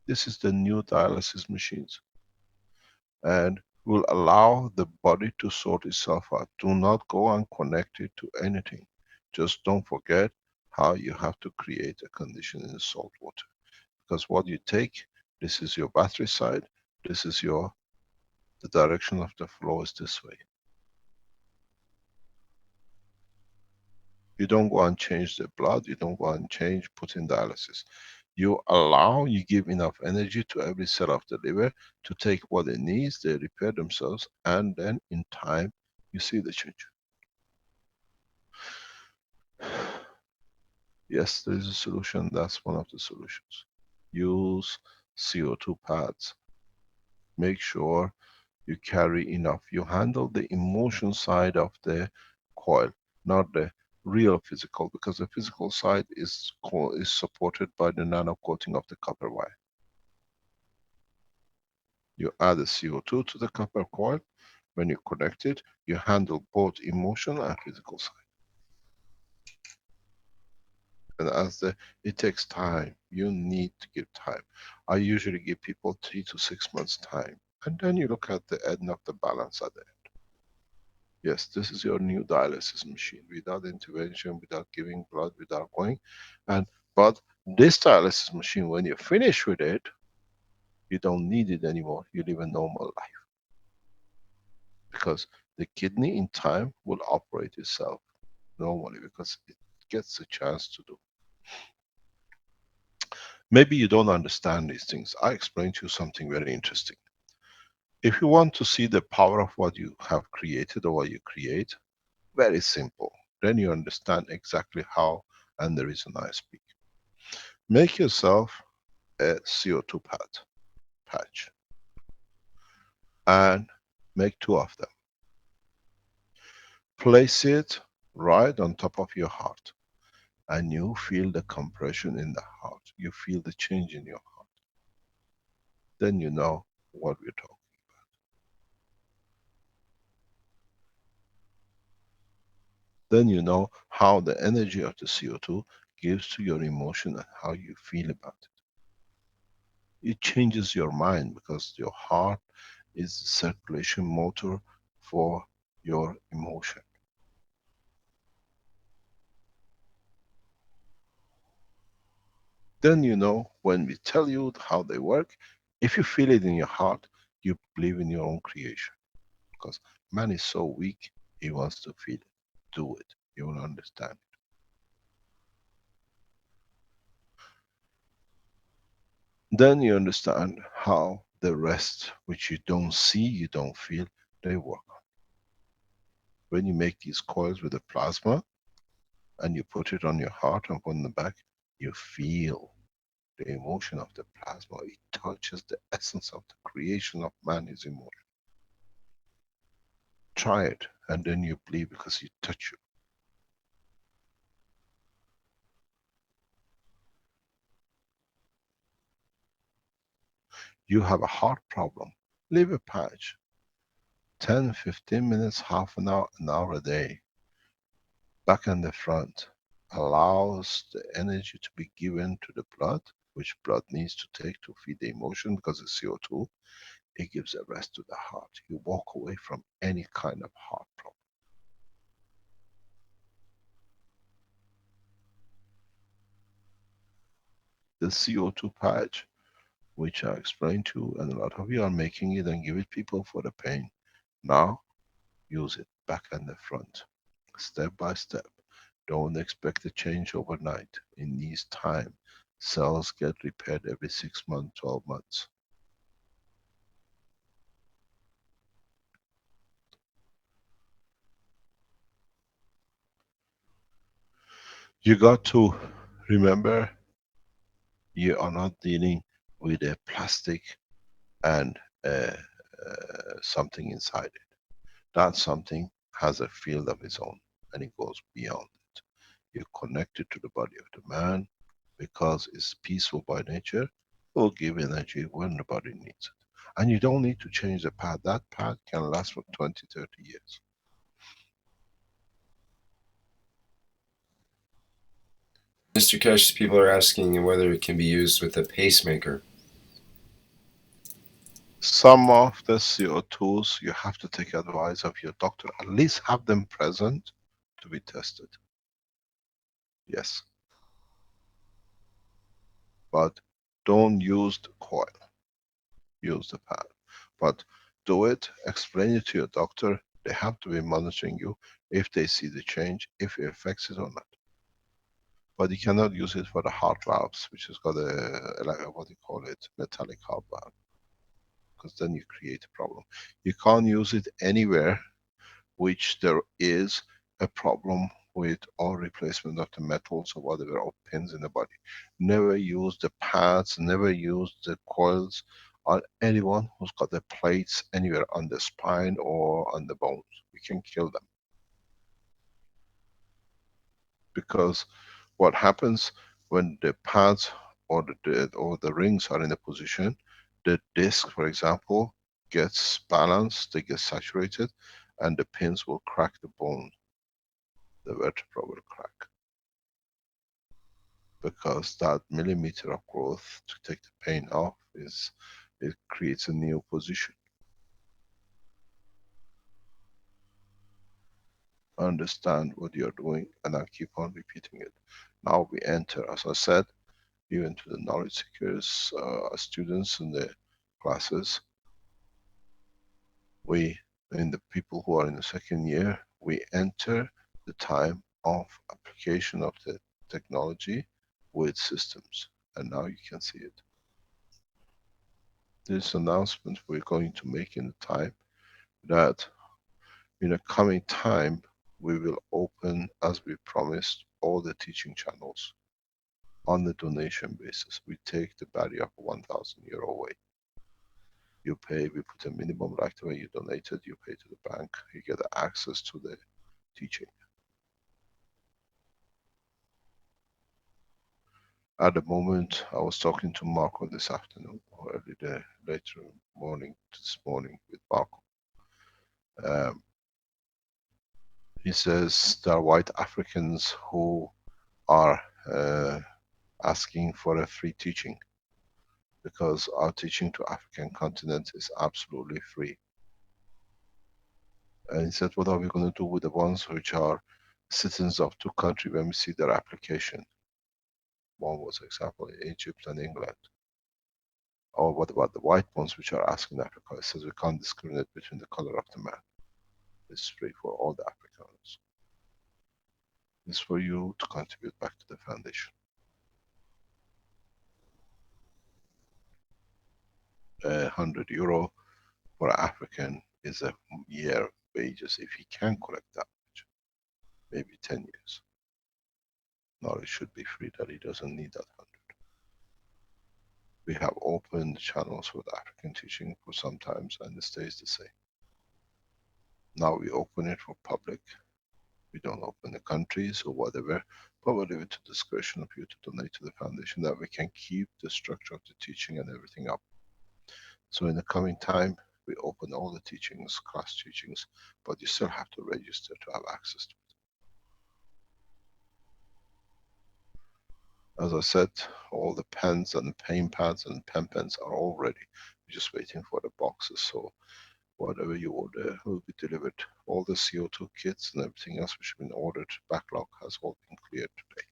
C: This is the new dialysis machines and will allow the body to sort itself out. Do not go and connect it to anything. Just don't forget how you have to create a condition in the salt water. Because what you take, this is your battery side, this is your, the direction of the flow is this way. You don't go and change the blood, you don't go and change, put in dialysis. You allow, you give enough energy to every cell of the liver to take what it needs, they repair themselves, and then in time, you see the change. Yes, there is a solution, that's one of the solutions. Use CO2 pads. Make sure you carry enough. You handle the emotion side of the coil, not the real physical, because the physical side is supported by the nano coating of the copper wire. You add the CO2 to the copper coil. When you connect it, you handle both emotional and physical side. And it takes time. You need to give time. I usually give people 3 to 6 months time. And then you look at the end of the balance at the end. Yes, this is your new dialysis machine, without intervention, without giving blood, without going. But this dialysis machine, when you finish with it, you don't need it anymore. You live a normal life. Because the kidney in time will operate itself normally because it gets a chance to do. Maybe you don't understand these things. I explained to you something very interesting. If you want to see the power of what you have created or what you create, very simple. Then you understand exactly how and the reason I speak. Make yourself a CO2 patch and make 2 of them. Place it right on top of your heart and you feel the compression in the heart. You feel the change in your heart. Then you know what we're talking. Then you know how the energy of the CO2 gives to your emotion and how you feel about it. It changes your mind because your heart is the circulation motor for your emotion. Then you know when we tell you how they work, if you feel it in your heart, you believe in your own creation. Because man is so weak, he wants to feel it. Do it. You will understand. Then you understand how the rest, which you don't see, you don't feel, they work. When you make these coils with the plasma and you put it on your heart and put in the back, you feel the emotion of the plasma. It touches the essence of the creation of man is emotion. Try it and then you believe because you touch you. You have a heart problem, leave a patch. 10, 15 minutes, half an hour a day. Back and the front allows the energy to be given to the blood, which blood needs to take to feed the emotion because it's CO2. It gives a rest to the heart. You walk away from any kind of heart problem. The CO2 patch, which I explained to you, and a lot of you are making it and give it people for the pain. Now, use it back and the front, step by step. Don't expect a change overnight. It needs time. Cells get repaired every 6 months, 12 months. You got to remember, you are not dealing with a plastic and something inside it. That something has a field of its own and it goes beyond it. You're connected to the body of the man because it's peaceful by nature. It will give energy when the body needs it. And you don't need to change the pad. That pad can last for 20, 30 years.
A: Mr. Keshe, people are asking whether it can be used with a pacemaker.
C: Some of the CO2s, you have to take advice of your doctor. At least have them present to be tested. Yes. But don't use the coil. Use the pad. But do it, explain it to your doctor. They have to be monitoring you if they see the change, if it affects it or not. But you cannot use it for the heart valves, which has got a, like, what do you call it, metallic heart valve. Because then you create a problem. You can't use it anywhere which there is a problem with all replacement of the metals or whatever, or pins in the body. Never use the pads, never use the coils on anyone who's got the plates anywhere on the spine or on the bones. We can kill them. Because what happens when the pads or the rings are in a position, the disc, for example, gets balanced, they get saturated, and the pins will crack the bone. The vertebra will crack. Because that millimeter of growth to take the pain off it creates a new position. Understand what you're doing, and I'll keep on repeating it. Now we enter, as I said, even to the knowledge seekers, students in the classes. We, in the people who are in the second year, we enter the time of application of the technology with systems. And now you can see it. This announcement we're going to make in the time that in a coming time we will open, as we promised, all the teaching channels on the donation basis. We take the barrier of €1,000 away. You pay, we put a minimum right away, you donated, you pay to the bank, you get access to the teaching. At the moment, I was talking to Marco this afternoon, or later morning, this morning with Marco. He says there are white Africans who are asking for a free teaching, because our teaching to African continent is absolutely free. And he said, what are we going to do with the ones which are citizens of two countries when we see their application? One was example, Egypt and England. Or what about the white ones which are asking Africa? He says we can't discriminate between the color of the man. It's free for all the Africans. It's for you to contribute back to the foundation. €100 for an African is a year wages if he can collect that much. Maybe 10 years. Now it should be free, that he doesn't need that 100. We have opened channels for the African teaching for some times and it stays the same. Now we open it for public. We don't open the countries or whatever, but we leave it to discretion of you to donate to the foundation, that we can keep the structure of the teaching and everything up. So in the coming time, we open all the teachings, class teachings, but you still have to register to have access to it. As I said, all the pens and paint pads and pen pens are all ready. We're just waiting for the boxes. So whatever you order will be delivered. All the CO2 kits and everything else which have been ordered, backlog has all been cleared today.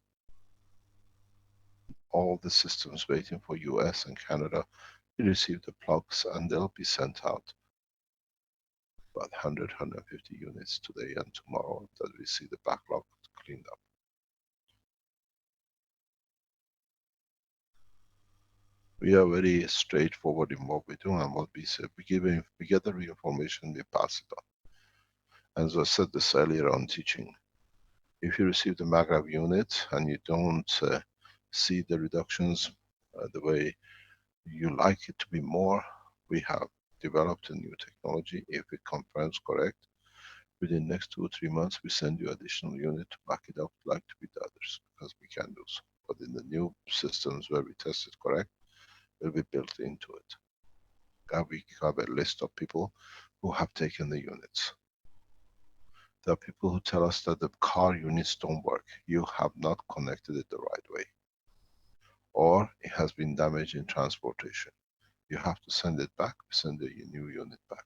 C: All the systems waiting for US and Canada, we received the plugs and they'll be sent out. About 100, 150 units today and tomorrow, that we see the backlog cleaned up. We are very straightforward in what we do and what we say. We get the information, we pass it on. As I said this earlier on teaching, if you receive the Maghreb unit and you don't see the reductions the way you like it to be more, we have developed a new technology. If it confirms correct, within next 2 or 3 months, we send you additional unit to back it up like to be the others, because we can do so. But in the new systems where we test it correct, will be built into it. And we have a list of people who have taken the units. There are people who tell us that the car units don't work. You have not connected it the right way. Or it has been damaged in transportation. You have to send it back, send a new unit back.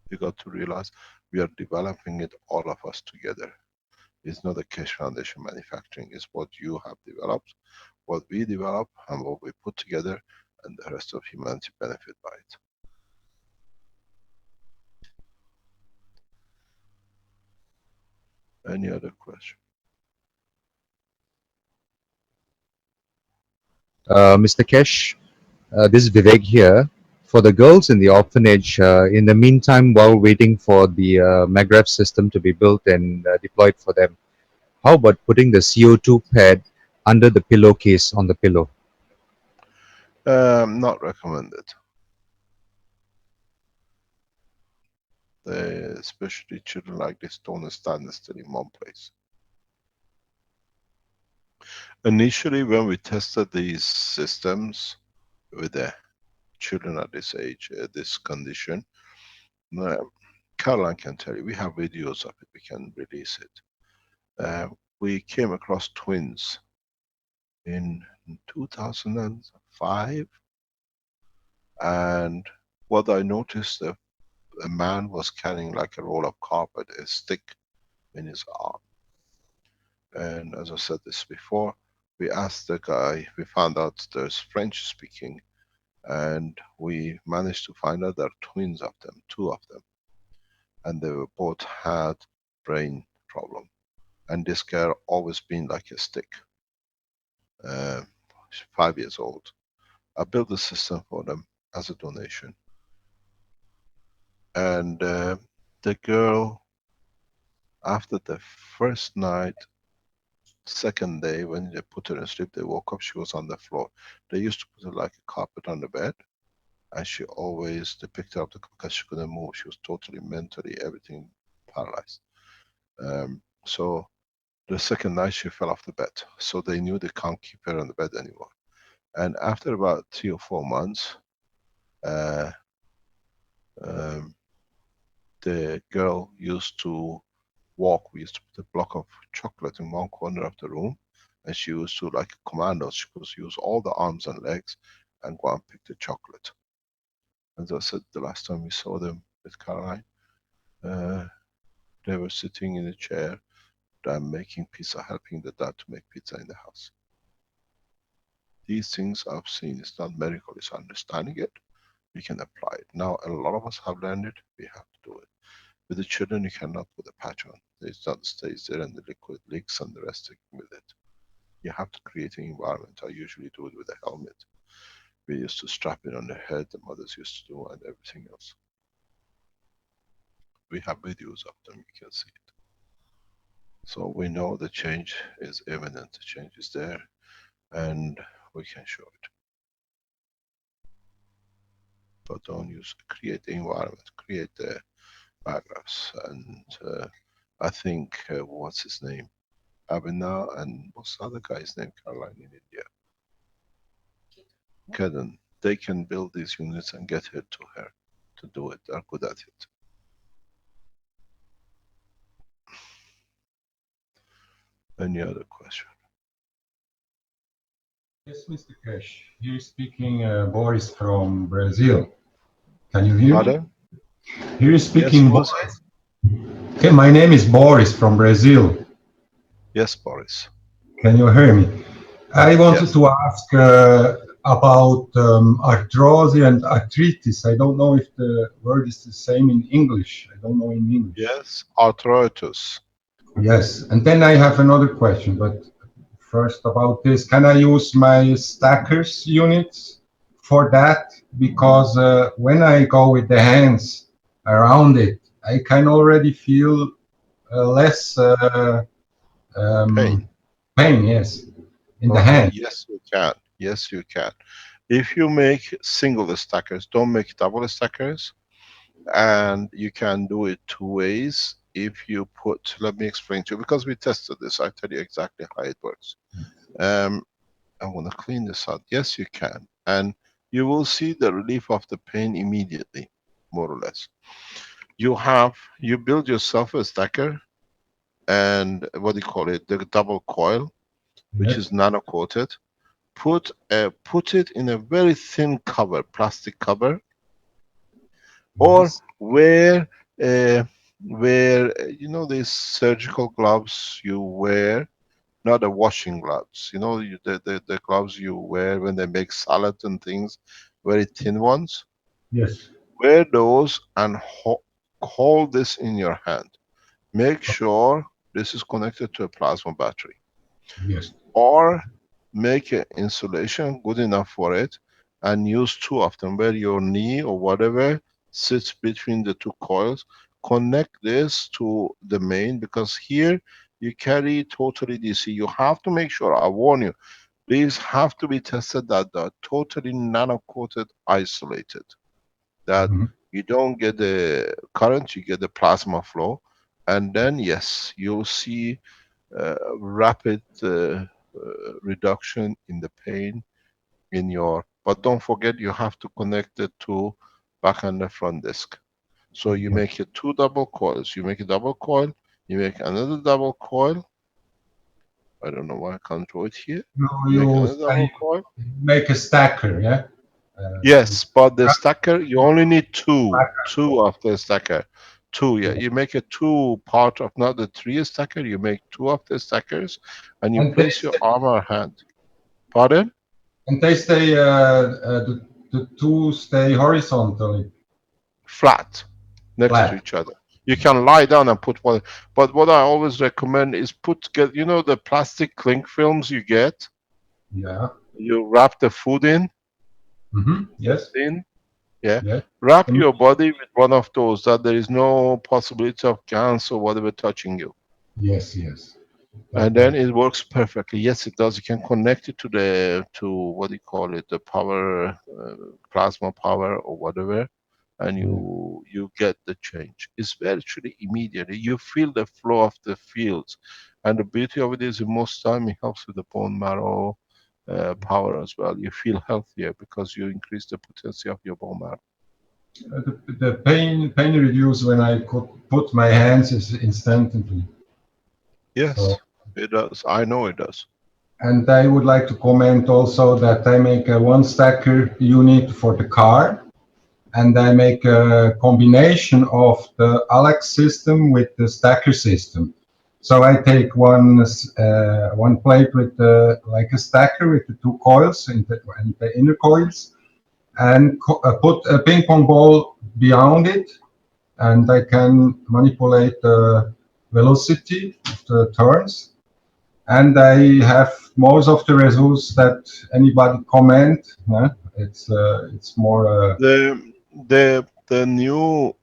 C: You got to realize we are developing it, all of us together. It's not a Keshe Foundation manufacturing, it's what you have developed, what we develop, and what we put together, and the rest of humanity benefit by it. Any other question?
G: Mr. Kesh, this is Vivek here. For the girls in the orphanage, in the meantime, while waiting for the Maghreb system to be built and deployed for them, how about putting the CO2 pad under the pillowcase on the pillow?
C: Not recommended. Especially children like this don't stand still in one place. Initially, when we tested these systems with the children at this age, this condition, Caroline can tell you, we have videos of it, we can release it. We came across twins in 2005, and what I noticed, a man was carrying like a roll of carpet, a stick in his arm. And as I said this before, we asked the guy, we found out there's French speaking, and we managed to find out there are twins of them, 2 of them. And they were both had brain problem. And this girl always been like a stick. 5 years old. I built a system for them as a donation. And the girl, after the first night, second day, when they put her in sleep, they woke up, she was on the floor. They used to put her like a carpet on the bed, and she always, they picked her up because she couldn't move. She was totally mentally, everything paralyzed. So the second night she fell off the bed. So they knew they can't keep her on the bed anymore. And after about 3 or 4 months, uh, um, the girl used to walk. We used to put a block of chocolate in one corner of the room, and she used to, like a commando, she could use all the arms and legs and go and pick the chocolate. As I said, the last time we saw them with Caroline, uh, they were sitting in a chair and making pizza, helping the dad to make pizza in the house. These things I've seen, it's not miracle, it's understanding it. We can apply it. Now, a lot of us have learned it, we have to do it. With the children, you cannot put a patch on. It's not stays there and the liquid leaks and the rest with it. You have to create an environment. I usually do it with a helmet. We used to strap it on the head, the mothers used to do, and everything else. We have videos of them, you can see it. So we know the change is evident, the change is there, and we can show it. But don't use, create the environment, create the paragraphs, and I think, what's his name? Abhinav, and what's the other guy's name, Caroline, in India? Kedan. They can build these units and get it to her to do it. They're good at it. Any other question?
G: Yes, Mr. Keshe. Here speaking Boris from Brazil. Can you hear me? Here is speaking
C: Yes,
G: Boris. Okay, my name is Boris from Brazil.
C: Yes, Boris.
G: Can you hear me? I wanted to ask about arthrosis and arthritis. I don't know if the word is the same in English. I don't know in English.
C: Yes, arthritis.
G: Yes, and then I have another question, but first about this, can I use my stackers units for that? Because when I go with the hands around it, I can already feel less
C: Pain.
G: pain, yes, in the hand.
C: Yes, you can. Yes, you can. If you make single stackers, don't make double stackers, and you can do it two ways. If you put, let me explain to you, because we tested this, I tell you exactly how it works. I want to clean this out. Yes, you can. And you will see the relief of the pain immediately, more or less. You build yourself a stacker, and what do you call it? The double coil, which is nano coated. Put it in a very thin cover, plastic cover, or wear you know these surgical gloves you wear, not the washing gloves. You know, the gloves you wear when they make salad and things, very thin ones.
G: Yes.
C: Wear those and hold this in your hand. Make sure this is connected to a plasma battery.
G: Yes.
C: Or make an insulation good enough for it and use two of them where your knee or whatever sits between the two coils. Connect this to the main, because here you carry totally DC. You have to make sure, I warn you, these have to be tested that they're totally nano coated, isolated, that you don't get the current, you get the plasma flow, and then yes, you'll see rapid reduction in the pain in your, but don't forget you have to connect it to back and the front disk. So you make it two double coils. You make a double coil, you make another double coil. I don't know why I can't draw it here.
G: No,
C: Make
G: you
C: another double coil.
G: make a stacker, yeah?
C: Yes, but the stacker, you only need two of the stacker. Two, yeah. You make a two part of, not the three stacker, you make two of the stackers, and you
G: And they
C: place your arm or hand. Pardon?
G: And they stay, the two stay horizontally.
C: Flat, next to
G: Flat.
C: each other. You can lie down and put one, but what I always recommend is get, you know the plastic cling films you get?
G: Yeah.
C: You wrap the food in.
G: Yes.
C: In. Yeah.
J: Yeah.
C: Wrap your body with one of those that there is no possibility of cancer or whatever touching you.
J: Yes, yes.
C: And then it works perfectly. Yes, it does. You can connect it to the, to what do you call it, the power, plasma power or whatever, and you get the change. It's virtually immediately. You feel the flow of the fields, and the beauty of it is, most time it helps with the bone marrow power as well. You feel healthier because you increase the potency of your bone marrow.
J: The pain reduced when I could put my hands is instantly.
C: Yes,
J: So,
C: it does. I know it does.
J: and I would like to comment also that I make a one stacker unit for the car, and I make a combination of the Alex system with the stacker system. So I take one plate with like a stacker with the two coils and the inner coils, and put a ping pong ball beyond it, and I can manipulate the velocity of the turns. And I have most of the results that anybody comment. It's more.
C: The new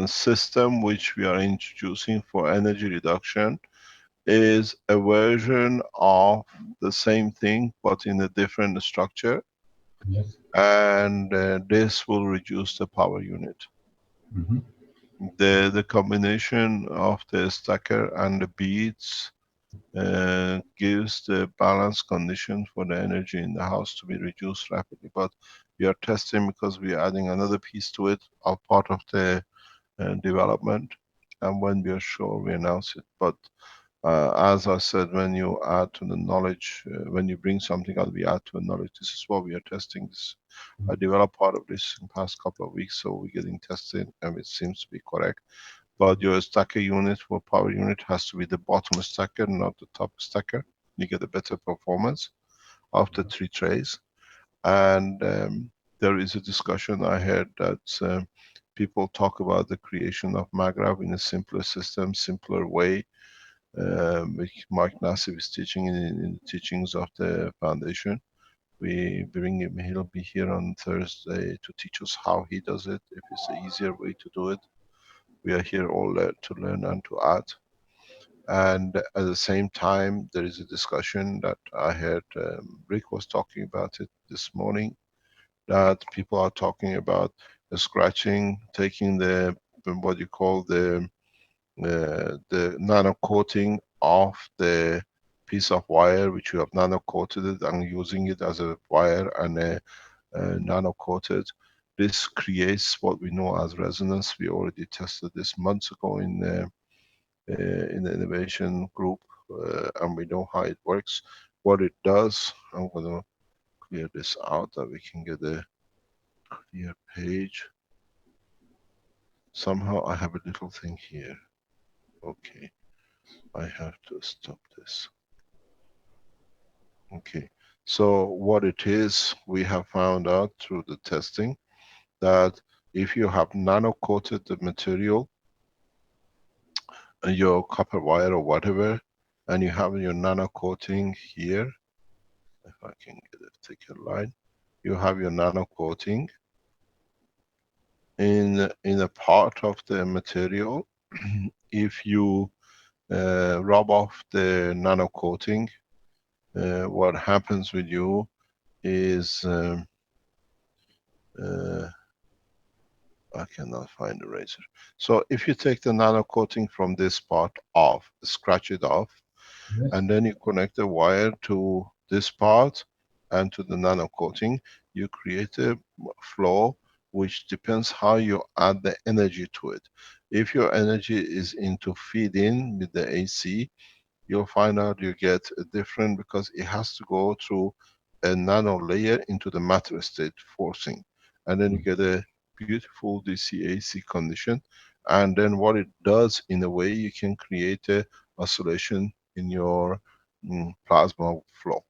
C: system which we are introducing for energy reduction is a version of the same thing but in a different structure.
J: Yes.
C: And this will reduce the power unit.
J: Mm-hmm.
C: The combination of the stacker and the beads gives the balance condition for the energy in the house to be reduced rapidly. But we are testing because we are adding another piece to it, are part of the development, and when we are sure we announce it. But as I said, when you add to the knowledge, when you bring something out, we add to the knowledge. This is what we are testing. This, I developed part of this in the past couple of weeks, so we're getting tested, and it seems to be correct. But your stacker unit for power unit has to be the bottom stacker, not the top stacker. You get a better performance after 3 trays. And there is a discussion I heard that people talk about the creation of MAGRAV in a simpler system, simpler way, which Mike Nassif is teaching in the teachings of the foundation. We bring him, he'll be here on Thursday to teach us how he does it, if it's an easier way to do it. We are here all to learn and to add. And at the same time, there is a discussion that I heard Rick was talking about it this morning, that people are talking about scratching, taking the, what you call the nano coating off the piece of wire which you have nano coated it, and using it as a wire and a nano coated. This creates what we know as resonance. We already tested this months ago in the innovation group, and we know how it works. What it does, I'm going to clear this out that we can get a clear page. Somehow I have a little thing here. Okay, I have to stop this. Okay, so what it is, we have found out through the testing that if you have nano coated the material, your copper wire or whatever, and you have your nano coating here, if I can get a thicker line, you have your nano coating in a part of the material. If you rub off the nano coating, what happens with you is I cannot find the razor. So if you take the nano coating from this part off, scratch it off,
J: Yes.
C: and then you connect the wire to this part and to the nano coating, you create a flow which depends how you add the energy to it. If your energy is into feed in with the AC, you'll find out you get a different, because it has to go through a nano layer into the matter state forcing, and then you get a beautiful DC AC condition. And then what it does, in a way, you can create a oscillation in your plasma flow.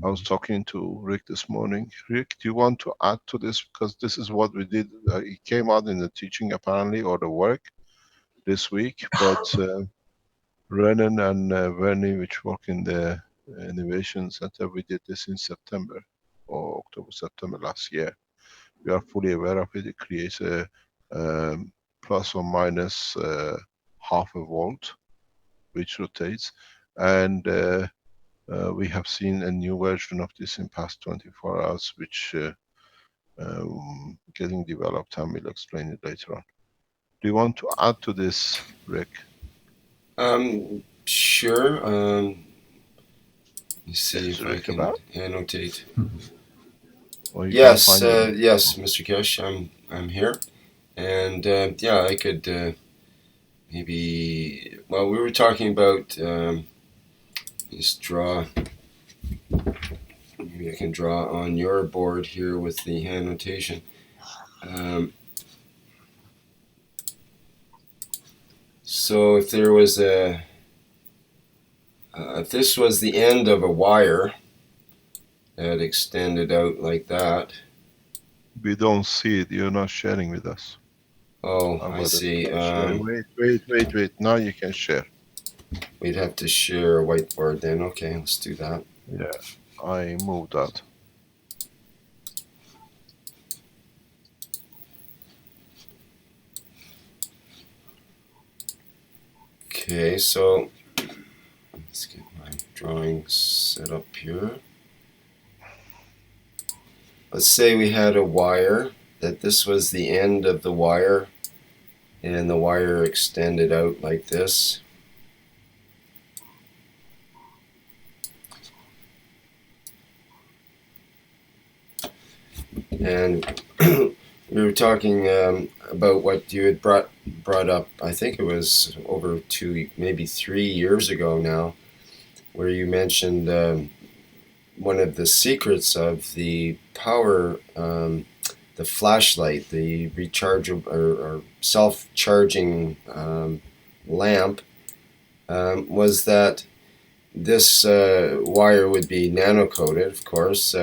C: I was talking to Rick this morning. Rick, do you want to add to this? Because this is what we did. It came out in the teaching apparently, or the work this week, but Renan and Vernie, which work in the Innovation Center, we did this in September or October, September last year. we are fully aware of it. It creates a plus or minus half a volt, which rotates. And we have seen a new version of this in past 24 hours, which getting developed, and we'll explain it later on. Do you want to add to this, Rick?
A: Sure. Let me see
C: Is
A: if I
C: Rick
A: can
C: about?
A: annotate.
C: Or you can't
A: Yes,
C: find him?
A: yes, Mr. Keshe, I'm here, and yeah, I could maybe. Well, we were talking about just draw. Maybe I can draw on your board here with the hand notation. So if there was if this was the end of a wire that extended out like that.
C: We don't see it. You're not sharing with us.
A: Oh,
C: How
A: I
C: about
A: see.
C: Wait. Now you can share.
A: We'd have to share a whiteboard then. Okay, let's do that.
C: Yeah, I moved that.
A: Okay, so let's get my drawing set up here. Let's say we had a wire, that this was the end of the wire, and the wire extended out like this. And we were talking about what you had brought up. I think it was over 2, maybe 3 years ago now, where you mentioned one of the secrets of the power, the flashlight, the rechargeable or self-charging lamp, was that this wire would be nano-coated, of course,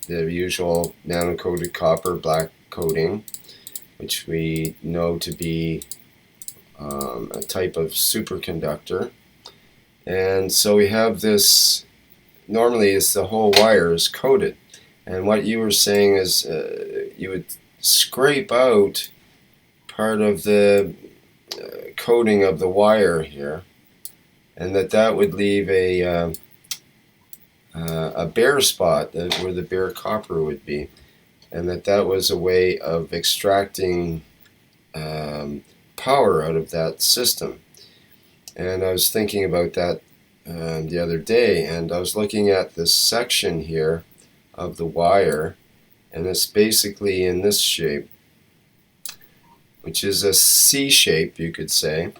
A: the usual nano-coated copper black coating, which we know to be a type of superconductor. And so we have this, normally it's the whole wire is coated. And what you were saying is you would scrape out part of the coating of the wire here, and that would leave a bare spot where the bare copper would be, and that was a way of extracting power out of that system. And I was thinking about that the other day, and I was looking at this section here of the wire, and it's basically in this shape, which is a C shape, you could say.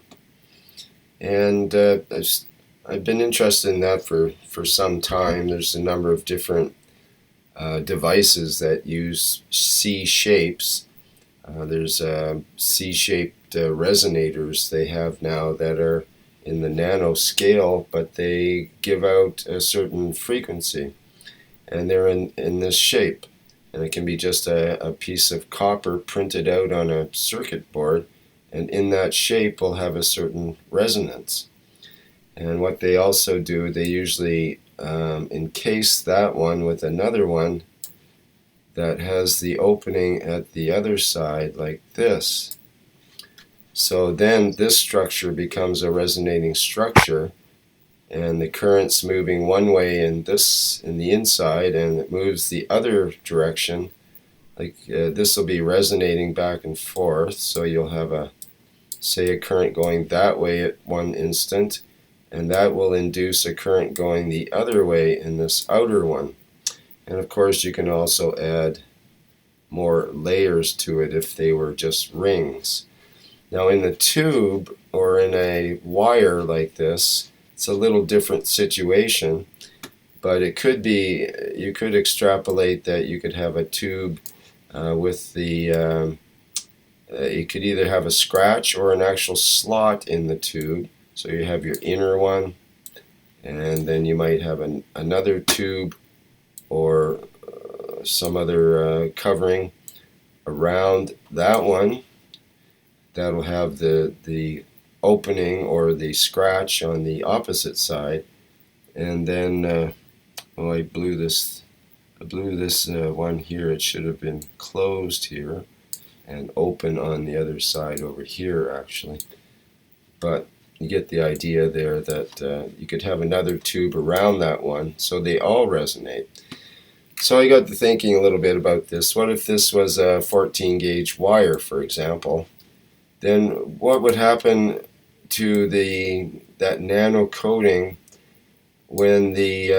A: And I've been interested in that for some time. There's a number of different devices that use C shapes. There's C-shaped resonators they have now that are in the nano scale, but they give out a certain frequency, and they're in this shape. And it can be just a piece of copper printed out on a circuit board, and in that shape will have a certain resonance. And what they also do, they usually encase that one with another one that has the opening at the other side like this. So then this structure becomes a resonating structure, and the current's moving one way in the inside, and it moves the other direction. Like this will be resonating back and forth, so you'll have say a current going that way at one instant, and that will induce a current going the other way in this outer one. And of course you can also add more layers to it if they were just rings. Now in the tube or in a wire like this, it's a little different situation, but it could be, you could extrapolate that you could have a tube with the, you could either have a scratch or an actual slot in the tube. So you have your inner one, and then you might have another tube or some other covering around that one that'll have the opening or the scratch on the opposite side. And then I blew this blew this one here. It should have been closed here and open on the other side over here, actually. But you get the idea there that you could have another tube around that one, so they all resonate. So I got to thinking a little bit about this. What if this was a 14 gauge wire, for example? Then what would happen to that nano coating when the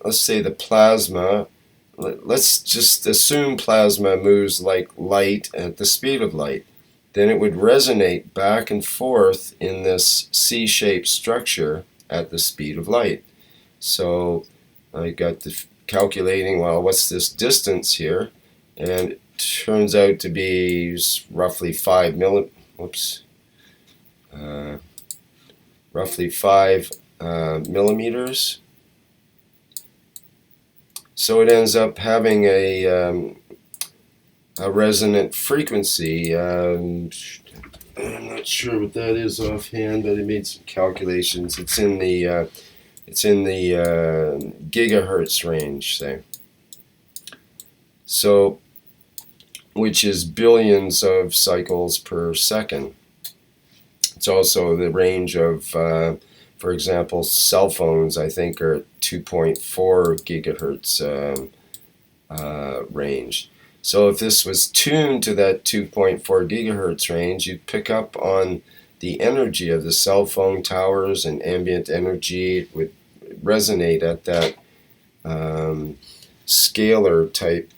A: let's say the plasma, let's just assume plasma moves like light at the speed of light, then it would resonate back and forth in this C-shaped structure at the speed of light. So I got the calculating, well, what's this distance here? And it turns out to be roughly 5 millimeters. So it ends up having a resonant frequency. I'm not sure what that is offhand, but I made some calculations. It's in the gigahertz range, say. So, which is billions of cycles per second. It's also the range of, for example, cell phones, I think, are 2.4 gigahertz range. So if this was tuned to that 2.4 gigahertz range, you'd pick up on the energy of the cell phone towers and ambient energy. It would resonate at that scalar type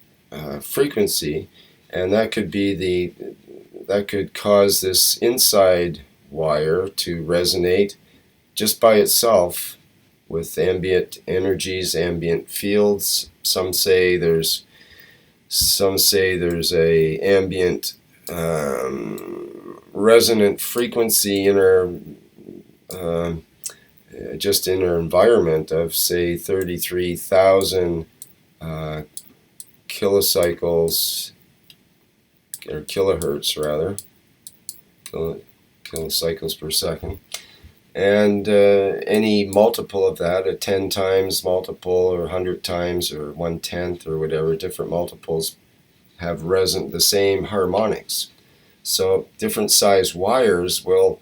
A: frequency, and that could cause this inside wire to resonate just by itself with ambient energies, ambient fields. Some say there's a ambient resonant frequency in our just in our environment of, say, 33,000 kilocycles, or kilohertz rather, kilocycles per second. And any multiple of that, a 10 times multiple or 100 times or 1/10 or whatever, different multiples have the same harmonics. So different size wires will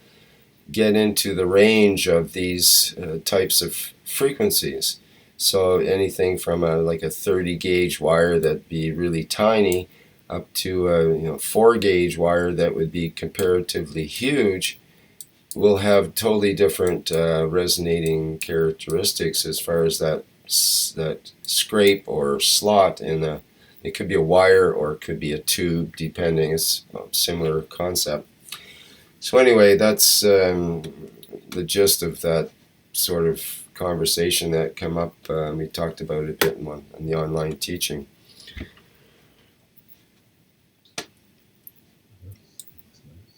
A: get into the range of these types of frequencies. So anything from like a 30 gauge wire that'd be really tiny up to a 4 gauge wire that would be comparatively huge will have totally different resonating characteristics as far as that scrape or slot in the. It could be a wire or it could be a tube, depending. It's a similar concept. So anyway, that's the gist of that sort of conversation that came up. We talked about it a bit in the online teaching.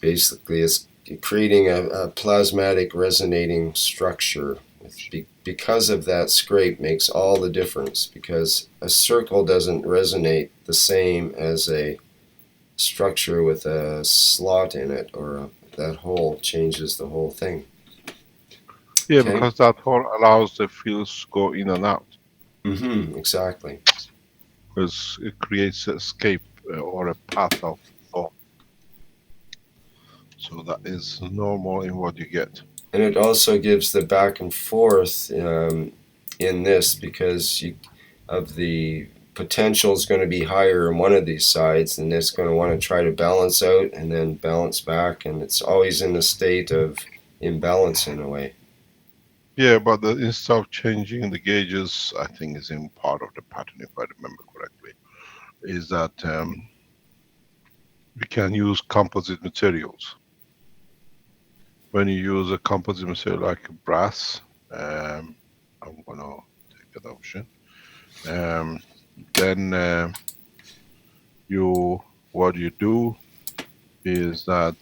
A: Basically, it's creating a plasmatic resonating structure. Because of that, scrape makes all the difference, because a circle doesn't resonate the same as a structure with a slot in it, or that hole changes the whole thing.
C: Yeah,
A: Okay?
C: because that hole allows the fields to go in and out.
A: Exactly.
C: Because it creates an escape or a path of flow. So that is normal in what you get.
A: And it also gives the back and forth in this, because of the potential is going to be higher on one of these sides, and it's going to want to try to balance out and then balance back, and it's always in a state of imbalance in a way.
C: Yeah, but instead of changing the gauges, I think is in part of the pattern, if I remember correctly, is that we can use composite materials. When you use a composite material like brass, I'm going to take that option. Then what you do is that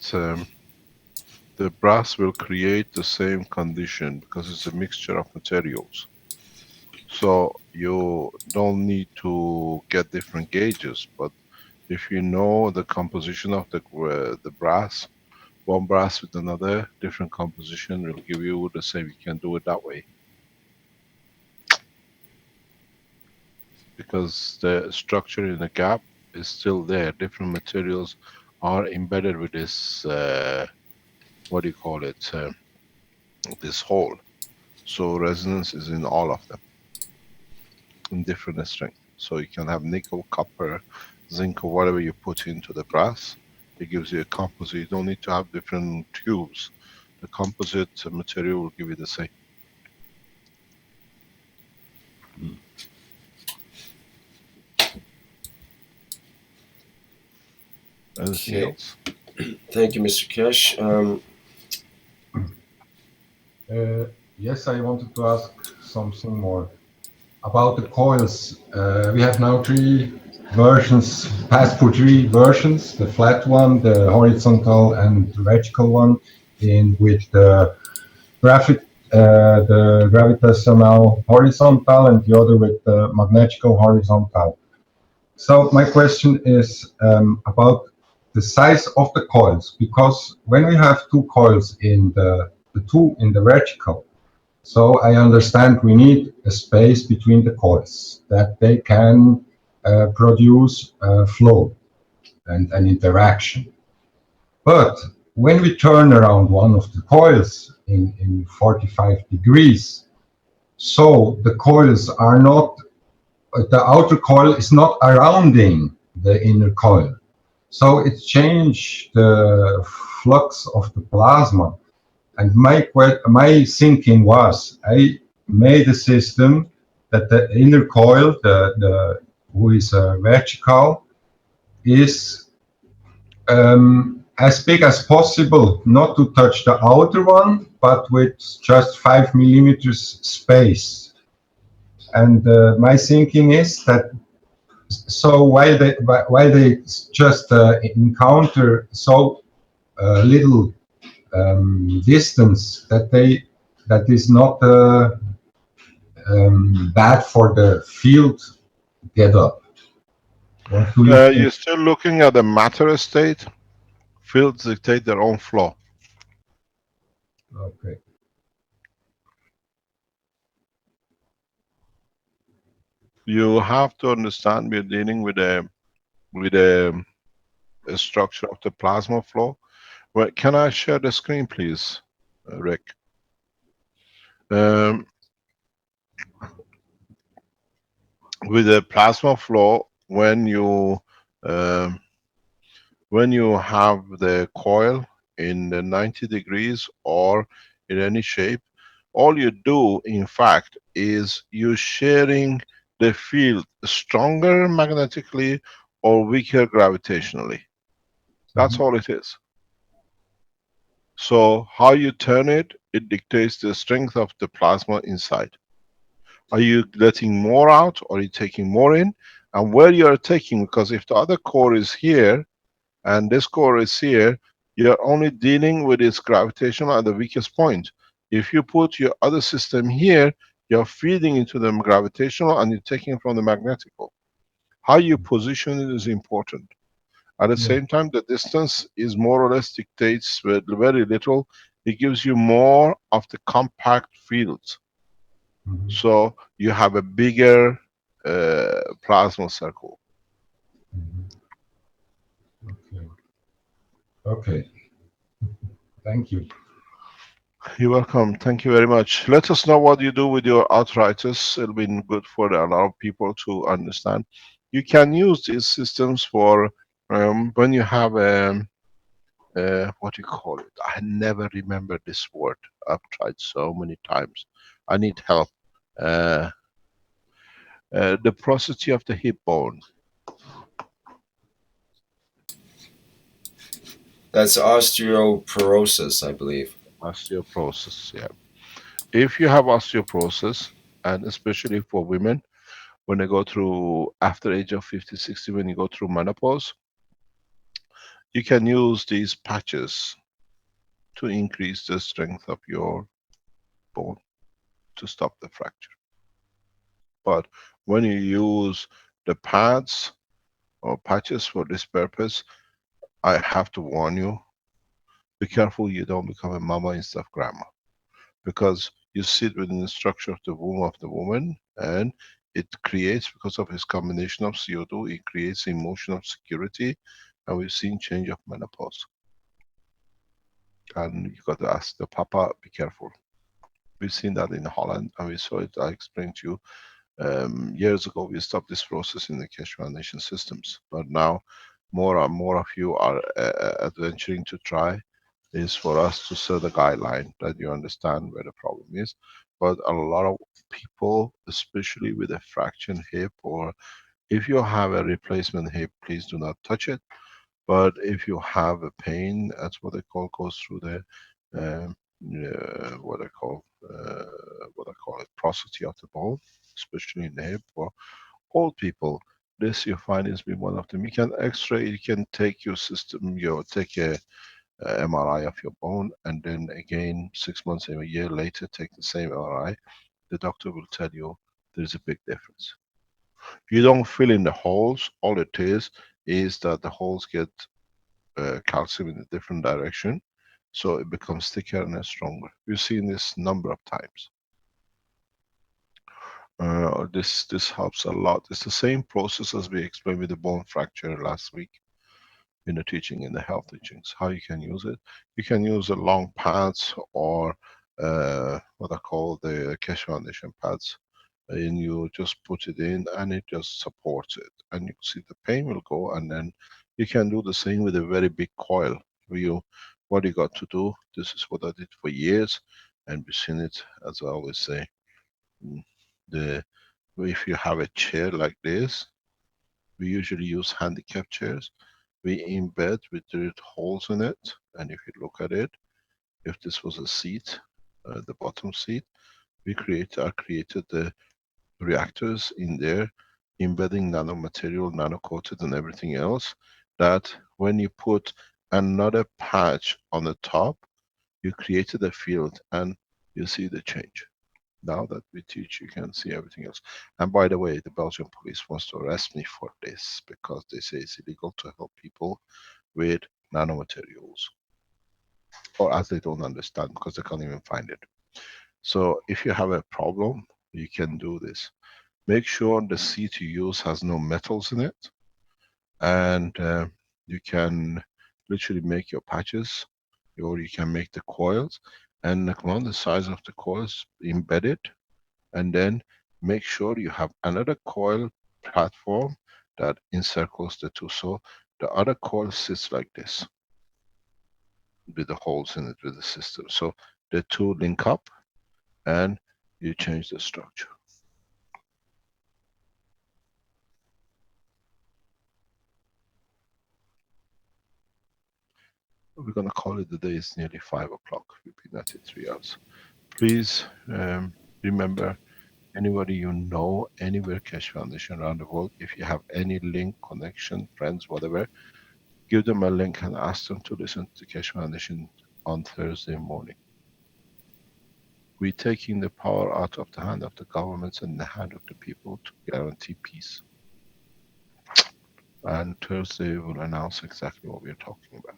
C: the brass will create the same condition because it's a mixture of materials. So you don't need to get different gauges, but if you know the composition of the brass, one brass with another different composition will give you the same. You can do it that way. because the structure in the gap is still there. Different materials are embedded with this, what do you call it, this hole. So resonance is in all of them in different strength. So you can have nickel, copper, zinc, or whatever you put into the brass. It gives you a composite. You don't need to have different tubes. The composite material will give you the same. Anything
A: Okay.
C: else?
A: Thank you, Mr. Keshe.
J: Yes, I wanted to ask something more about the coils. We have now three versions, passed for three versions: the flat one, the horizontal, and the vertical one, in with the the gravitational horizontal, and the other with the magnetical horizontal. So my question is about the size of the coils, because when we have two coils in the two in the vertical, so I understand we need a space between the coils that they can produce flow and an interaction. But when we turn around one of the coils in 45 degrees, so the coils are not, the outer coil is not surrounding the inner coil. So it changed the flux of the plasma. And my thinking was, I made a system that the inner coil, who is vertical, is as big as possible, not to touch the outer one, but with just 5 millimeters space. And my thinking is that, so while they just encounter so little distance, that is not bad for the field get up. What do you think?
C: You're still looking at the matter state. Fields dictate their own flow.
J: Okay.
C: You have to understand we're dealing with a structure of the plasma flow. Well, can I share the screen, please, Rick? With the plasma flow, when you have the coil in the 90 degrees or in any shape, all you do, in fact, is you sharing the field stronger magnetically or weaker gravitationally. That's all it is. So how you turn it, it dictates the strength of the plasma inside. Are you letting more out or are you taking more in? And where you are taking, because if the other core is here and this core is here, you're only dealing with its gravitational at the weakest point. If you put your other system here, you're feeding into the gravitational and you're taking from the magnetical. How you position it is important. At the same time, the distance is more or less dictates with very little. It gives you more of the compact fields. So you have a bigger plasma circle.
J: Okay. Okay. Thank you.
C: You're welcome. Thank you very much. Let us know what you do with your arthritis. It'll be good for a lot of people to understand. You can use these systems for when you have a what do you call it? I never remember this word. I've tried so many times. I need help. The porosity of the hip bone.
A: That's osteoporosis, I believe.
C: Osteoporosis, yeah. If you have osteoporosis, and especially for women, when they go through after age of 50, 60, when you go through menopause, you can use these patches to increase the strength of your bone to stop the fracture. But when you use the pads or patches for this purpose, I have to warn you, be careful you don't become a mama instead of grandma. Because you sit within the structure of the womb of the woman and it creates, because of its combination of CO2, it creates emotion of security, and we've seen change of menopause. And you got to ask the papa, be careful. We've seen that in Holland, and we saw it. I explained to you years ago. We stopped this process in the Keshe Foundation systems, but now more and more of you are adventuring to try. Is for us to set a guideline that you understand where the problem is. But a lot of people, especially with a fractured hip, or if you have a replacement hip, please do not touch it. But if you have a pain, that's what they call, goes through the what I call it, prosody of the bone, especially in the hip, or old people. This you find is be one of them. You can X-ray, you can take your system, you take a MRI of your bone, and then again 6 months or a year later take the same MRI. The doctor will tell you there's a big difference. You don't fill in the holes. All it is that the holes get calcium in a different direction, so it becomes thicker and stronger. We've seen this number of times. This helps a lot. It's the same process as we explained with the bone fracture last week in the teaching, in the health teachings. How you can use it? You can use a long pads, or what I call the Keshe Foundation pads, and you just put it in and it just supports it, and you see the pain will go. And then you can do the same with a very big coil. What you got to do, this is what I did for years, and we've seen it, as I always say. If you have a chair like this, we usually use handicap chairs. We embed with the holes in it, and if you look at it, if this was a seat, the bottom seat, I created the reactors in there, embedding nanomaterial, nano-coated and everything else, that when you put another patch on the top, you created a field and you see the change. Now that we teach, you can see everything else. And by the way, the Belgian police wants to arrest me for this, because they say it's illegal to help people with nanomaterials. Or as they don't understand, because they can't even find it. So if you have a problem, you can do this. Make sure the seat you use has no metals in it. And you can literally make your patches, or you can make the coils, and on the size of the coils, embed it, and then make sure you have another coil platform that encircles the two. So the other coil sits like this, with the holes in it, with the system. So the two link up and you change the structure. We're going to call it the day. It's nearly 5 o'clock. We've been at it 3 hours. Please remember, anybody you know, anywhere Keshe Foundation around the world, if you have any link, connection, friends, whatever, give them a link and ask them to listen to Keshe Foundation on Thursday morning. We're taking the power out of the hand of the governments and the hand of the people to guarantee peace. And Thursday we'll announce exactly what we're talking about.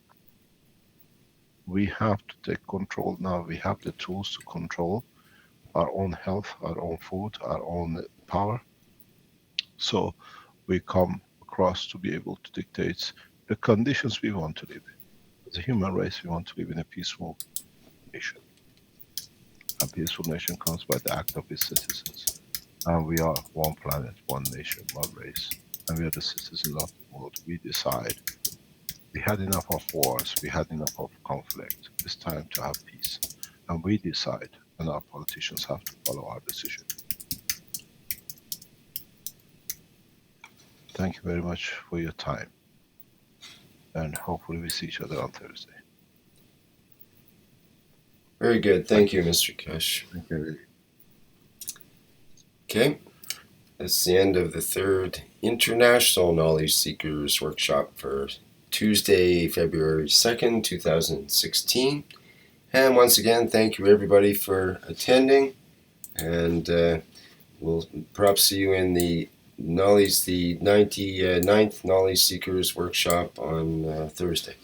C: We have to take control now. We have the tools to control our own health, our own food, our own power. So we come across to be able to dictate the conditions we want to live. As a human race, we want to live in a peaceful nation. A peaceful nation comes by the act of its citizens. And we are one planet, one nation, one race. And we are the citizens of the world. We decide. We had enough of wars. We had enough of conflict. It's time to have peace. And we decide. And our politicians have to follow our decision. Thank you very much for your time. And hopefully we see each other on Thursday.
A: Very good. Thank you, Mr. Keshe.
C: Thank you.
A: Okay. That's the end of the third International Knowledge Seekers Workshop for Tuesday, February 2nd, 2016. And once again, thank you everybody for attending. And we'll perhaps see you in the 99th Knowledge Seekers Workshop on Thursday.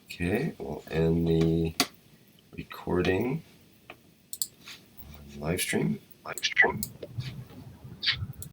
A: Okay, we'll end the recording on live stream.